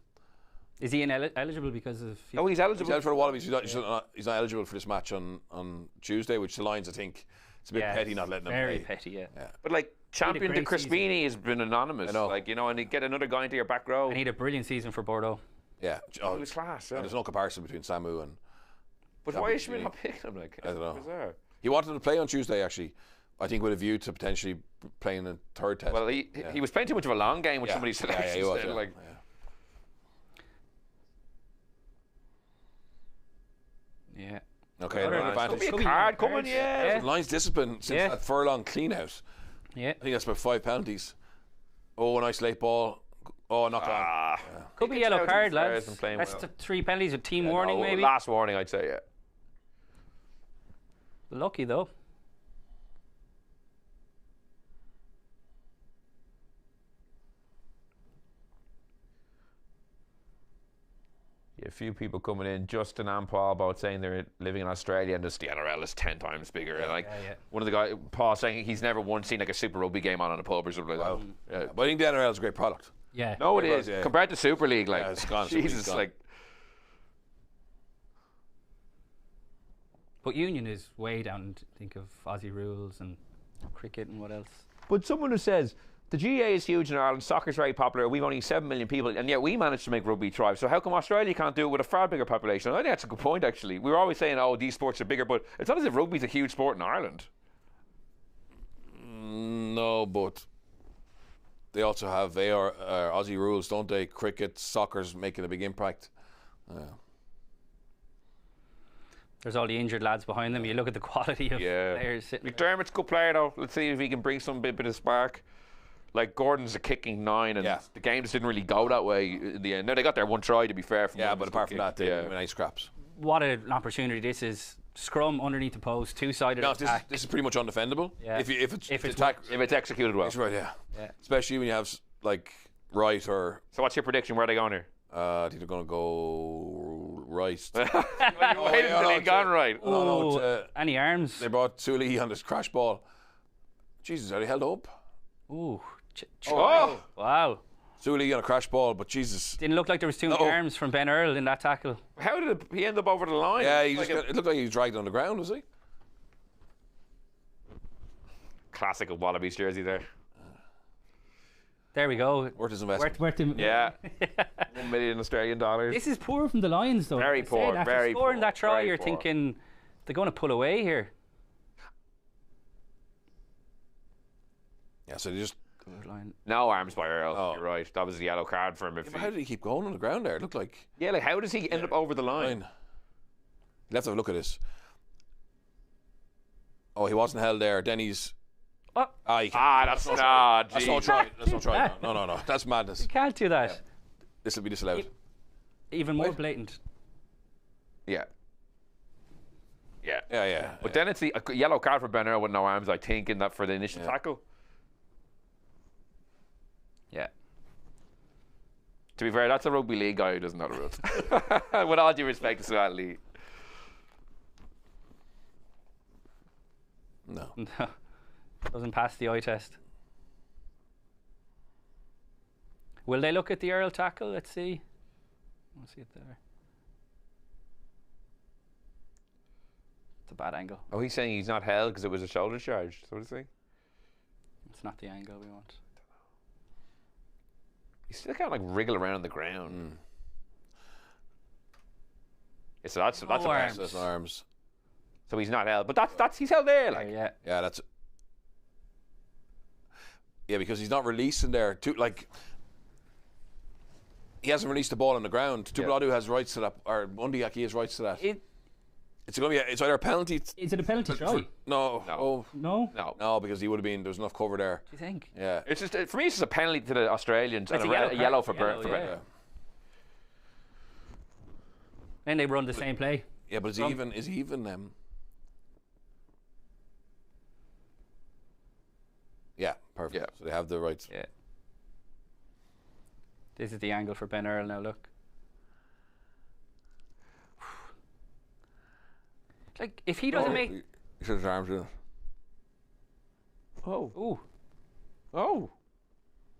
Is he eligible because of... Oh, he's He's eligible. eligible for the Wallabies. He's not eligible for this match on Tuesday, which the Lions, I think, it's a bit petty not letting him very play. petty, yeah. But like champion de great Crispini has been anonymous. I know. Like, you know, and you get another guy into your back row. And he had a brilliant season for Bordeaux. Yeah. It was class. Yeah. And there's no comparison between Samu and... But why is Schmidt not picking him? Like, I don't know. Bizarre. He wanted to play on Tuesday, actually. I think with a view to potentially playing a third test. Well, he was playing too much of a long game with Yeah. somebody's Yeah, selections. he was, then, yeah. like, Yeah. Okay, Other another than- advantage. could be a card coming, Yeah. Lions discipline since Yeah. that furlong clean out. Yeah. I think that's about 5 penalties. Oh, a nice late ball. Oh, knock on. Could be He gets yellow out to card, the flares lads. and playing That's well. the 3 penalties, a team warning maybe. Last warning, I'd say, yeah. Lucky though. A few people coming in, Justin and Paul both saying they're living in Australia and just the NRL is 10 times bigger. And like one of the guys, Paul, saying he's never once seen like a Super Rugby game on a pub or something like that. Yeah. But I think the NRL is a great product. Yeah. No, it is. Yeah. Compared to Super League, like, Yeah, it's gone. Super Jesus, League's gone. like, But Union is way down. Think of Aussie rules and cricket and what else. But someone who says the GA is huge in Ireland, soccer's very popular, we've only 7 million people, and yet we managed to make rugby thrive. So how come Australia can't do it with a far bigger population? I think that's a good point, actually. We were always saying, oh, these sports are bigger, but it's not as if rugby's a huge sport in Ireland. No, but they also have Aussie rules, don't they? Cricket, soccer's making a big impact. There's all the injured lads behind them. You look at the quality of players sitting there. McDermott's a good player, though. Let's see if he can bring some bit of spark. Like, Gordon's a kicking 9, and the game just didn't really go that way in the end. Now, they got their one try, to be fair. From Yeah, but apart from that, they were nice scraps. what an opportunity this is. Scrum underneath the post, two-sided attack. This is pretty much undefendable. Yeah. If it's if it's executed well. That's right, yeah. Yeah. Especially when you have like right or. So what's your prediction? Where are they going here? I think they're going to go right. Wait until he's gone right. Any arms? They brought Suli on this crash ball. Jesus, are they held up? Ooh. Oh! Wow. Suli on a crash ball, but Jesus. Didn't look like there was too many arms from Ben Earl in that tackle. How did he end up over the line? Yeah, it looked like he was dragged on the ground, was he? Classic of Wallabies jersey there. There we go. Worth his investment. Yeah. $1 million Australian dollars. This is poor from the Lions, though. Very poor. After Very scoring poor. that try, Very you're poor. thinking they're going to pull away here. Yeah, so they just. Good line. No arms by Earl. Oh. You're right. That was the yellow card for him. If But how did he keep going on the ground there? It looked like. yeah, like how does he end up over the line? Fine. Let's have a look at this. Oh, he wasn't held there. Then he's. Oh. That's not. That's no try. That's no try. No. That's madness. You can't do that. Yeah. This will be disallowed. Even more blatant. Yeah. Yeah. Yeah. But then it's a yellow card for Ben Earl with no arms, I think, in that for the initial Yeah. tackle. Yeah. To be fair, that's a rugby league guy who doesn't know the rules. With all due respect to Slattery. No. Doesn't pass the eye test. Will they look at the Earl tackle? Let's see. Let's see it there. It's a bad angle. Oh, he's saying he's not held because it was a shoulder charge. So what is he? It's not the angle we want. He's still kind of like wriggle around on the ground. Yeah, so that's arms. arms. That's arms. So he's not held, but that's he's held there. Like Yeah. Yeah, that's. Yeah, because he's not releasing there. He hasn't released the ball on the ground. Tubaladu has rights to that, or Mundiaki has rights to that. It's going to be. It's either a penalty. Is it a penalty try? No. No. Oh. No? No, because he would have been. There's enough cover there. Do you think? Yeah. it's just for me, it's just a penalty to the Australians It's and a a yellow yellow card. for Yellow, Ben. yeah. Then they run the same play. Yeah, but is he even? Is he even? Yeah, perfect. Yeah. So they have the rights. Yeah. This is the angle for Ben Earl now, look. Like, if he doesn't make... He should his arms in. Oh. Ooh. Oh.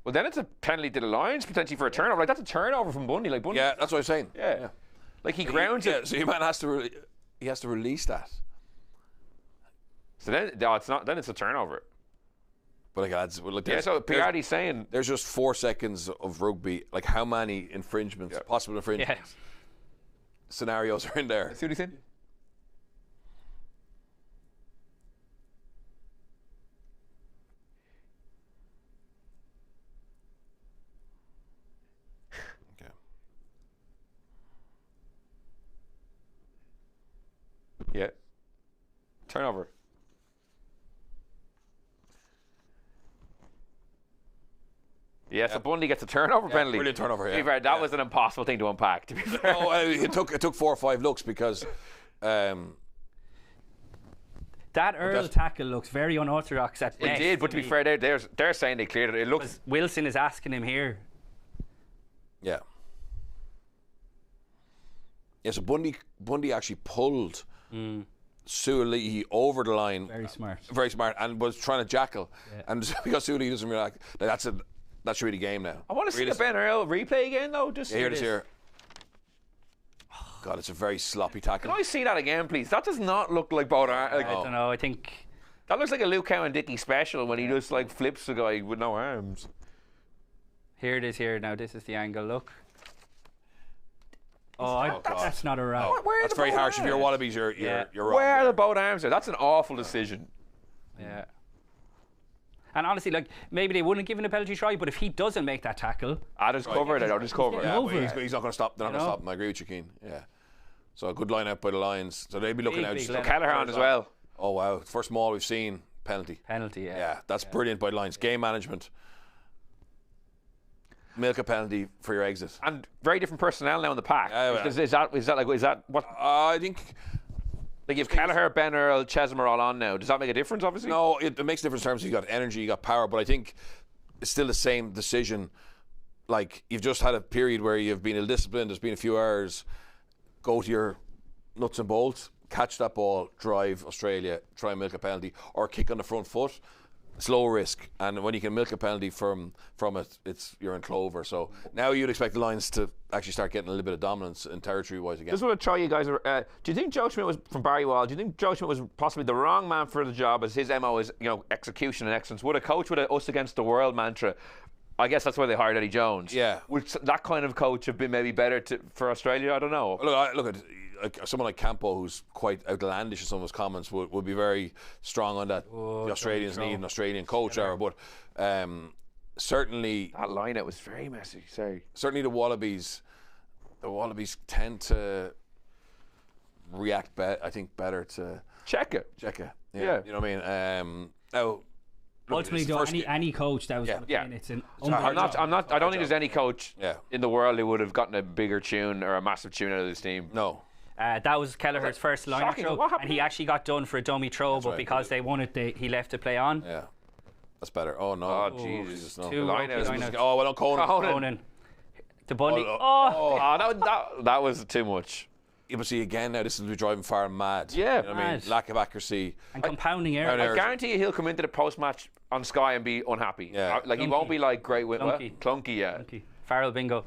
Well, then it's a penalty to the Lions potentially for a turnover. Like that's a turnover from Bundy. Like Bundy. Yeah, that's what I'm saying. Yeah. Like he grounds it. So your man has to. He has to release that. So then, no, it's not. Then it's a turnover. But like, lads, look, Yeah. So Piardi's saying there's just 4 seconds of rugby. Like, how many infringements, possible infringements, scenarios are in there? See what he's saying? Okay. Yeah. Turnover. Yeah, so Bundy gets a turnover penalty. Brilliant turnover, To be fair, that was an impossible thing to unpack, to be fair. Oh, it took 4 or 5 looks because. That Earl tackle looks very unorthodox at It best. did, but to be fair, they're saying they cleared it. It looks. Wilson is asking him here. Yeah. Yeah, so Bundy actually pulled Suli over the line. Very smart. Very smart, and was trying to jackal. Yeah. And because Suli doesn't really like that's really game now. I want to see the Ben Earl replay again, though. Just Yeah, here it is here. God, it's a very sloppy tackle. Can I see that again, please? That does not look like both arms. Like, I don't know, I think... That looks like a Luke Cowan Dickey special when he just like flips a guy with no arms. Here it is here now, this is the angle, look. Oh, that's not a wrap. That's very harsh. If you're Wallabies, you're wrong. Where are the both arms there? That's an awful decision. Yeah. And honestly, like, maybe they wouldn't have given a penalty try, but if he doesn't make that tackle... Just cover it, just cover it. Yeah, over but he's not going to stop. They're not going to stop him. I agree with you, Cian. Yeah. So a good line out by the Lions. So they'd be looking out. Big Just Callaghan as well. Oh, wow. First maul we've seen. Penalty. Penalty, yeah. Yeah, that's brilliant by the Lions. Game management. milk a penalty for your exit. And very different personnel now in the pack. Yeah. Is that what? I think. Like you've Kelleher, Ben Earl, Chesney are all on now. Does that make a difference? Obviously. No, it makes a difference in terms of you got energy, you got power, but I think it's still the same decision. Like you've just had a period where you've been ill-disciplined. There's been a few hours. Go to your nuts and bolts, catch that ball, drive Australia, try and milk a penalty, or kick on the front foot. It's low risk, and when you can milk a penalty from it, you're in clover. So now you'd expect the Lions to actually start getting a little bit of dominance in territory-wise again. Just want to try you guys. Do you think Joe Schmidt was from Barrywall? Do you think Joe Schmidt was possibly the wrong man for the job, as his MO is execution and excellence? Would a coach with a us against the world mantra? I guess that's why they hired Eddie Jones. Yeah. Would that kind of coach have been maybe better for Australia? I don't know. Look at someone like Campo, who's quite outlandish in some of his comments, would be very strong on that. The Australians need an Australian coach, but certainly that line-out was very messy. Sorry. Certainly the Wallabies tend to react better to Checker. Yeah. You know what I mean? Now, ultimately, though, any coach that was going to win, it's an I don't think there's any coach in the world who would have gotten a bigger tune or a massive tune out of this team. No. That was Kelleher's first line throw, and he actually got done for a dummy throw, but because they won it, he left to play on. Yeah, that's better. Oh no! Oh Jesus! No. Oh well, Conan. The bunny. That was too much. Yeah, but see again now, this is driving far mad. Yeah, you know what I mean, lack of accuracy and compounding errors. I guarantee you, he'll come into the post-match on Sky and be unhappy. Yeah, he won't be like great with clunky. Yeah, clunky. Farrell bingo.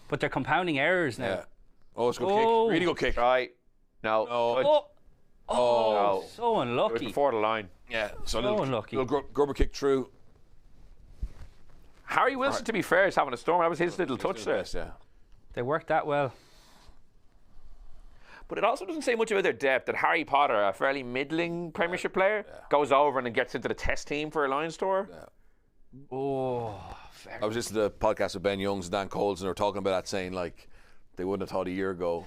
But they're compounding errors now. Yeah. Oh, it's a good kick. Really good kick. Right. No. No. So unlucky. It was before the line. Yeah. So unlucky. Little Grubber kick through. Harry Wilson, to be fair, is having a storm. That was his little touch there. Best, yeah. They worked that well. But it also doesn't say much about their depth that Harry Potter, a fairly middling Premiership player, goes over and then gets into the Test team for a Lions tour. Yeah. Oh, I was listening to the podcast with Ben Youngs and Dan Coles, and they were talking about that, saying like they wouldn't have thought a year ago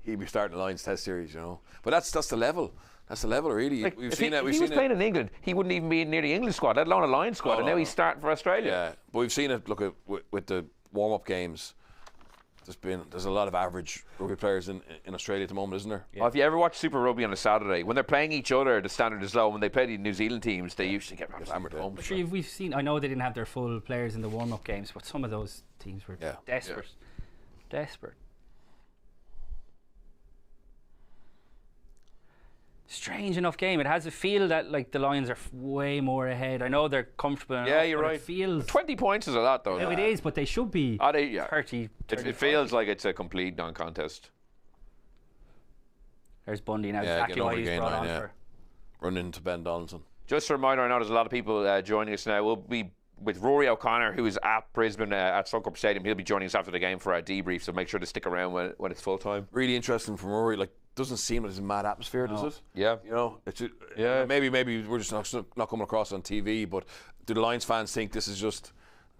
he'd be starting the Lions Test series, you know. But that's the level. That's the level, really. Like, We've if seen it. If he was playing in England, he wouldn't even be near the English squad, let alone a Lions squad. And now he's starting for Australia. Yeah, but we've seen it. Look at with the warm-up games. There's a lot of average rugby players in Australia at the moment, isn't there? Yeah. Well, if you ever watch Super Rugby on a Saturday, when they're playing each other, the standard is low. When they play the New Zealand teams, they usually get hammered home. I'm sure we've seen. I know they didn't have their full players in the warm-up games, but some of those teams were desperate. Desperate. Strange enough game. It has a feel that like the Lions are way more ahead. I know they're comfortable. Yeah, you're right. It feels 20 points is a lot, though. Yeah, it is, but they should be 30. It feels like it's a complete non-contest. There's Bundy now. Exactly what he's brought on for. Running into Ben Donaldson. Just a reminder, I know there's a lot of people joining us now. We'll be with Rory O'Connor, who is at Brisbane at Suncorp Stadium. He'll be joining us after the game for our debrief, so make sure to stick around when it's full time. Really interesting from Rory. Like, doesn't seem like it's a mad atmosphere, does it? Yeah. You know, maybe we're just not coming across on TV, but do the Lions fans think this is just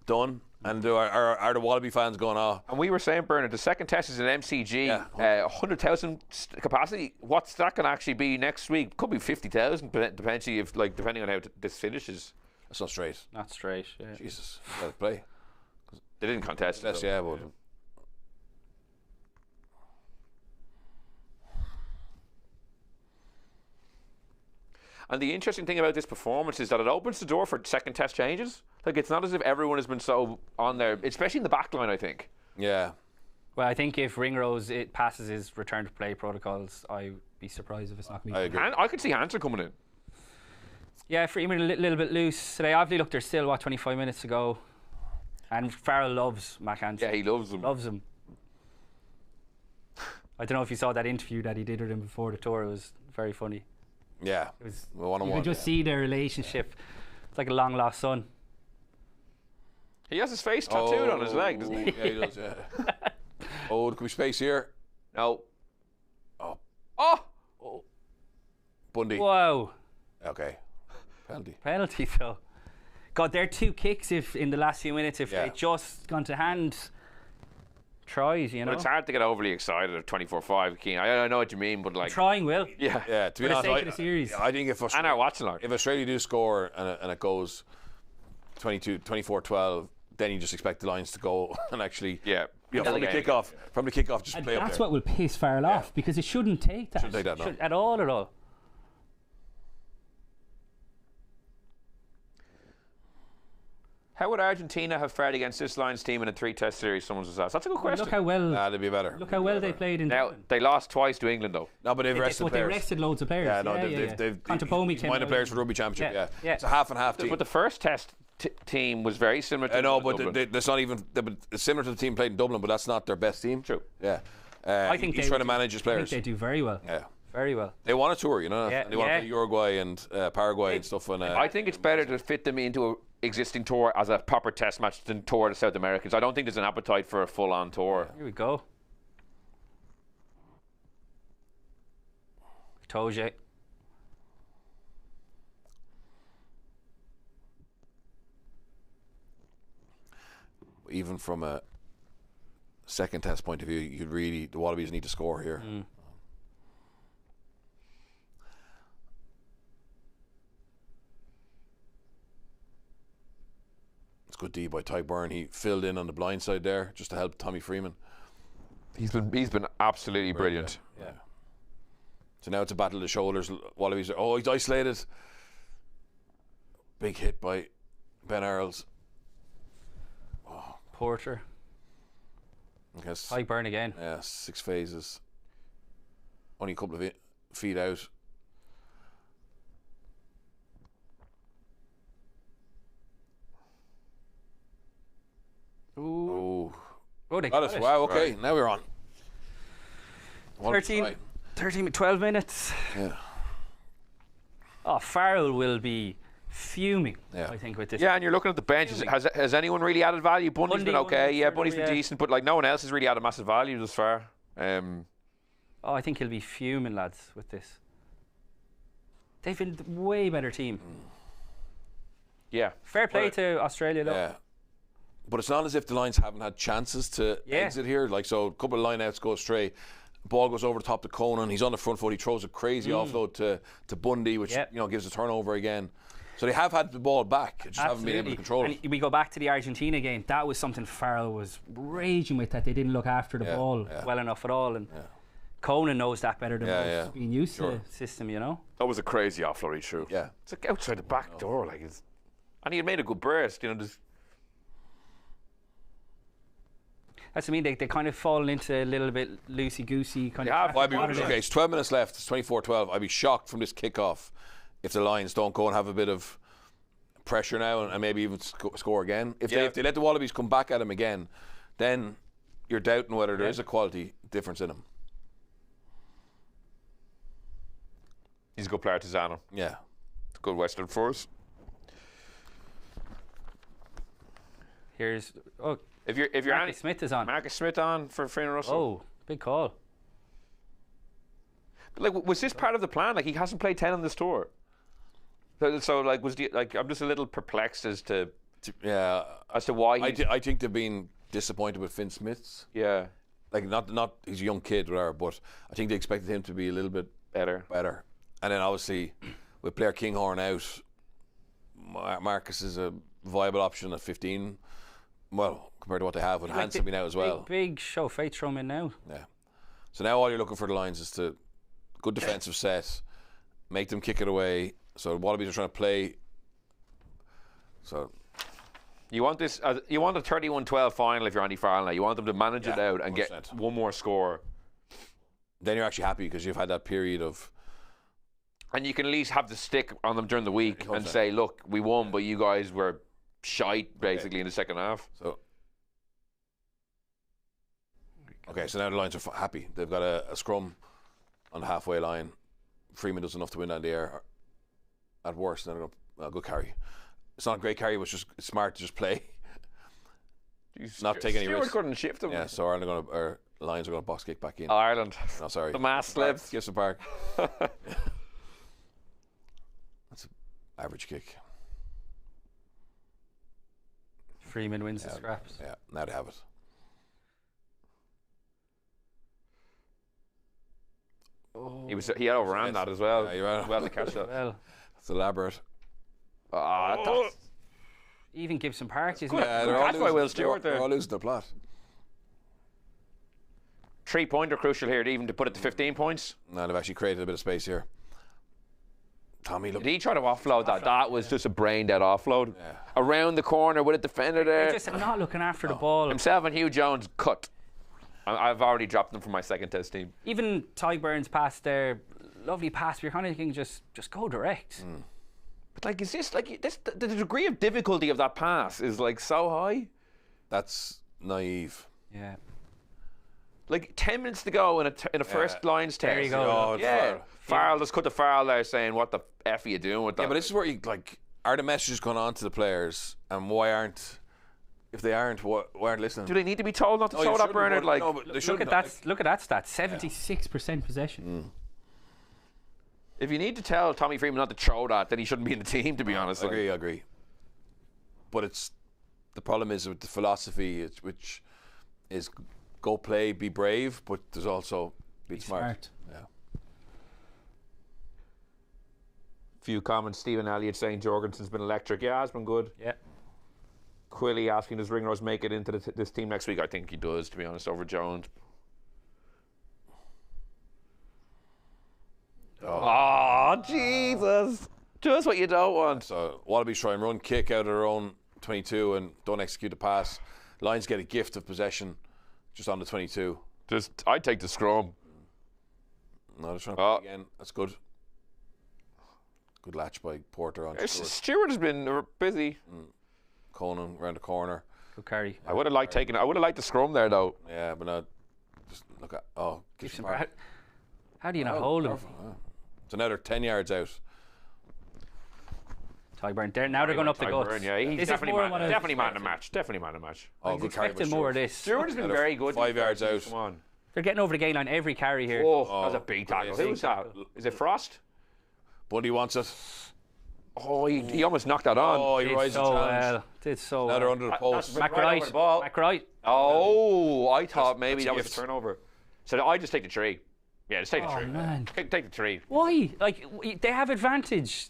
done? And are the Wallaby fans going, And we were saying, Bernard, the second test is an MCG, 100,000 capacity. What's that going to actually be next week? Could be 50,000, potentially, depending on how this finishes. That's not straight. Not straight, yeah. Jesus, let it play. They didn't contest it. But... And the interesting thing about this performance is that it opens the door for second test changes. Like, it's not as if everyone has been so on there, especially in the back line, I think. Yeah. Well, I think if Ringrose passes his return to play protocols, I'd be surprised if it's not going to be. I could see Hansen coming in. Yeah, Freeman a little bit loose. They obviously looked there still, 25 minutes ago. And Farrell loves Mac Hansen. Yeah, he loves him. Loves him. I don't know if you saw that interview that he did with him before the tour. It was very funny. Yeah, it was. You could just see their relationship. It's like a long lost son. He has his face tattooed on his leg, doesn't he? Yeah, he does. Yeah. There could be space here. No. Oh. Bundy. Wow. Okay. Penalty though. God, they're two kicks if in the last few minutes if they just gone to hand. Tries, you know. But it's hard to get overly excited at 24-5, Keane. I know what you mean, but like trying will. Yeah. To be honest, for the sake of the series. I think if Australia, if Australia do score and it goes 24-12, then you just expect the Lions to go and actually, Yeah. from the kickoff, just And play up that's there. what will piss Farrell off, because it shouldn't take that. Shouldn't take that, no. At all. How would Argentina have fared against this Lions team in a 3-test series? Someone's just asked. That's a good question. Look how well. They'd be better. Look how well they played in. Now, Dublin. they lost twice to England, though. No, but they've rested They players. rested loads of players. Yeah, no, yeah. they've Contepomi came minor out. players for the rugby championship. Yeah, Yeah, yeah. it's a half and half team. But the first test team was very similar to I know, Dublin. but that's not even. It's similar to the team played in Dublin, but that's not their best team. True. Yeah, I think he's they trying to do- manage his players. I think they do very well. Yeah, Very well. they want a tour, you know. Yeah, They want to play Uruguay and Paraguay and stuff. And I think it's better to fit them into an existing tour as a proper test match than tour to South Americans. I don't think there's an appetite for a full-on tour. Here we go. Told you. even from a second test point of view, the Wallabies need to score here. It's good D by Ty Byrne. He filled in on the blind side there just to help Tommy Freeman. He's been absolutely brilliant. Yeah. So now it's a battle of the shoulders. Wallabies are, he's isolated. Big hit by Ben Earls. Porter. I guess. Ty Byrne again. Yeah, 6 phases. Only a couple of feet out. Ooh. Oh, They got got it. it. Wow, okay, Right. now we're on. 12 minutes. Yeah. Oh, Farrell will be fuming, Yeah. I think, with this. Yeah, and you're looking at the bench. Has anyone really added value? Bundy's Bundy, been okay. Yeah, Bundy's been yeah. decent, but like no one else has really added massive value thus far. Oh, I think he'll be fuming, lads, with this. They've been a way better team. Yeah. Fair play to Australia, though. Yeah. But it's not as if the Lions haven't had chances to exit here. Like, so a couple of line-outs go astray. Ball goes over the top to Conan. He's on the front foot. He throws a crazy offload to Bundy, which gives a turnover again. So they have had the ball back. Just haven't been able to control it. And we go back to the Argentina game. That was something Farrell was raging with, that they didn't look after the ball well enough at all. And Conan knows that better than most, being used to the system, you know. That was a crazy offload he threw. Yeah. It's like outside the back door, like it's, and he had made a good burst, you know. That's what I mean. They kind of fallen into a little bit loosey-goosey kind of. Well, okay, it's 12 minutes left. It's 24-12. I'd be shocked from this kickoff if the Lions don't go and have a bit of pressure now and maybe even score again. If they let the Wallabies come back at them again, then you're doubting whether there is a quality difference in them. He's a good player, Tiziano. Yeah. It's a good Western force. Here's If you're Marcus Smith is on. Marcus Smith on for Freeman Russell. Oh, big call. But like, was this part of the plan? Like, he hasn't played 10 on this tour. So like, I'm just a little perplexed as to why I think they've been disappointed with Finn Smith's. Yeah. Like, not he's a young kid, whatever, but I think they expected him to be a little bit better. And then obviously with Blair Kinghorn out, Marcus is a viable option at 15. Well, compared to what they have with Hansen being out as well. Big show faith throw him in now. Yeah. So now all you're looking for the Lions is to good defensive set, make them kick it away. So the Wallabies are trying to play. So you want this? You want a 31-12 final if you're Andy Farrell now. You want them to manage it out and 100%. Get one more score. Then you're actually happy because you've had that period of. And you can at least have the stick on them during the week and say, look, we won, but you guys were shite basically in the second half. So. Okay, so now the Lions are happy. They've got a scrum on the halfway line. Freeman does enough to win down the air. At worst, then a good carry. It's not a great carry, but it's just smart to just play. Not take any risks. Couldn't shift them. Yeah, so our Lions are going to box kick back in. Ireland. No, sorry. The mass slips. Gibson Park. That's an average kick. Freeman wins the scraps. Yeah, now they have it. Oh. He overran that as well. Yeah, you ran well to catch that. Well, it's elaborate. Even Gibson Park is Yeah, That's why Will Stewart they're there. all losing their plot. 3-pointer crucial here, even to put it to 15 points. No, they've actually created a bit of space here. Tommy, look. Did he try to offload that? That was just a brain-dead offload. Yeah. Around the corner with a defender there. They're just not looking after the ball. Himself and Hugh Jones cut. I've already dropped them from my second test team. Even Tygburns pass there, lovely pass, but you're kind of thinking just go direct. But like, is this like this? The degree of difficulty of that pass is like so high. That's naive. Yeah. Like 10 minutes to go in a first lines test. There you go. Farrell just cut the Farrell there saying, "What the f are you doing with that?" Yeah, but this is where you like, are the messages going on to the players, and why aren't? If they aren't, why aren't listening? Do they need to be told not to show that, Bernard? Like, no, but they look at that. Look at that stat. 76% possession. if you need to tell Tommy Freeman not to throw that, then he shouldn't be in the team. To be honest, I agree. But it's the problem is with the philosophy, which is go play, be brave, but there's also be smart. Yeah. Few comments. Stephen Elliott saying Jorgensen's been electric. Yeah, has been good. Yeah. Quilly asking, does Ringrose make it into this team next week? I think he does, to be honest, over Jones. Oh, Jesus. Just what you don't want. So Wallabies try and run, kick out of their own 22 and don't execute the pass. Lions get a gift of possession just on the 22. I'd take the scrum. No, they're trying to play again. That's good. Good latch by Porter on Stewart has been busy. Conan around the corner. Good carry. I would have liked the scrum there though. Yeah, but now just look at Gibson Park. Park. How do you not hold him? So now they're 10 yards out. Tyburn. Now they're going up the guts. Yeah, he's definitely man of the match. Definitely man of the match. I was expecting more of this. Stewart has been very good. 5 yards out. Come on. They're getting over the gain line every carry here. Oh, that was a big tackle. Who's that? Is it Frost? Buddy wants it. Oh, he almost knocked that on. Oh, he rises the challenge. Did so now they're under the post. McRight. Oh, I thought maybe that was a turnover. So I just take the tree. Yeah, just take the tree. Man. Take the tree. Why? Like, they have advantage.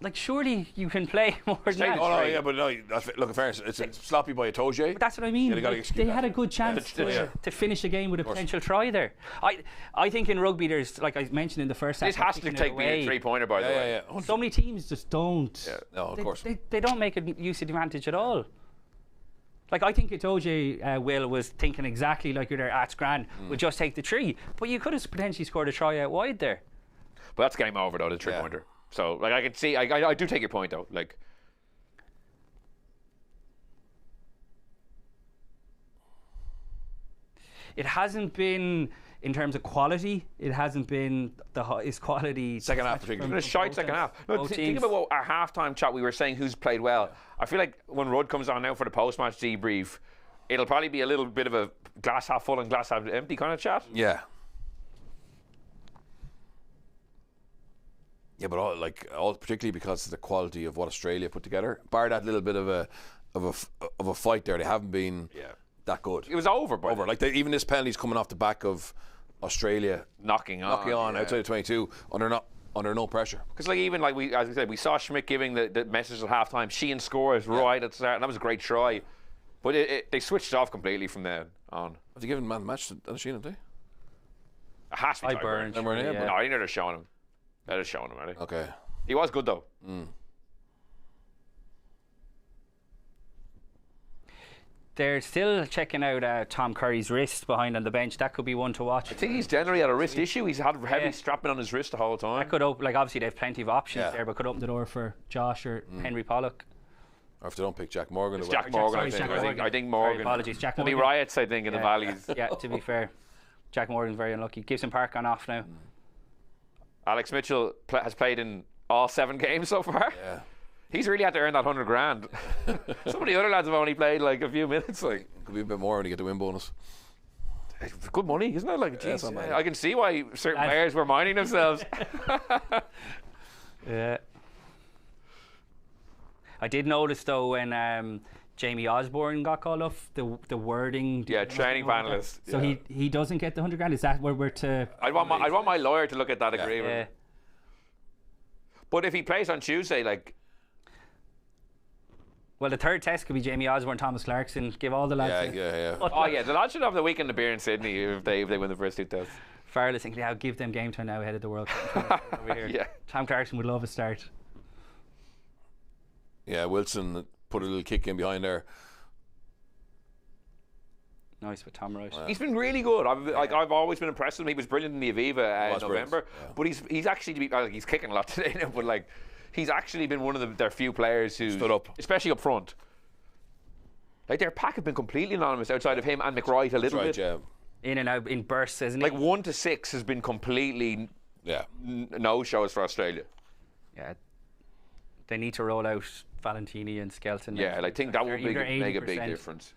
Like, surely you can play more than that. Oh, no, yeah, but no, look, in fairness, it's sloppy by a Toje. But that's what I mean. Yeah, they had a good chance to finish the game with a potential try there. I think in rugby, there's, like I mentioned in the first half, this has to take me a 3-pointer, by the way. Yeah. So many teams just don't. Yeah. No, of course. They don't make a use of advantage at all. Like, I think Itoje Will was thinking exactly like you're there at Grand, we'll just take the tree. But you could have potentially scored a try out wide there. But that's game over, though, the 3-pointer. So, like, I can see, I do take your point, though. Like, it hasn't been, in terms of quality, it hasn't been the highest quality. Second half, it's been a shite second half. No, think about what our halftime chat, we were saying who's played well. I feel like when Rudd comes on now for the post-match debrief, it'll probably be a little bit of a glass half full and glass half empty kind of chat. Yeah. Yeah, but particularly because of the quality of what Australia put together. Bar that little bit of a fight there, they haven't been that good. It was over. Like even this penalty's coming off the back of Australia knocking on outside of 22 under no pressure. Because as I said, we saw Schmidt giving the message at halftime. Sheehan scores right at the start, and that was a great try. But they switched off completely from then on. Have they given man the match to Sheehan? Have they? It has to be. No, I think they're showing him. They're just showing him, I think. Okay. He was good though. They're still checking out Tom Curry's wrist behind on the bench. That could be one to watch. I think he's generally had a wrist issue. He's had heavy strapping on his wrist the whole time. That could open, obviously they have plenty of options there, but could open the door for Josh or Henry Pollock. Or if they don't pick Jack Morgan. It's Jack Morgan, I think Morgan. Sorry, apologies, Jack Morgan. There'll be riots, I think, in the valleys. Yeah, to be fair. Jack Morgan's very unlucky. Gibson Park on off now. Alex Mitchell has played in all 7 games so far. Yeah. He's really had to earn that $100,000. Some of the other lads have only played like a few minutes. Like, could be a bit more when you get the win bonus. It's good money, isn't it? Like, geez, I can see why certain players were minding themselves. Yeah. I did notice though when Jamie Osborne got called off, the wording. Yeah, training panelist. So he doesn't get the $100,000. Is that where we're to? I'd want my lawyer to look at that agreement. Yeah. But if he plays on Tuesday, Well, the third test could be Jamie Osborne, Thomas Clarkson. Give all the lads. Yeah. Oh yeah, the lads should have the weekend of beer in Sydney if they win the first 2 tests. Farrell is thinking, I'll give them game time now ahead of the World Cup. Over here. Yeah. Tom Clarkson would love a start. Yeah, Wilson put a little kick in behind there. Nice with Tom Wright. He's been really good. I've always been impressed with him. He was brilliant in the Aviva in November. Yeah. But he's actually he's kicking a lot today now. But like he's actually been one of their few players who stood up, especially up front. Like their pack have been completely anonymous outside of him and McWright a little bit. Yeah. In and out in bursts, isn't he? Like 1 to 6 has been completely no shows for Australia. Yeah. They need to roll out Valentini and Skelton. Yeah, I think that would make a big difference.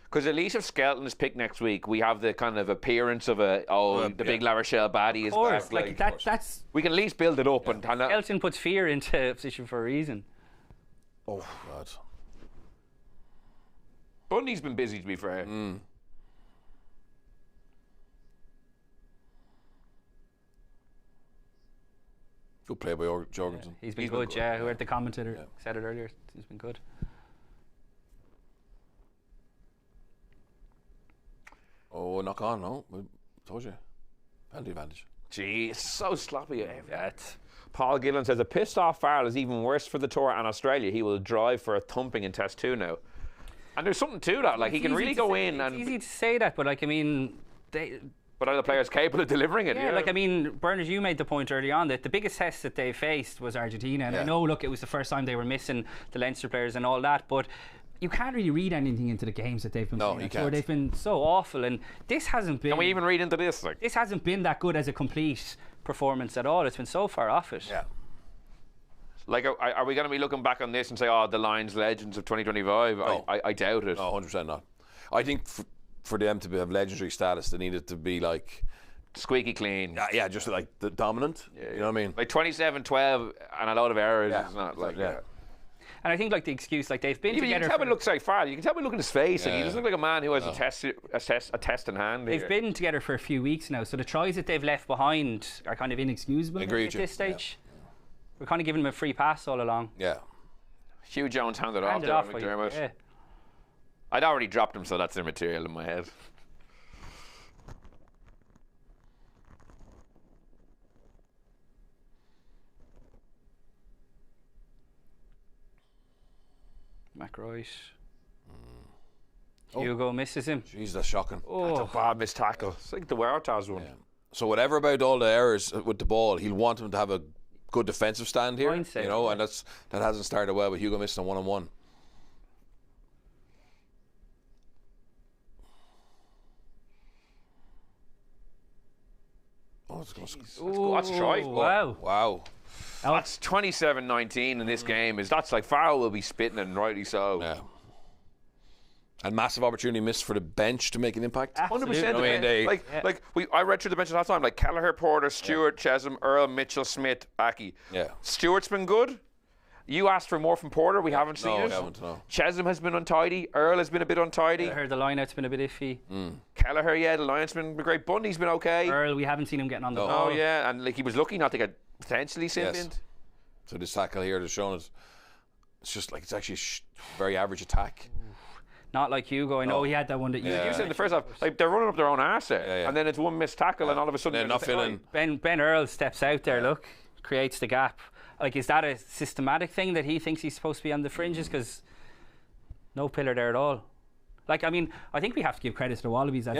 Because at least if Skelton is picked next week, we have the kind of appearance of the big La Rochelle baddie is back. Like that's we can at least build it up. And Skelton puts fear into a position for a reason. Oh God. Bundy's been busy, to be fair. Good play by Jorgensen. He's been good. Who heard the commentator said it earlier. He's been good. Oh, knock on, no. We told you. Penalty advantage. Gee, it's so sloppy. Paul Gillen says a pissed off Farrell is even worse for the tour and Australia. He will drive for a thumping in Test 2 now. And there's something to that. Like, he can really go in and... It's easy to say that, but like, I mean... But are the players capable of delivering it? Yeah, like, I mean, Bernard, you made the point early on that the biggest test that they faced was Argentina. And I know, look, it was the first time they were missing the Leinster players and all that, but... You can't really read anything into the games that they've been playing. No, you can't. They've been so awful, and this hasn't been... Can we even read into this? Like? This hasn't been that good as a complete performance at all. It's been so far off it. Yeah. Like, are we going to be looking back on this and say, oh, the Lions legends of 2025? No. I doubt it. No, 100% not. I think for them to have legendary status, they needed to be like... Squeaky clean. Yeah, just like the dominant. You know what I mean? Like 27-12 and a lot of errors. It's not like... And I think like the excuse, like they've been together. You can tell by looks like Farrell. You can tell by looking at his face. Like, he doesn't look like a man who has a test in hand. They've been together for a few weeks now, so the tries that they've left behind are kind of inexcusable at this stage. We're kind of giving them a free pass all along. Yeah. Hugh Jones handed off there, McDermott. Yeah. I'd already dropped him, so that's immaterial in my head. McRoy. Hugo misses him. Jeez, that's shocking. That's a bad missed tackle. It's like the Waratahs one. Yeah. So whatever about all the errors with the ball, he'll want him to have a good defensive stand here. Mindset, and that hasn't started well with Hugo missing a one-on-one. Oh, that's a try. Wow. That's 27-19 in this game. That's like Farrell will be spitting it, and rightly so. Yeah. And massive opportunity missed for the bench to make an impact. 100%. I mean, I read through the bench last time. Like Kelleher, Porter, Stewart, Chesham, Earl, Mitchell, Smith, Aki. Yeah. Stewart's been good. You asked for more from Porter. We haven't seen it. No, we haven't. No. Chesham has been untidy. Earl has been a bit untidy. I heard the line-out's been a bit iffy. Kelleher, the line-out's been great. Bundy's been okay. Earl, we haven't seen him getting on the ball. Oh yeah, and like he was lucky not to get potentially sent. So this tackle here has shown us it's just like it's actually a very average attack. Not like Hugo. I know he had that one that you said in the first half. Like they're running up their own arse there, and then it's one missed tackle, and all of a sudden they're not filling. Ben Earl steps out there. Look, creates the gap. Like, is that a systematic thing that he thinks he's supposed to be on the fringes? Because no pillar there at all. Like, I mean, I think we have to give credit to the Wallabies. I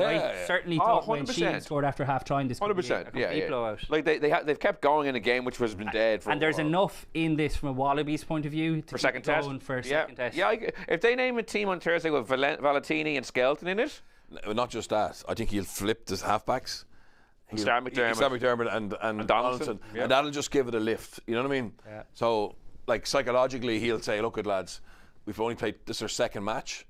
certainly thought when she scored after half time, this could be a complete blowout. Like they've kept going in a game which has been dead for and there's enough in this from a Wallabies point of view to for second test. Second test. Yeah, if they name a team on Thursday with Valentini and Skelton in it, not just that. I think he'll flip the halfbacks. Start McDermott and Donaldson, and that'll just give it a lift. You know what I mean? Yeah. So, like psychologically, he'll say, "Look, lads, we've only played this is our second match.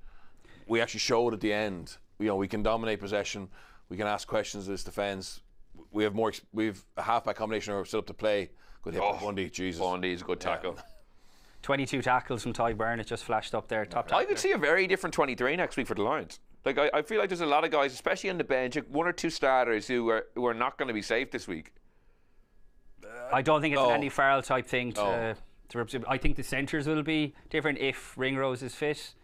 We actually showed at the end. We can dominate possession. We can ask questions of this defence. We have we've a halfback combination are set up to play. Good hit by Bundy. Jesus, Bundy's a good tackle. 22 tackles from Ty Byrne. It just flashed up there. Top. I could see a very different 23 next week for the Lions. Like I feel like there's a lot of guys, especially on the bench, one or two starters who are not going to be safe this week. I don't think it's an Andy Farrell type thing to I think the centres will be different if Ringrose is fit.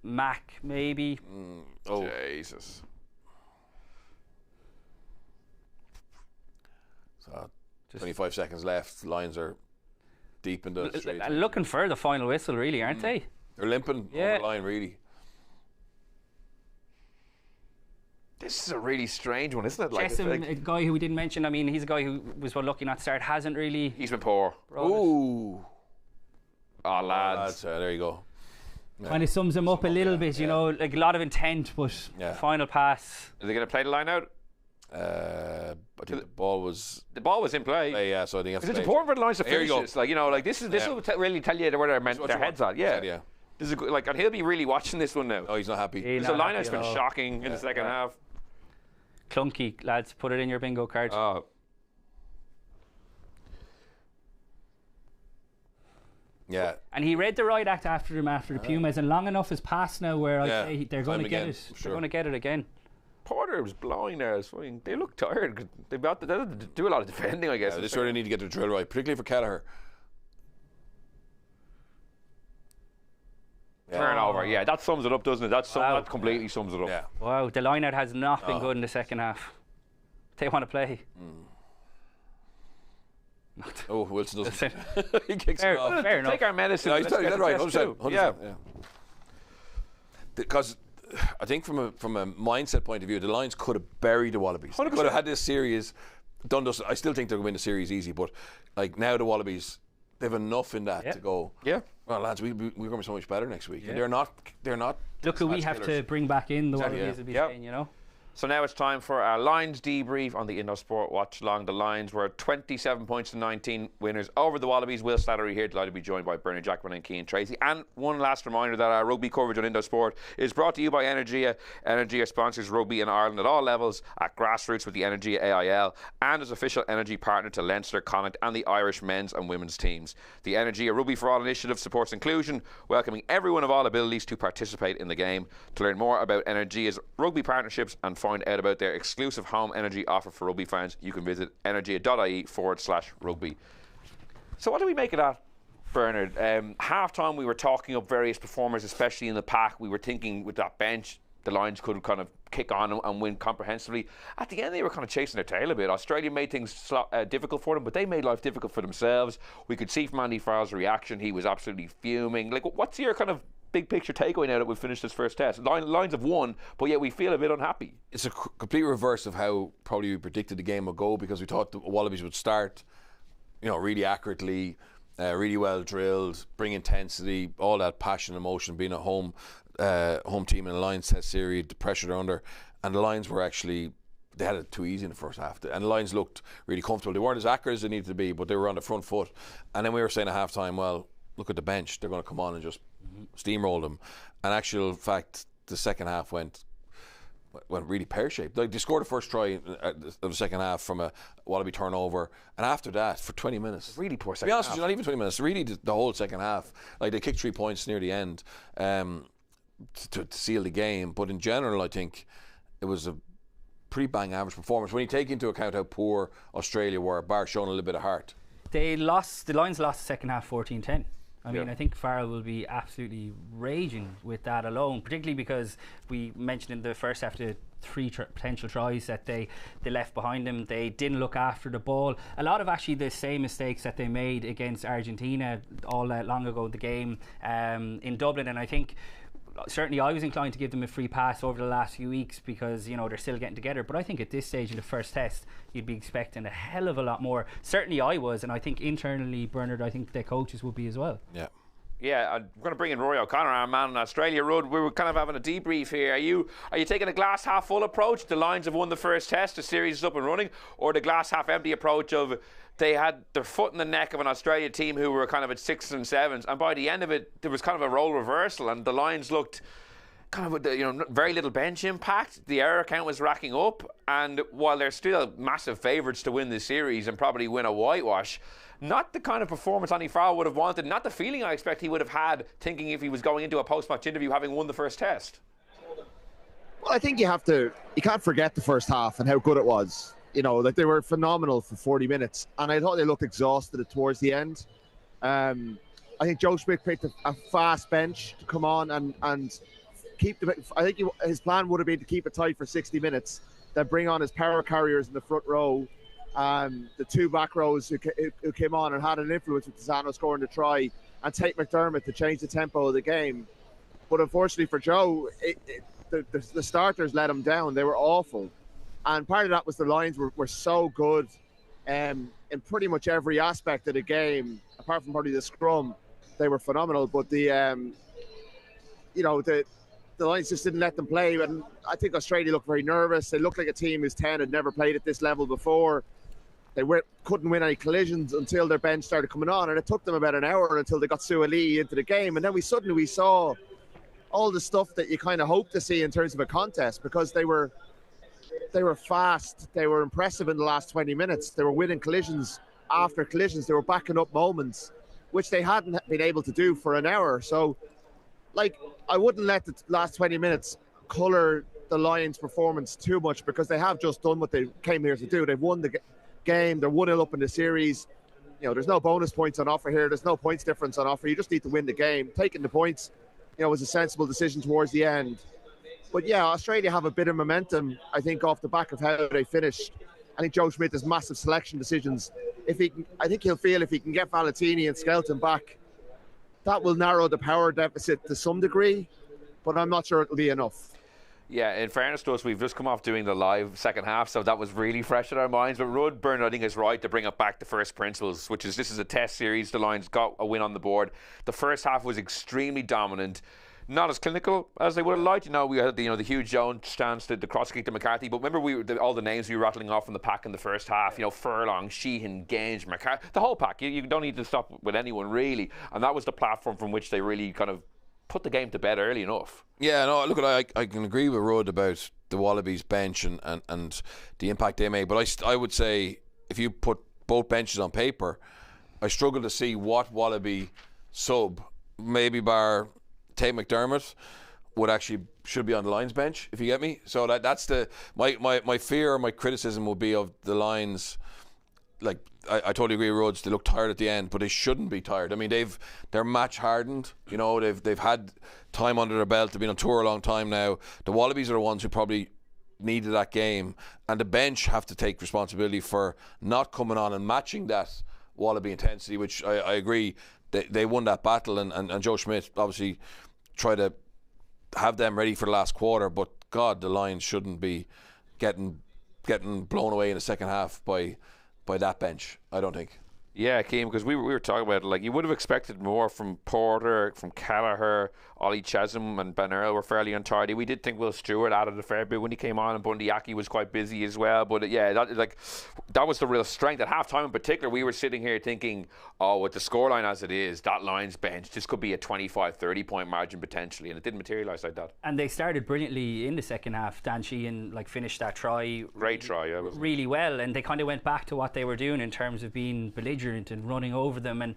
Mac, maybe. Jesus. So 25 seconds left. Lions are deep in the straight. Looking for the final whistle, really, aren't they? They're limping over the line, really. This is a really strange one, isn't it? Like, Jessam, a guy who we didn't mention, I mean, he's a guy who was lucky not to start, hasn't really... He's been poor. Ooh. Oh, lads. There you go. Kind of sums him up a little bit, you know, like a lot of intent, but final pass. Are they going to play the line out? I think the ball was in play. Yeah, so I think it's important for the Lions to finish this. Like, you know, like this will really tell you where their heads at. Yeah. This is like, and he'll be really watching this one now. Oh, he's not happy. The line out's been shocking in the second half. Clunky, lads. Put it in your bingo card. Yeah. And he read the right act after the Pumas, and long enough has passed now where I say they're going to get it. Sure. They're going to get it again. Porter was blowing there. They look tired. They do a lot of defending, I guess. They sort of need to get their drill right, particularly for Kelleher. Turnover, that sums it up, doesn't it? That completely sums it up. Yeah. Wow, the line out has not been good in the second half. They want to play. Oh, Wilson doesn't. He kicks it off. Fair enough. Take our medicine. He's right. 100%. Yeah. Because I think from a mindset point of view, the Lions could have buried the Wallabies. 100%. They could have had this series done. I still think they're going to win the series easy, but like now the Wallabies, they've enough in that to go. Yeah. Well, lads, we're going to be so much better next week. Yeah. And they're not. Look who we have to bring back in. The Wallabies will be saying, you know. So now it's time for our Lions debrief on the Indo Sport Watch Along. The Lions were 27 points to 19 winners over the Wallabies. Will Slattery here, delighted to be joined by Bernard Jackman and Cian Tracey. And one last reminder that our rugby coverage on Indo Sport is brought to you by Energia. Energia sponsors rugby in Ireland at all levels, at grassroots with the Energia AIL, and as official energy partner to Leinster, Connacht and the Irish men's and women's teams. The Energia Rugby for All initiative supports inclusion, welcoming everyone of all abilities to participate in the game. To learn more about Energia's rugby partnerships and find out about their exclusive home energy offer for rugby fans, you can visit energia.ie/rugby. So what do we make of that, Bernard? Half-time we were talking up various performers, especially in the pack. We were thinking with that bench, the Lions could kind of kick on and win comprehensively. At the end, they were kind of chasing their tail a bit. Australia made things difficult for them, but they made life difficult for themselves. We could see from Andy Farrell's reaction, he was absolutely fuming. Like, what's your kind of big picture takeaway now that we've finished this first test? Lions have won, but yet we feel a bit unhappy. It's a complete reverse of how probably we predicted the game would go, because we thought the Wallabies would start, really accurately, really well drilled, bring intensity, all that passion, emotion, being a home team in a Lions Test series, the pressure they're under, and the Lions were actually, they had it too easy in the first half, and the Lions looked really comfortable. They weren't as accurate as they needed to be, but they were on the front foot. And then we were saying at half time, well, look at the bench, they're going to come on and just steamroll them. And actual fact, the second half went really pear-shaped. Like, they scored the first try of the second half from a Wallaby turnover, and after that, for 20 minutes, really poor second to be honest half. with you, not even 20 minutes, really the whole second half. Like, they kicked 3 points near the end to seal the game, but in general I think it was a pretty bang average performance when you take into account how poor Australia were, bar showing a little bit of heart. The Lions lost the second half 14-10. I mean, I think Farrell will be absolutely raging with that alone, particularly because we mentioned in the first half the 3 potential tries that they left behind them. They didn't look after the ball. A lot of actually the same mistakes that they made against Argentina all that long ago in the game in Dublin, and I think certainly I was inclined to give them a free pass over the last few weeks because, they're still getting together. But I think at this stage in the first test, you'd be expecting a hell of a lot more. Certainly I was, and I think internally, Bernard, I think the coaches will be as well. Yeah. Yeah, I'm going to bring in Rory O'Connor, our man in Australia. Rud, we were kind of having a debrief here. Are you taking a glass half full approach? The Lions have won the first test, the series is up and running, or the glass half empty approach of they had their foot in the neck of an Australia team who were kind of at 6s and 7s, and by the end of it, there was kind of a role reversal, and the Lions looked kind of with very little bench impact. The error count was racking up, and while they're still massive favourites to win this series and probably win a whitewash, not the kind of performance Andy Farrell would have wanted, not the feeling I expect he would have had thinking if he was going into a post-match interview having won the first test. Well, I think you can't forget the first half and how good it was. you know, like they were phenomenal for 40 minutes. And I thought they looked exhausted towards the end. I think Joe Schmidt picked a fast bench to come on and keep the. I think his plan would have been to keep it tight for 60 minutes, then bring on his power carriers in the front row, the two back rows who came on and had an influence with Tizzano scoring the try, and take McDermott to change the tempo of the game. But unfortunately for Joe, the starters let him down. They were awful. And part of that was the lines were so good in pretty much every aspect of the game, apart from probably the scrum. They were phenomenal. But the lines just didn't let them play. And I think Australia looked very nervous. They looked like a team whose 10 had never played at this level before. They couldn't win any collisions until their bench started coming on, and it took them about an hour until they got Suoli into the game. And then we saw all the stuff that you kind of hope to see in terms of a contest, because they were fast, they were impressive in the last 20 minutes. They were winning collisions after collisions. They were backing up moments, which they hadn't been able to do for an hour. So, like, I wouldn't let the last 20 minutes colour the Lions' performance too much, because they have just done what they came here to do. They've won the game. They're 1-0 up in the series. You know, there's no bonus points on offer here. There's no points difference on offer. You just need to win the game. Taking the points, you know, was a sensible decision towards the end. But yeah, Australia have a bit of momentum, I think, off the back of how they finished. I think Joe Schmidt has massive selection decisions. I think he'll feel if he can get Valentini and Skelton back, that will narrow the power deficit to some degree, but I'm not sure it'll be enough. Yeah, in fairness to us, we've just come off doing the live second half, so that was really fresh in our minds. But Rudd Byrne, I think, is right to bring it back to first principles, which is this is a test series. The Lions got a win on the board. The first half was extremely dominant. Not as clinical as they would have liked. You know, we had the Hugh Jones stance, the cross kick to McCarthy. But remember, all the names we were rattling off from the pack in the first half. You know, Furlong, Sheehan, Gange, McCarthy, the whole pack. You don't need to stop with anyone really. And that was the platform from which they really kind of put the game to bed early enough. Yeah, no, look, I can agree with Rudd about the Wallabies bench and the impact they made. But I would say if you put both benches on paper, I struggle to see what Wallaby sub, maybe bar Tate McDermott, should be on the Lions bench, if you get me. So that's my fear or my criticism will be of the Lions. Like, I totally agree with Rhodes. They look tired at the end, but they shouldn't be tired. I mean, they're match hardened. You know, they've had time under their belt. They've been on tour a long time now. The Wallabies are the ones who probably needed that game, and the bench have to take responsibility for not coming on and matching that Wallaby intensity, which I agree they won that battle, and Joe Schmidt obviously tried to have them ready for the last quarter. But God, the Lions shouldn't be getting blown away in the second half by that bench, I don't think. Yeah, Keane, because we were talking about it, like, you would have expected more from Porter, from Kelleher, Ollie Chesham and Ben Earl were fairly untidy. We did think Will Stewart added a fair bit when he came on, and Bundyaki was quite busy as well. But yeah, that was the real strength. At half-time in particular, we were sitting here thinking, oh, with the scoreline as it is, that Lions bench, this could be a 25-30 point margin potentially, and it didn't materialise like that. And they started brilliantly in the second half. Dan Sheehan finished that try. Great try, yeah. Really well, and they kind of went back to what they were doing in terms of being belligerent and running over them. And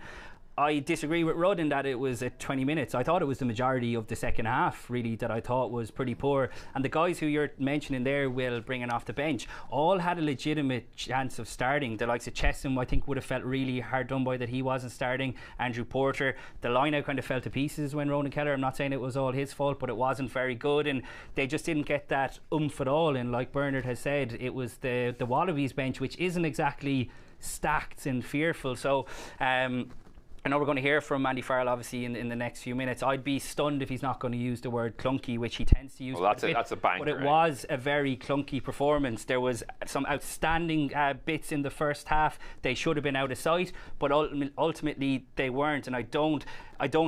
I disagree with Rudd in that it was at 20 minutes. I thought it was the majority of the second half, really, that I thought was pretty poor. And the guys who you're mentioning there, Will, bringing off the bench, all had a legitimate chance of starting. The likes of Chesham, I think, would have felt really hard done by that he wasn't starting. Andrew Porter, the line-out kind of fell to pieces when Ronan Kelleher, I'm not saying it was all his fault, but it wasn't very good, and they just didn't get that oomph at all. And like Bernard has said, it was the Wallabies bench, which isn't exactly stacked and fearful. So I know we're going to hear from Andy Farrell obviously in the next few minutes. I'd be stunned if he's not going to use the word clunky, which he tends to use. Well, that's a banker. But it was a very clunky performance. There was some outstanding bits in the first half. They should have been out of sight, but ultimately they weren't. And I don't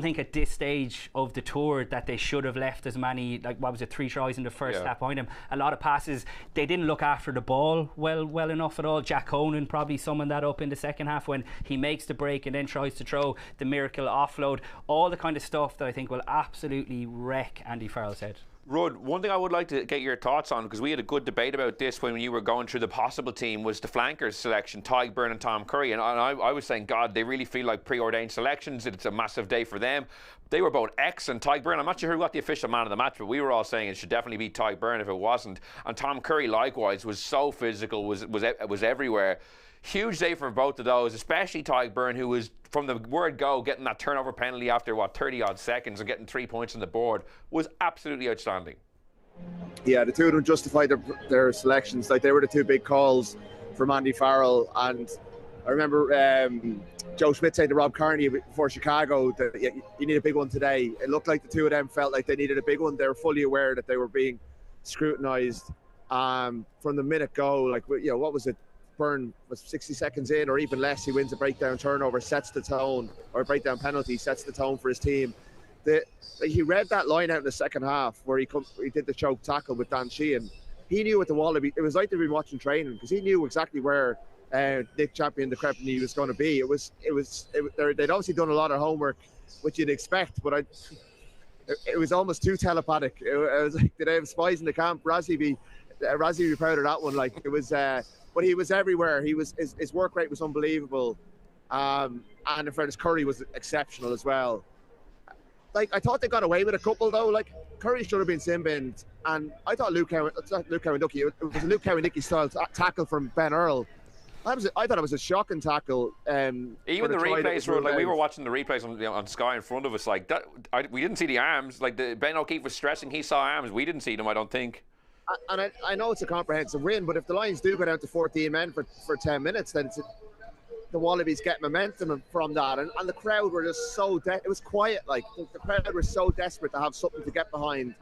think at this stage of the tour that they should have left as many, like, what was it, 3 tries in the first half behind them. A lot of passes, they didn't look after the ball well enough at all. Jack Conan probably summoned that up in the second half when he makes the break and then tries to throw the miracle offload. All the kind of stuff that I think will absolutely wreck Andy Farrell's head. Rud, one thing I would like to get your thoughts on, because we had a good debate about this when you were going through the possible team, was the flankers selection, Tadhg Beirne and Tom Curry. And I was saying, God, they really feel like preordained selections. It's a massive day for them. They were both excellent. Tadhg Beirne, I'm not sure who got the official man of the match, but we were all saying it should definitely be Tadhg Beirne if it wasn't. And Tom Curry, likewise, was so physical, was everywhere. Huge day for both of those, especially Tadhg Beirne, who was, from the word go, getting that turnover penalty after, 30-odd seconds and getting 3 points on the board, was absolutely outstanding. Yeah, the two of them justified their selections. Like, they were the two big calls from Andy Farrell. And I remember Joe Schmidt saying to Rob Carney before Chicago that you need a big one today. It looked like the two of them felt like they needed a big one. They were fully aware that they were being scrutinised from the minute go. Like, what was it? Beirne was 60 seconds in or even less. He wins a breakdown turnover, sets the tone, or a breakdown penalty, sets the tone for his team. He read that line out in the second half where he did the choke tackle with Dan Sheehan. He knew what the Wallabies, it was like they'd been watching training, because he knew exactly where Nick Champion, the Crepney, was going to be. They'd obviously done a lot of homework, which you'd expect, but it was almost too telepathic. It was like, did they have spies in the camp? Razzie be proud of that one. Like, it was. But he was everywhere. His work rate was unbelievable, and in fairness, Curry was exceptional as well. Like, I thought they got away with a couple though. Like, Curry should have been sin-binned, and I thought Luke Cowan-Ducky, it was a Luke Cowan-Ducky style tackle from Ben Earl. I thought it was a shocking tackle. Even the replays were like, we were watching the replays on Sky in front of us. Like that, we didn't see the arms. Like, Ben O'Keefe was stressing he saw arms. We didn't see them, I don't think. And I know it's a comprehensive win, but if the Lions do go down to 14 men for 10 minutes, then the Wallabies get momentum from that. And the crowd were just so it was quiet. Like, the crowd were so desperate to have something to get behind.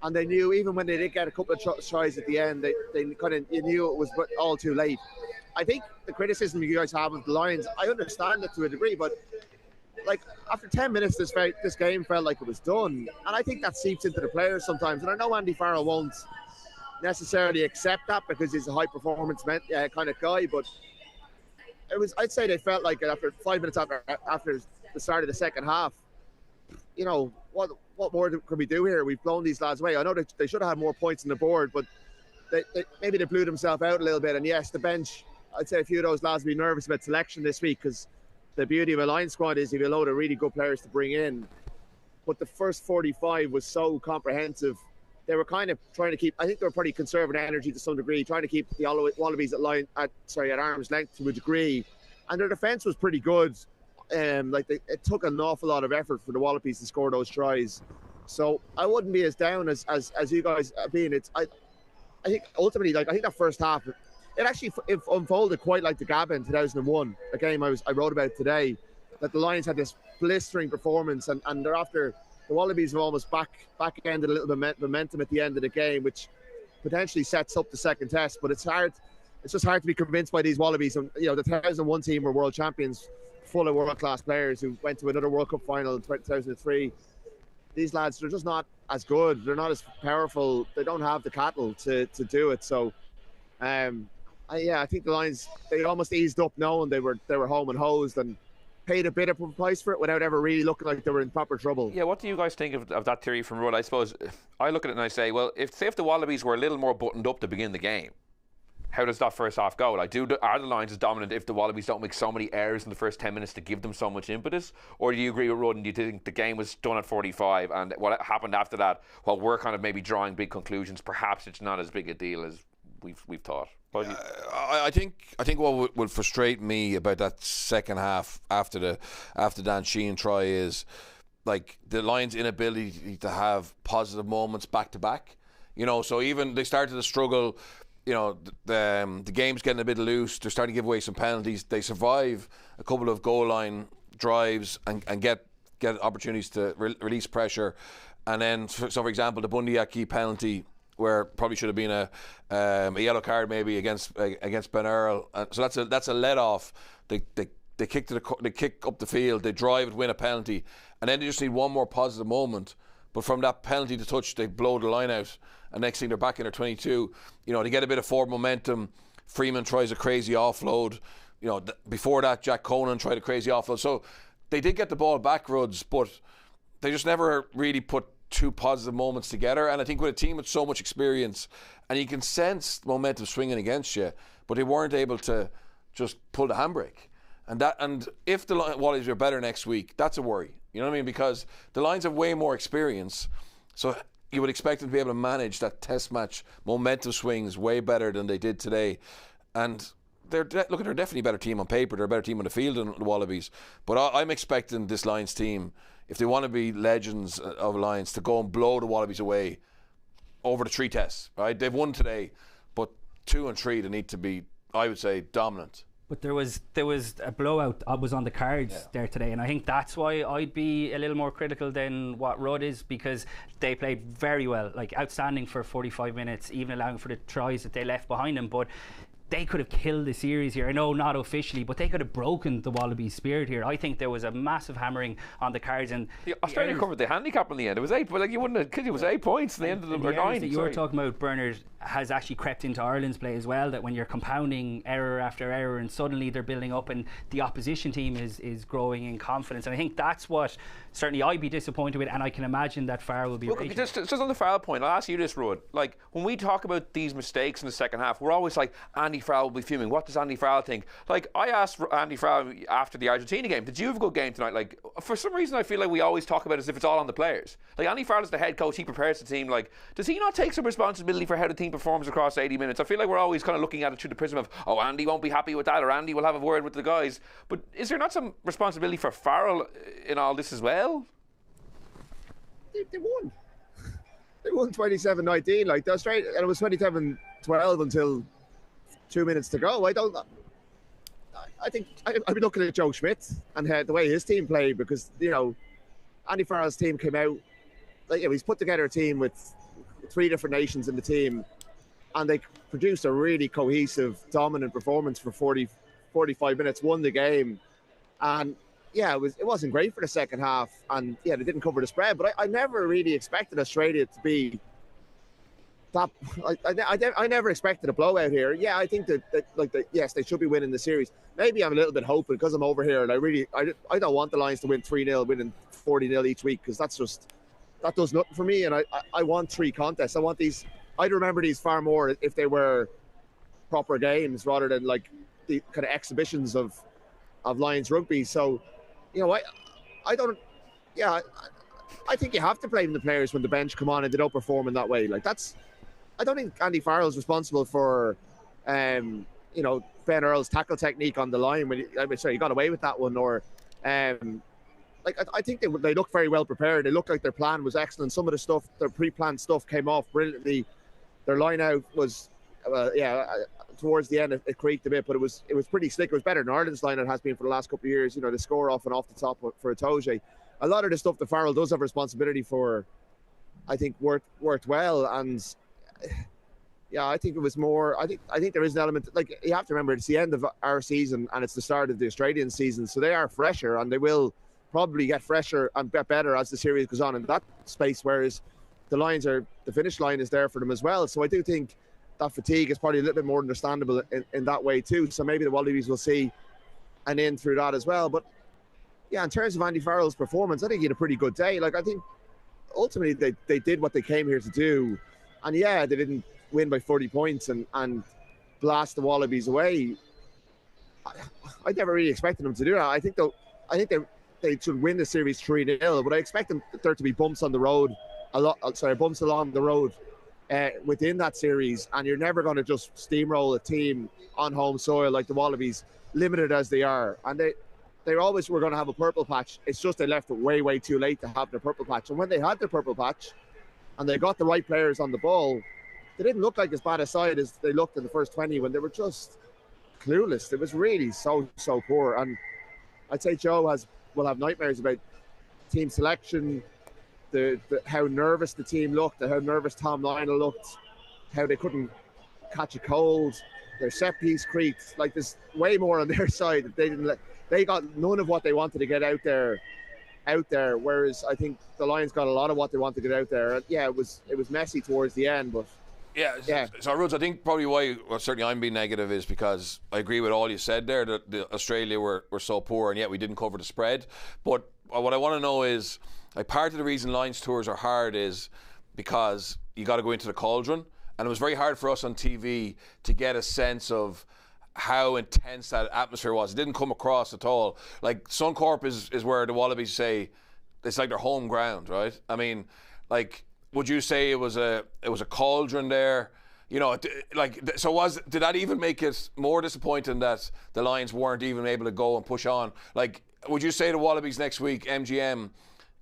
And they knew, even when they did get a couple of tries at the end, you knew it was all too late. I think the criticism you guys have of the Lions, I understand it to a degree, but like, after 10 minutes, this game felt like it was done. And I think that seeps into the players sometimes. And I know Andy Farrell won't necessarily accept that because he's a high performance kind of guy, but I'd say they felt like after 5 minutes after the start of the second half, what more could we do here? We've blown these lads away. I know they should have had more points on the board, but maybe they blew themselves out a little bit. And yes, the bench, I'd say a few of those lads will be nervous about selection this week, because the beauty of a Lions squad is you've a load of really good players to bring in. But the first 45 was so comprehensive. They were kind of trying to keep, I think they were pretty conserving energy to some degree, trying to keep the Wallabies at arm's length to a degree. And their defence was pretty good. It took an awful lot of effort for the Wallabies to score those tries. So I wouldn't be as down as you guys have been. I think ultimately, I think that first half, it unfolded quite like the Gabba in 2001, a game I wrote about today, that the Lions had this blistering performance, and thereafter the Wallabies have almost back-ended a little bit momentum at the end of the game, which potentially sets up the second test. But it's just hard to be convinced by these Wallabies. And the 2001 team were world champions, full of world-class players who went to another World Cup final in 2003. These lads, they're just not as good. They're not as powerful. They don't have the cattle to do it. So, I think the Lions, they almost eased up knowing they were home and hosed, and paid a bit of a price for it without ever really looking like they were in proper trouble. Yeah, what do you guys think of that theory from Rudd? I suppose I look at it and I say, well, if the Wallabies were a little more buttoned up to begin the game, how does that first half go? Like, are the Lions as dominant if the Wallabies don't make so many errors in the first 10 minutes to give them so much impetus? Or do you agree with Rudd and do you think the game was done at 45 and what happened after that, while we're kind of maybe drawing big conclusions, perhaps it's not as big a deal as we've thought? I think what would frustrate me about that second half after Dan Sheehan try is like the Lions' inability to have positive moments back to back. So even they started to struggle. The game's getting a bit loose. They're starting to give away some penalties. They survive a couple of goal line drives and get opportunities to release pressure. And then, for example, the Bundyaki penalty, where probably should have been a yellow card maybe against Ben Earl. So that's a let off. They kick up the field, they drive and win a penalty, and then they just need one more positive moment. But from that penalty to touch, they blow the line out, and next thing they're back in their 22. They get a bit of forward momentum. Freeman tries a crazy offload. Before that, Jack Conan tried a crazy offload. So they did get the ball back, Rudds, but they just never really put two positive moments together. And I think with a team with so much experience, and you can sense momentum swinging against you, but they weren't able to just pull the handbrake. And if the Wallabies are better next week, that's a worry. You know what I mean? Because the Lions have way more experience, so you would expect them to be able to manage that test match momentum swings way better than they did today. And they're definitely a better team on paper. They're a better team on the field than the Wallabies. But I'm expecting this Lions team, if they want to be legends of Lions, to go and blow the Wallabies away over the 3 tests. Right? They've won today, but 2 and 3 they need to be, I would say, dominant. But there was a blowout that was on the cards there today, and I think that's why I'd be a little more critical than what Rudd is, because they played very well, like outstanding for 45 minutes, even allowing for the tries that they left behind them. But they could have killed the series here. I know not officially, but they could have broken the Wallabies' spirit here. I think there was a massive hammering on the cards, and Australia covered the handicap in the end. It was 8, but like you wouldn't have, because it was 8 points in the end of the 9. That you were talking about, Bernard, has actually crept into Ireland's play as well, that when you're compounding error after error and suddenly they're building up and the opposition team is growing in confidence. And I think that's what certainly I'd be disappointed with, and I can imagine that Farrell will be raging. Just on the Farrell point, I'll ask you this, Rudd. Like, when we talk about these mistakes in the second half, we're always like, Andy Farrell will be fuming. What does Andy Farrell think? Like, I asked Andy Farrell after the Argentina game, did you have a good game tonight? Like, for some reason I feel like we always talk about it as if it's all on the players. Like, Andy Farrell is the head coach, he prepares the team. Like, does he not take some responsibility for how the team performs across 80 minutes? I feel like we're always kind of looking at it through the prism of, oh, Andy won't be happy with that, or Andy will have a word with the guys. But is there not some responsibility for Farrell in all this as well? They won. They won 27-19. Like, the Australia, and it was 27-12 until 2 minutes to go. I think I'd be looking at Joe Schmidt and the way his team played, because, you know, Andy Farrell's team came out, like, he's put together a team with 3 different nations in the team, and they produced a really cohesive, dominant performance for 45 minutes, won the game. And yeah, it wasn't great for the second half, and yeah, they didn't cover the spread, but I never really expected Australia to be that. I never expected a blowout here. Yeah, I think that yes, they should be winning the series. Maybe I'm a little bit hoping because I'm over here, and I don't want the Lions to win 3-0, winning 40-0 each week, because that does nothing for me. And I want 3 contests. I want these. I'd remember these far more if they were proper games rather than like the kind of exhibitions of Lions rugby. So, you know, I don't. Yeah, I think you have to blame the players when the bench come on and they don't perform in that way. Like, that's. I don't think Andy Farrell is responsible for, you know, Ben Earl's tackle technique on the line when he got away with that one, or, like, I think they look very well prepared. They look like their plan was excellent. Some of the stuff, their pre-planned stuff, came off brilliantly. Their line out was, towards the end it creaked a bit, but it was pretty slick. It was better than Ireland's line out has been for the last couple of years. You know, the score off and off the top for Itoje. A lot of the stuff that Farrell does have responsibility for, I think worked well. And yeah, I think it was more. I think there is an element, like, you have to remember, it's the end of our season and it's the start of the Australian season, so they are fresher, and they will probably get fresher and get better as the series goes on in that space. Whereas the finish line is there for them as well. So I do think that fatigue is probably a little bit more understandable in that way too. So maybe the Wallabies will see an in through that as well. But yeah, in terms of Andy Farrell's performance, I think he had a pretty good day. Like, I think ultimately they did what they came here to do. And yeah, they didn't win by 40 points and blast the Wallabies away. I never really expected them to do that. I think they should win the series 3-0, but I expect there to be bumps on the road, bumps along the road within that series, and you're never going to just steamroll a team on home soil like the Wallabies, limited as they are. And they always were going to have a purple patch. It's just they left it way, way too late to have their purple patch. And when they had their purple patch and they got the right players on the ball, they didn't look like as bad a side as they looked in the first 20 when they were just clueless. It was really so poor. And I'd say Joe will have nightmares about team selection, how nervous the team looked, how nervous Tom Lionel looked, how they couldn't catch a cold, their set piece creaked. Like, there's way more on their side that they got none of what they wanted to get out there, whereas I think the Lions got a lot of what they wanted to get out there. Yeah, it was messy towards the end, but Yeah. So, Rhodes, I think probably why, well, certainly I'm being negative is because I agree with all you said there, that Australia were so poor and yet we didn't cover the spread. But what I want to know is, like, part of the reason Lions tours are hard is because you got to go into the cauldron. And it was very hard for us on TV to get a sense of how intense that atmosphere was. It didn't come across at all. Like, Suncorp is where the Wallabies say it's like their home ground, right? I mean, like, would you say it was a cauldron there? You know, did that even make it more disappointing that the Lions weren't even able to go and push on? Like, would you say the Wallabies next week, MGM,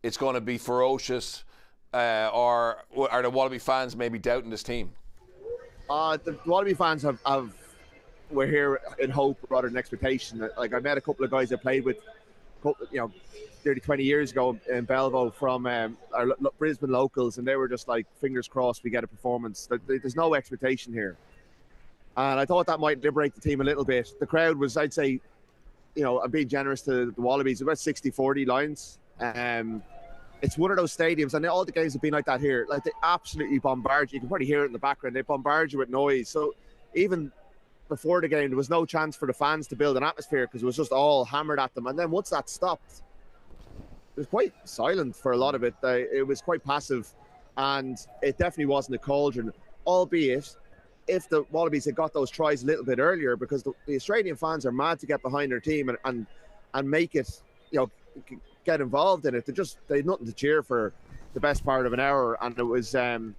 it's going to be ferocious, or are the Wallaby fans maybe doubting this team? The Wallaby fans were here in hope rather than expectation. Like, I met a couple of guys I played with, nearly 20 years ago in Belleville from our Brisbane locals, and they were just like, fingers crossed we get a performance. There's no expectation here. And I thought that might liberate the team a little bit. The crowd was, I'd say, I'm being generous to the Wallabies, about 60-40 Lions. It's one of those stadiums, and all the games have been like that here. Like, they absolutely bombard you. You can probably hear it in the background. They bombard you with noise. So even before the game, there was no chance for the fans to build an atmosphere because it was just all hammered at them. And then once that stopped, it was quite silent for a lot of it. It was quite passive, and it definitely wasn't a cauldron, albeit if the Wallabies had got those tries a little bit earlier, because the Australian fans are mad to get behind their team and make it, get involved in it. They had nothing to cheer for the best part of an hour, and it was the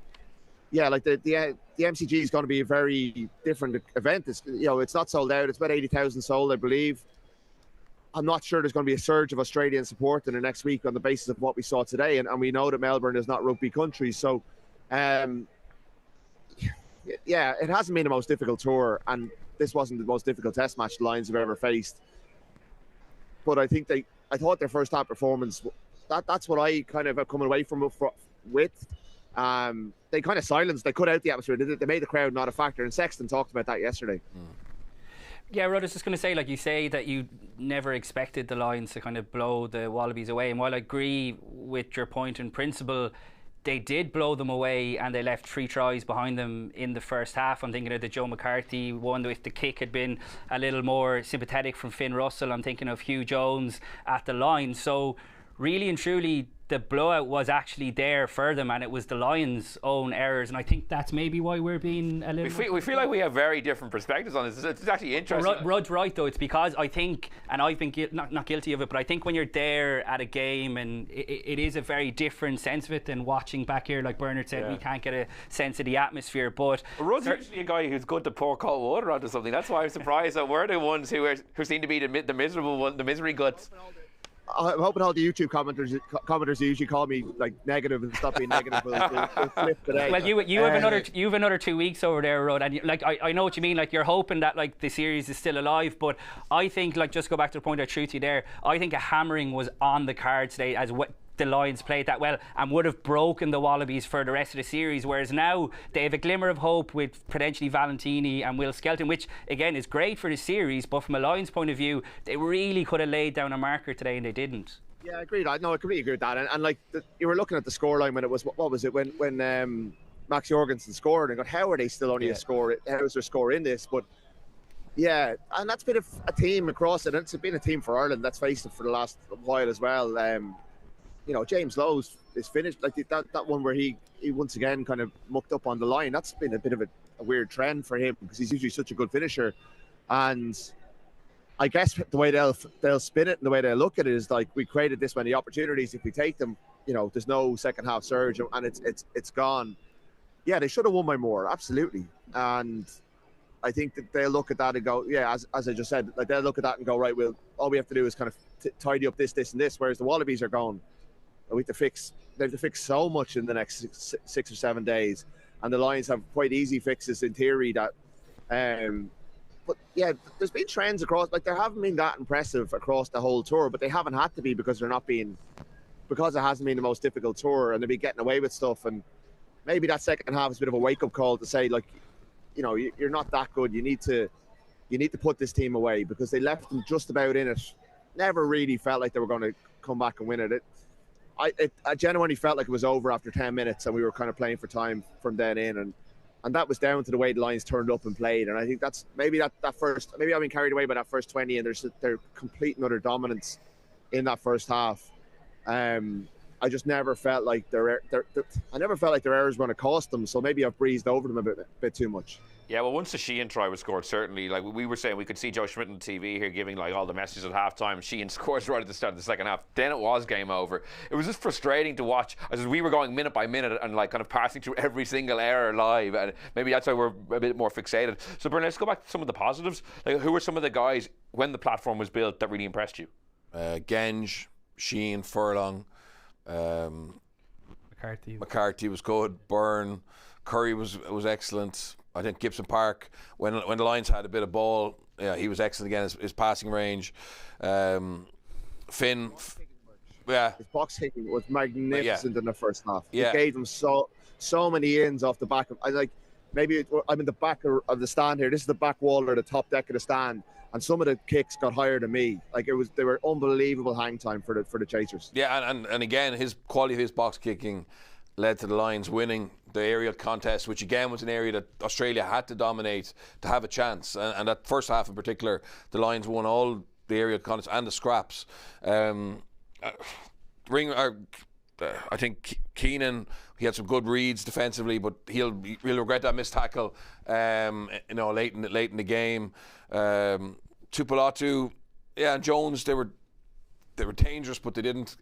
MCG is going to be a very different event. It's not sold out. It's about 80,000 sold, I believe. I'm not sure there's going to be a surge of Australian support in the next week on the basis of what we saw today, and we know that Melbourne is not rugby country, so it hasn't been the most difficult tour, and this wasn't the most difficult test match the Lions have ever faced. But I think I thought their first half performance, that's what I kind of have coming away from with. They kind of silenced, they cut out the atmosphere. They made the crowd not a factor, and Sexton talked about that yesterday. Yeah, Rod, I was just going to say, like you say, that you never expected the Lions to kind of blow the Wallabies away. And while I agree with your point in principle, they did blow them away, and they left 3 tries behind them in the first half. I'm thinking of the Joe McCarthy one. If the kick had been a little more sympathetic from Finn Russell, I'm thinking of Hugh Jones at the line. So really and truly, the blowout was actually there for them, and it was the Lions' own errors. And I think that's maybe why we're being a little... We feel like we have very different perspectives on this. It's actually interesting. Rod's right, though. It's because I think, and I've been not guilty of it, but I think when you're there at a game, and it is a very different sense of it than watching back here. Like Bernard said, we can't get a sense of the atmosphere. But Rod's usually a guy who's good to pour cold water onto something. That's why I'm surprised that we're the ones who seem to be the miserable one, the misery guts. I'm hoping all the YouTube commenters who usually call me like negative and stop being negative will flip today. Well, you have another 2 weeks over there, Rod, and I know what you mean. Like, you're hoping that like the series is still alive, but I think, like, just go back to the point I threw to you there. I think a hammering was on the card today, as what the Lions played that well and would have broken the Wallabies for the rest of the series, whereas now they have a glimmer of hope with potentially Valentini and Will Skelton, which again is great for the series, but from a Lions point of view, they really could have laid down a marker today and they didn't. Yeah, agreed. I completely agree with that. And like, you were looking at the scoreline when it was, what was it, when Max Jorgensen scored, and got, how are they still only a score? How is their score in this? But yeah, and that's been a team across it, and it's been a team for Ireland, let's face it, for the last while as well. James Lowe's is finished, like that one where he once again kind of mucked up on the line. That's been a bit of a weird trend for him, because he's usually such a good finisher. And I guess the way they'll spin it and the way they'll look at it is like, we created this many opportunities. If we take them, there's no second half surge, and it's gone. Yeah, they should have won by more, absolutely. And I think that they'll look at that and go, yeah, as I just said, like, they'll look at that and go, right, well, all we have to do is kind of tidy up this, and this. Whereas the Wallabies are going, they have to fix so much in the next 6 or 7 days, and the Lions have quite easy fixes in theory. That, but yeah, there's been trends across. Like, they haven't been that impressive across the whole tour, but they haven't had to be because it hasn't been the most difficult tour, and they've been getting away with stuff. And maybe that second half is a bit of a wake up call to say, like, you're not that good. You need to put this team away, because they left them just about in it. Never really felt like they were going to come back and win it. I genuinely felt like it was over after 10 minutes, and we were kind of playing for time from then in. And And that was down to the way the Lions turned up and played. And I think that's maybe I've been carried away by that first 20, and they're complete and utter dominance in that first half. I just never felt like their errors were going to cost them. So maybe I've breezed over them a bit too much. Yeah, well, once the Cian try was scored, certainly, like we were saying, we could see Joe Schmidt on TV here giving like all the messages at halftime. Cian scores right at the start of the second half. Then it was game over. It was just frustrating to watch as we were going minute by minute and like kind of passing through every single error live. And maybe that's why we're a bit more fixated. So, Bernard, let's go back to some of the positives. Like, who were some of the guys when the platform was built that really impressed you? Genge, Sheehan, Furlong. McCarthy was good. Byrne, Curry was excellent. I think Gibson Park, when the Lions had a bit of ball, yeah, he was excellent again. His passing range. Finn, yeah, his box kicking was magnificent in the first half. Yeah. It gave them so many ins off the back of. I'm in the back of the stand here. This is the back wall or the top deck of the stand. And some of the kicks got higher than me. Like they were unbelievable hang time for the chasers. Yeah, and again, his quality of his box kicking led to the Lions winning the aerial contest, which again was an area that Australia had to dominate to have a chance. And that first half in particular, the Lions won all the aerial contests and the scraps. I think Keenan, he had some good reads defensively, but he'll regret that missed tackle. Late in the game. Tupolatu, yeah, and Jones, they were dangerous, but they didn't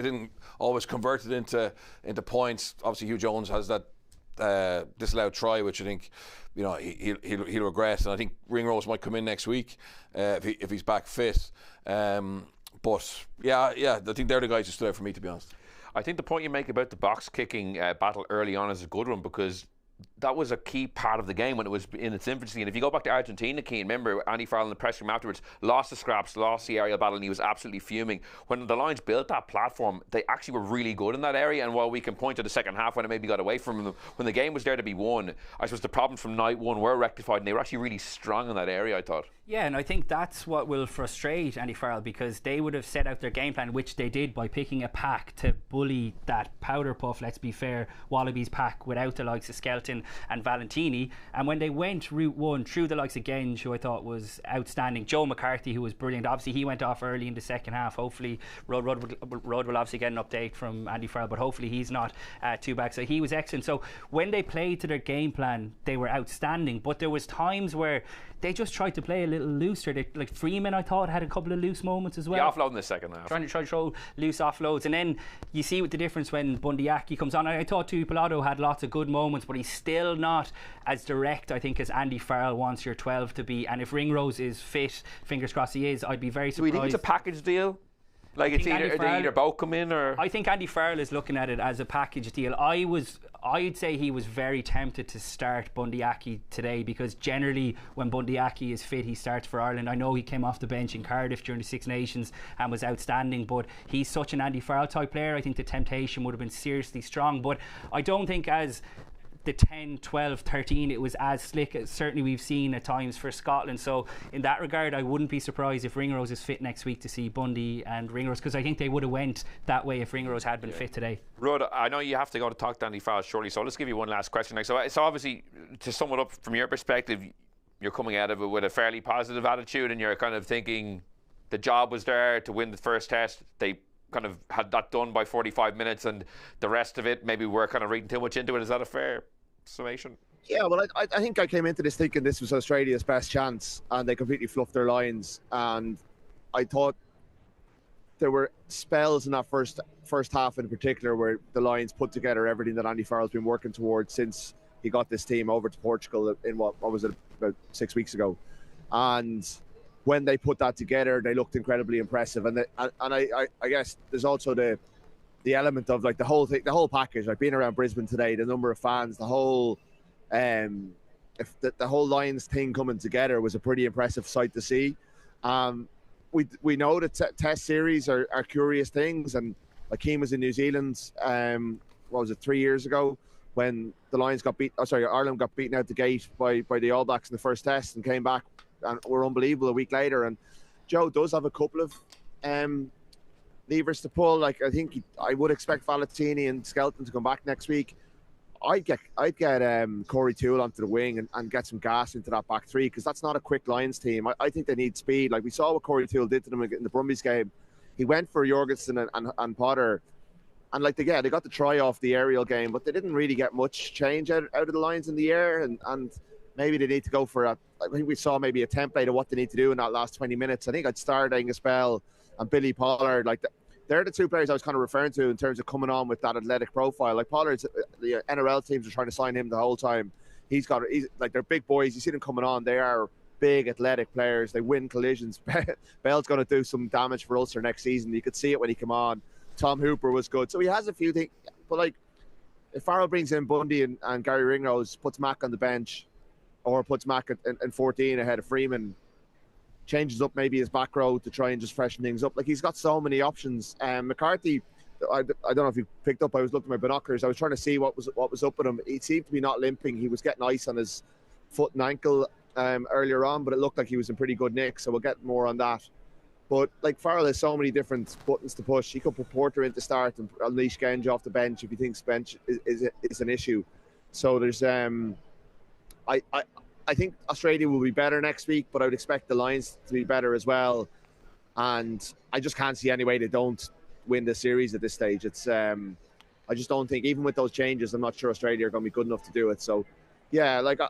always convert it into points. Obviously, Hugh Jones has that disallowed try, which I think he'll regret, and I think Ringrose might come in next week if he's back fit. But yeah, I think they're the guys who stood out for me, to be honest. I think the point you make about the box kicking battle early on is a good one, because that was a key part of the game when it was in its infancy. And if you go back to Argentina, Cian, remember Andy Farrell in the press room afterwards lost the scraps, lost the aerial battle, and he was absolutely fuming. When the Lions built that platform, they actually were really good in that area. And while we can point to the second half when it maybe got away from them, when the game was there to be won, I suppose the problems from night one were rectified, and they were actually really strong in that area, I thought. Yeah, and I think that's what will frustrate Andy Farrell, because they would have set out their game plan, which they did by picking a pack to bully that powder puff, let's be fair, Wallabies pack without the likes of Skelton and Valentini. And when they went route one through the likes of Genge, who I thought was outstanding, Joe McCarthy, who was brilliant, obviously he went off early in the second half. Hopefully Rudd will obviously get an update from Andy Farrell, but hopefully he's not too back. So he was excellent. So when they played to their game plan, they were outstanding, but there was times where they just tried to play a little looser. Like Freeman, I thought, had a couple of loose moments as well. The offload in the second half. Trying to throw loose offloads. And then you see with the difference when Bundyaki comes on. I thought Tupolatu had lots of good moments, but he's still not as direct, I think, as Andy Farrell wants your 12 to be. And if Ringrose is fit, fingers crossed he is, I'd be very surprised. Do you think it's a package deal? Like it's either both come in, or I think Andy Farrell is looking at it as a package deal. I'd say he was very tempted to start Bundyaki today, because generally when Bundyaki is fit, he starts for Ireland. I know he came off the bench in Cardiff during the Six Nations and was outstanding, but he's such an Andy Farrell type player. I think the temptation would have been seriously strong, but I don't think as the 10, 12, 13 it was as slick as certainly we've seen at times for Scotland. So in that regard, I wouldn't be surprised if Ringrose is fit next week to see Bundy and Ringrose, because I think they would have went that way if Ringrose had been fit today. Rudd, I know you have to go to talk to Andy Farrell shortly, so let's give you one last question. So obviously, to sum it up from your perspective, you're coming out of it with a fairly positive attitude, and you're kind of thinking the job was there to win the first test. They kind of had that done by 45 minutes, and the rest of it, maybe we're kind of reading too much into it. Is that a fair summation? Yeah, well, I think I came into this thinking this was Australia's best chance, and they completely fluffed their lines. And I thought there were spells in that first half in particular where the Lions put together everything that Andy Farrell's been working towards since he got this team over to Portugal in what was it, about 6 weeks ago. And when they put that together, they looked incredibly impressive. And I guess there's also the element of like the whole thing, the whole package, like being around Brisbane today, the number of fans, the whole if the whole Lions thing coming together was a pretty impressive sight to see. We know that test series are curious things, and Akeem was in New Zealand what was it, 3 years ago, when the Lions Ireland got beaten out the gate by the All Blacks in the first test and came back and were unbelievable a week later. And Joe does have a couple of levers to pull. Like I would expect Valentini and Skelton to come back next week. I'd get Corey Toole onto the wing and get some gas into that back three, because that's not a quick Lions team. I think they need speed. Like we saw what Corey Toole did to them in the Brumbies game. He went for Jorgensen and Potter, and like they got the try off the aerial game, but they didn't really get much change out of the Lions in the air, and maybe they need to go for I think we saw maybe a template of what they need to do in that last 20 minutes. I think I'd start Angus Bell and Billy Pollard. Like they're the two players I was kind of referring to in terms of coming on with that athletic profile. Like Pollard's, the NRL teams are trying to sign him the whole time. He's like, they're big boys. You see them coming on. They are big athletic players. They win collisions. Bell's going to do some damage for Ulster next season. You could see it when he came on. Tom Hooper was good. So he has a few things. But like, if Farrell brings in Bundy and Gary Ringrose, puts Mack on the bench, or puts Mack in 14 ahead of Freeman, changes up maybe his back row to try and just freshen things up. Like, he's got so many options. McCarthy, I don't know if you picked up, I was looking at my binoculars. I was trying to see what was up with him. He seemed to be not limping. He was getting ice on his foot and ankle earlier on, but it looked like he was in pretty good nick, so we'll get more on that. But like, Farrell has so many different buttons to push. He could put Porter in to start and unleash Genge off the bench if he thinks bench is an issue. So there's I think Australia will be better next week, but I would expect the Lions to be better as well. And I just can't see any way they don't win the series at this stage. It's I just don't think, even with those changes, I'm not sure Australia are going to be good enough to do it. So, yeah, like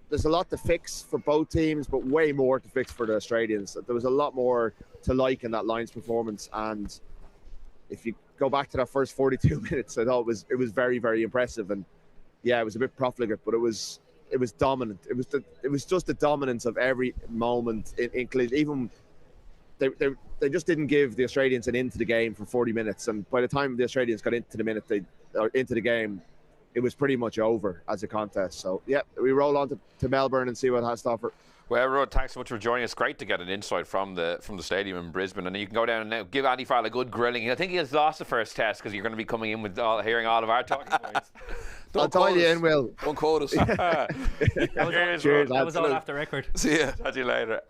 there's a lot to fix for both teams, but way more to fix for the Australians. There was a lot more to like in that Lions performance. And if you go back to that first 42 minutes, I thought it was very, very impressive. And yeah, it was a bit profligate, but it was dominant. It was just the dominance of every moment. Even they just didn't give the Australians an into the game for 40 minutes, and by the time the Australians got into the game, it was pretty much over as a contest. So yeah, we roll on to Melbourne and see what it has to offer. Well, Rod, thanks so much for joining us. Great to get an insight from the stadium in Brisbane, and you can go down and now give Andy Farrell a good grilling. I think he has lost the first test because you're going to be coming in with hearing all of our talking points. I'll tie you in, Will. Don't quote us. That was all after record. See ya. Talk to you later.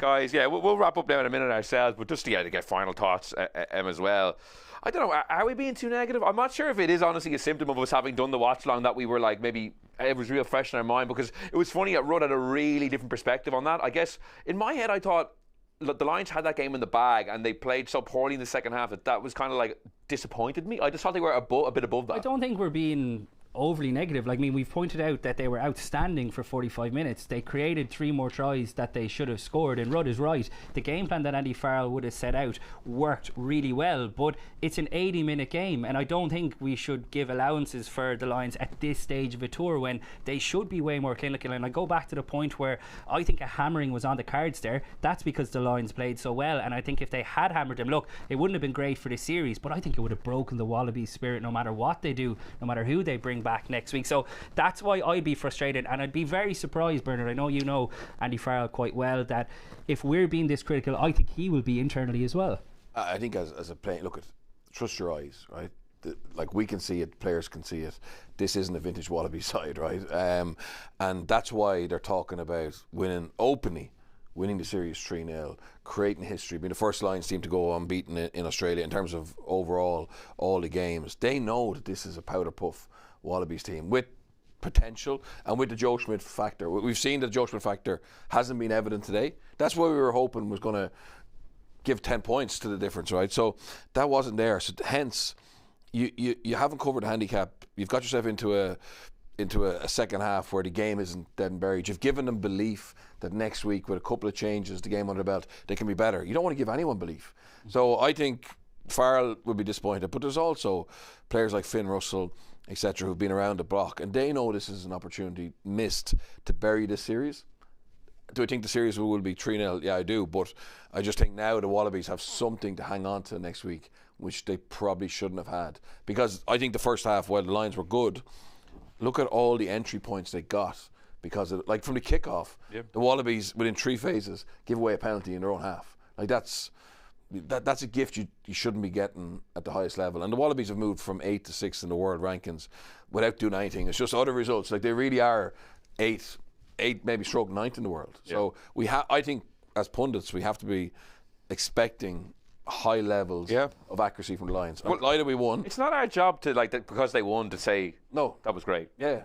Guys, yeah, we'll wrap up now in a minute ourselves, but just to get final thoughts as well. I don't know, are we being too negative? I'm not sure if it is honestly a symptom of us having done the watch long that we were like, maybe it was real fresh in our mind, because it was funny that Rudd had a really different perspective on that. I guess in my head I thought, look, the Lions had that game in the bag and they played so poorly in the second half that was kind of like disappointed me. I just thought they were a bit above that. I don't think we're being overly negative. Like, I mean, we've pointed out that they were outstanding for 45 minutes. They created 3 more tries that they should have scored, and Rudd is right. The game plan that Andy Farrell would have set out worked really well, but it's an 80-minute game, and I don't think we should give allowances for the Lions at this stage of a tour when they should be way more clinical. And I go back to the point where I think a hammering was on the cards there. That's because the Lions played so well, and I think if they had hammered them, look, it wouldn't have been great for this series, but I think it would have broken the Wallabies spirit no matter what they do, no matter who they bring back next week. So that's why I'd be frustrated, and I'd be very surprised, Bernard, I know you know Andy Farrell quite well, that if we're being this critical, I think he will be internally as well. I think as a player, look, trust your eyes, right? Like, we can see it, players can see it. This isn't a vintage Wallaby side, right? And that's why they're talking about winning the series 3-0, creating history, being the first Lions team to go unbeaten in Australia in terms of overall all the games. They know that this is a powder puff Wallabies team with potential and with the Joe Schmidt factor. We've seen that the Joe Schmidt factor hasn't been evident today. That's what we were hoping was going to give 10 points to the difference, right? So that wasn't there. So hence, you haven't covered the handicap. You've got yourself into a second half where the game isn't dead and buried. You've given them belief that next week, with a couple of changes, the game under the belt, they can be better. You don't want to give anyone belief. So I think Farrell will be disappointed, but there's also players like Finn Russell, etc., who've been around the block, and they know this is an opportunity missed to bury this series. Do I think the series will be 3-0? Yeah, I do, but I just think now the Wallabies have something to hang on to next week, which they probably shouldn't have had. Because I think the first half, while the Lions were good, look at all the entry points they got, because of, like, from the kickoff, the Wallabies within 3 phases give away a penalty in their own half. Like, that's a gift you shouldn't be getting at the highest level. And the Wallabies have moved from 8th to 6th in the world rankings without doing anything. It's just other results. Like, they really are 8th, maybe stroke 9th in the world. Yeah. So I think as pundits we have to be expecting high levels of accuracy from the Lions. I'm delighted we won. It's not our job to because they won to say no, that was great. Yeah,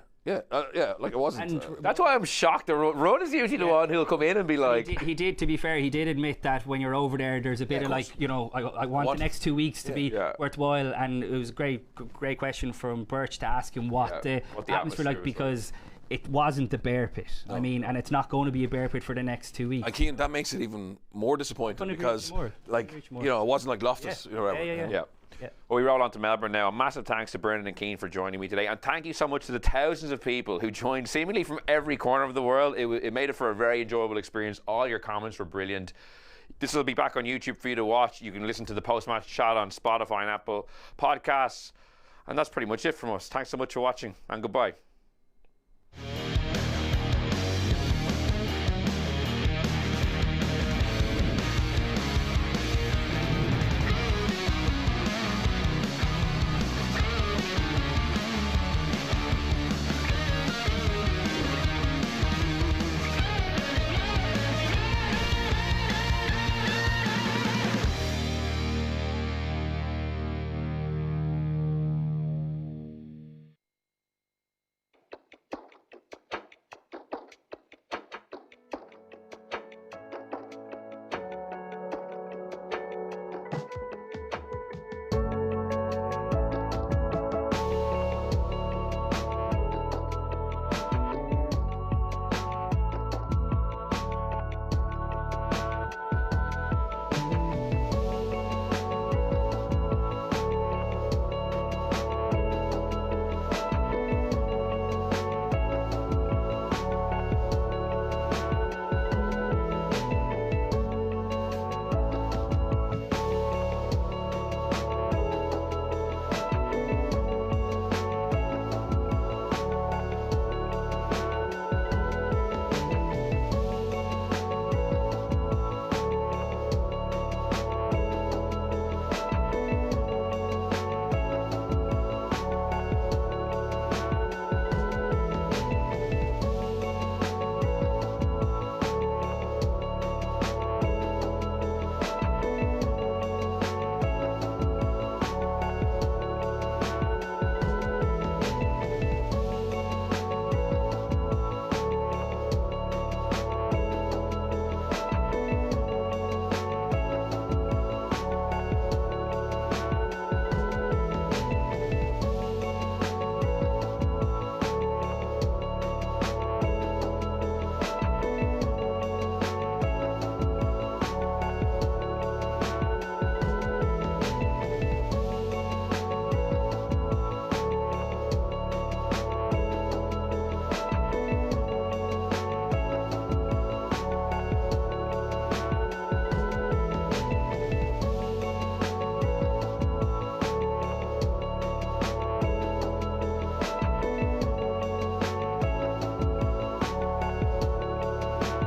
like it wasn't. And that's why I'm shocked. Rod is usually the one who'll come in and be like. He did. To be fair, he did admit that when you're over there's a bit of like, I want the next 2 weeks to be worthwhile. And it was a great question from Birch to ask him what the atmosphere like, because it wasn't the bear pit. No. I mean, and it's not going to be a bear pit for the next 2 weeks. And that makes it even more disappointing because, it wasn't like Loftus. Yeah. Well, we roll on to Melbourne now. A massive thanks to Brendan and Keane for joining me today, and thank you so much to the thousands of people who joined seemingly from every corner of the world. It made it for a very enjoyable experience. All your comments were brilliant. This will be back on YouTube for you to watch. You can listen to the post-match chat on Spotify and Apple Podcasts, and that's pretty much it from us. Thanks so much for watching, and goodbye.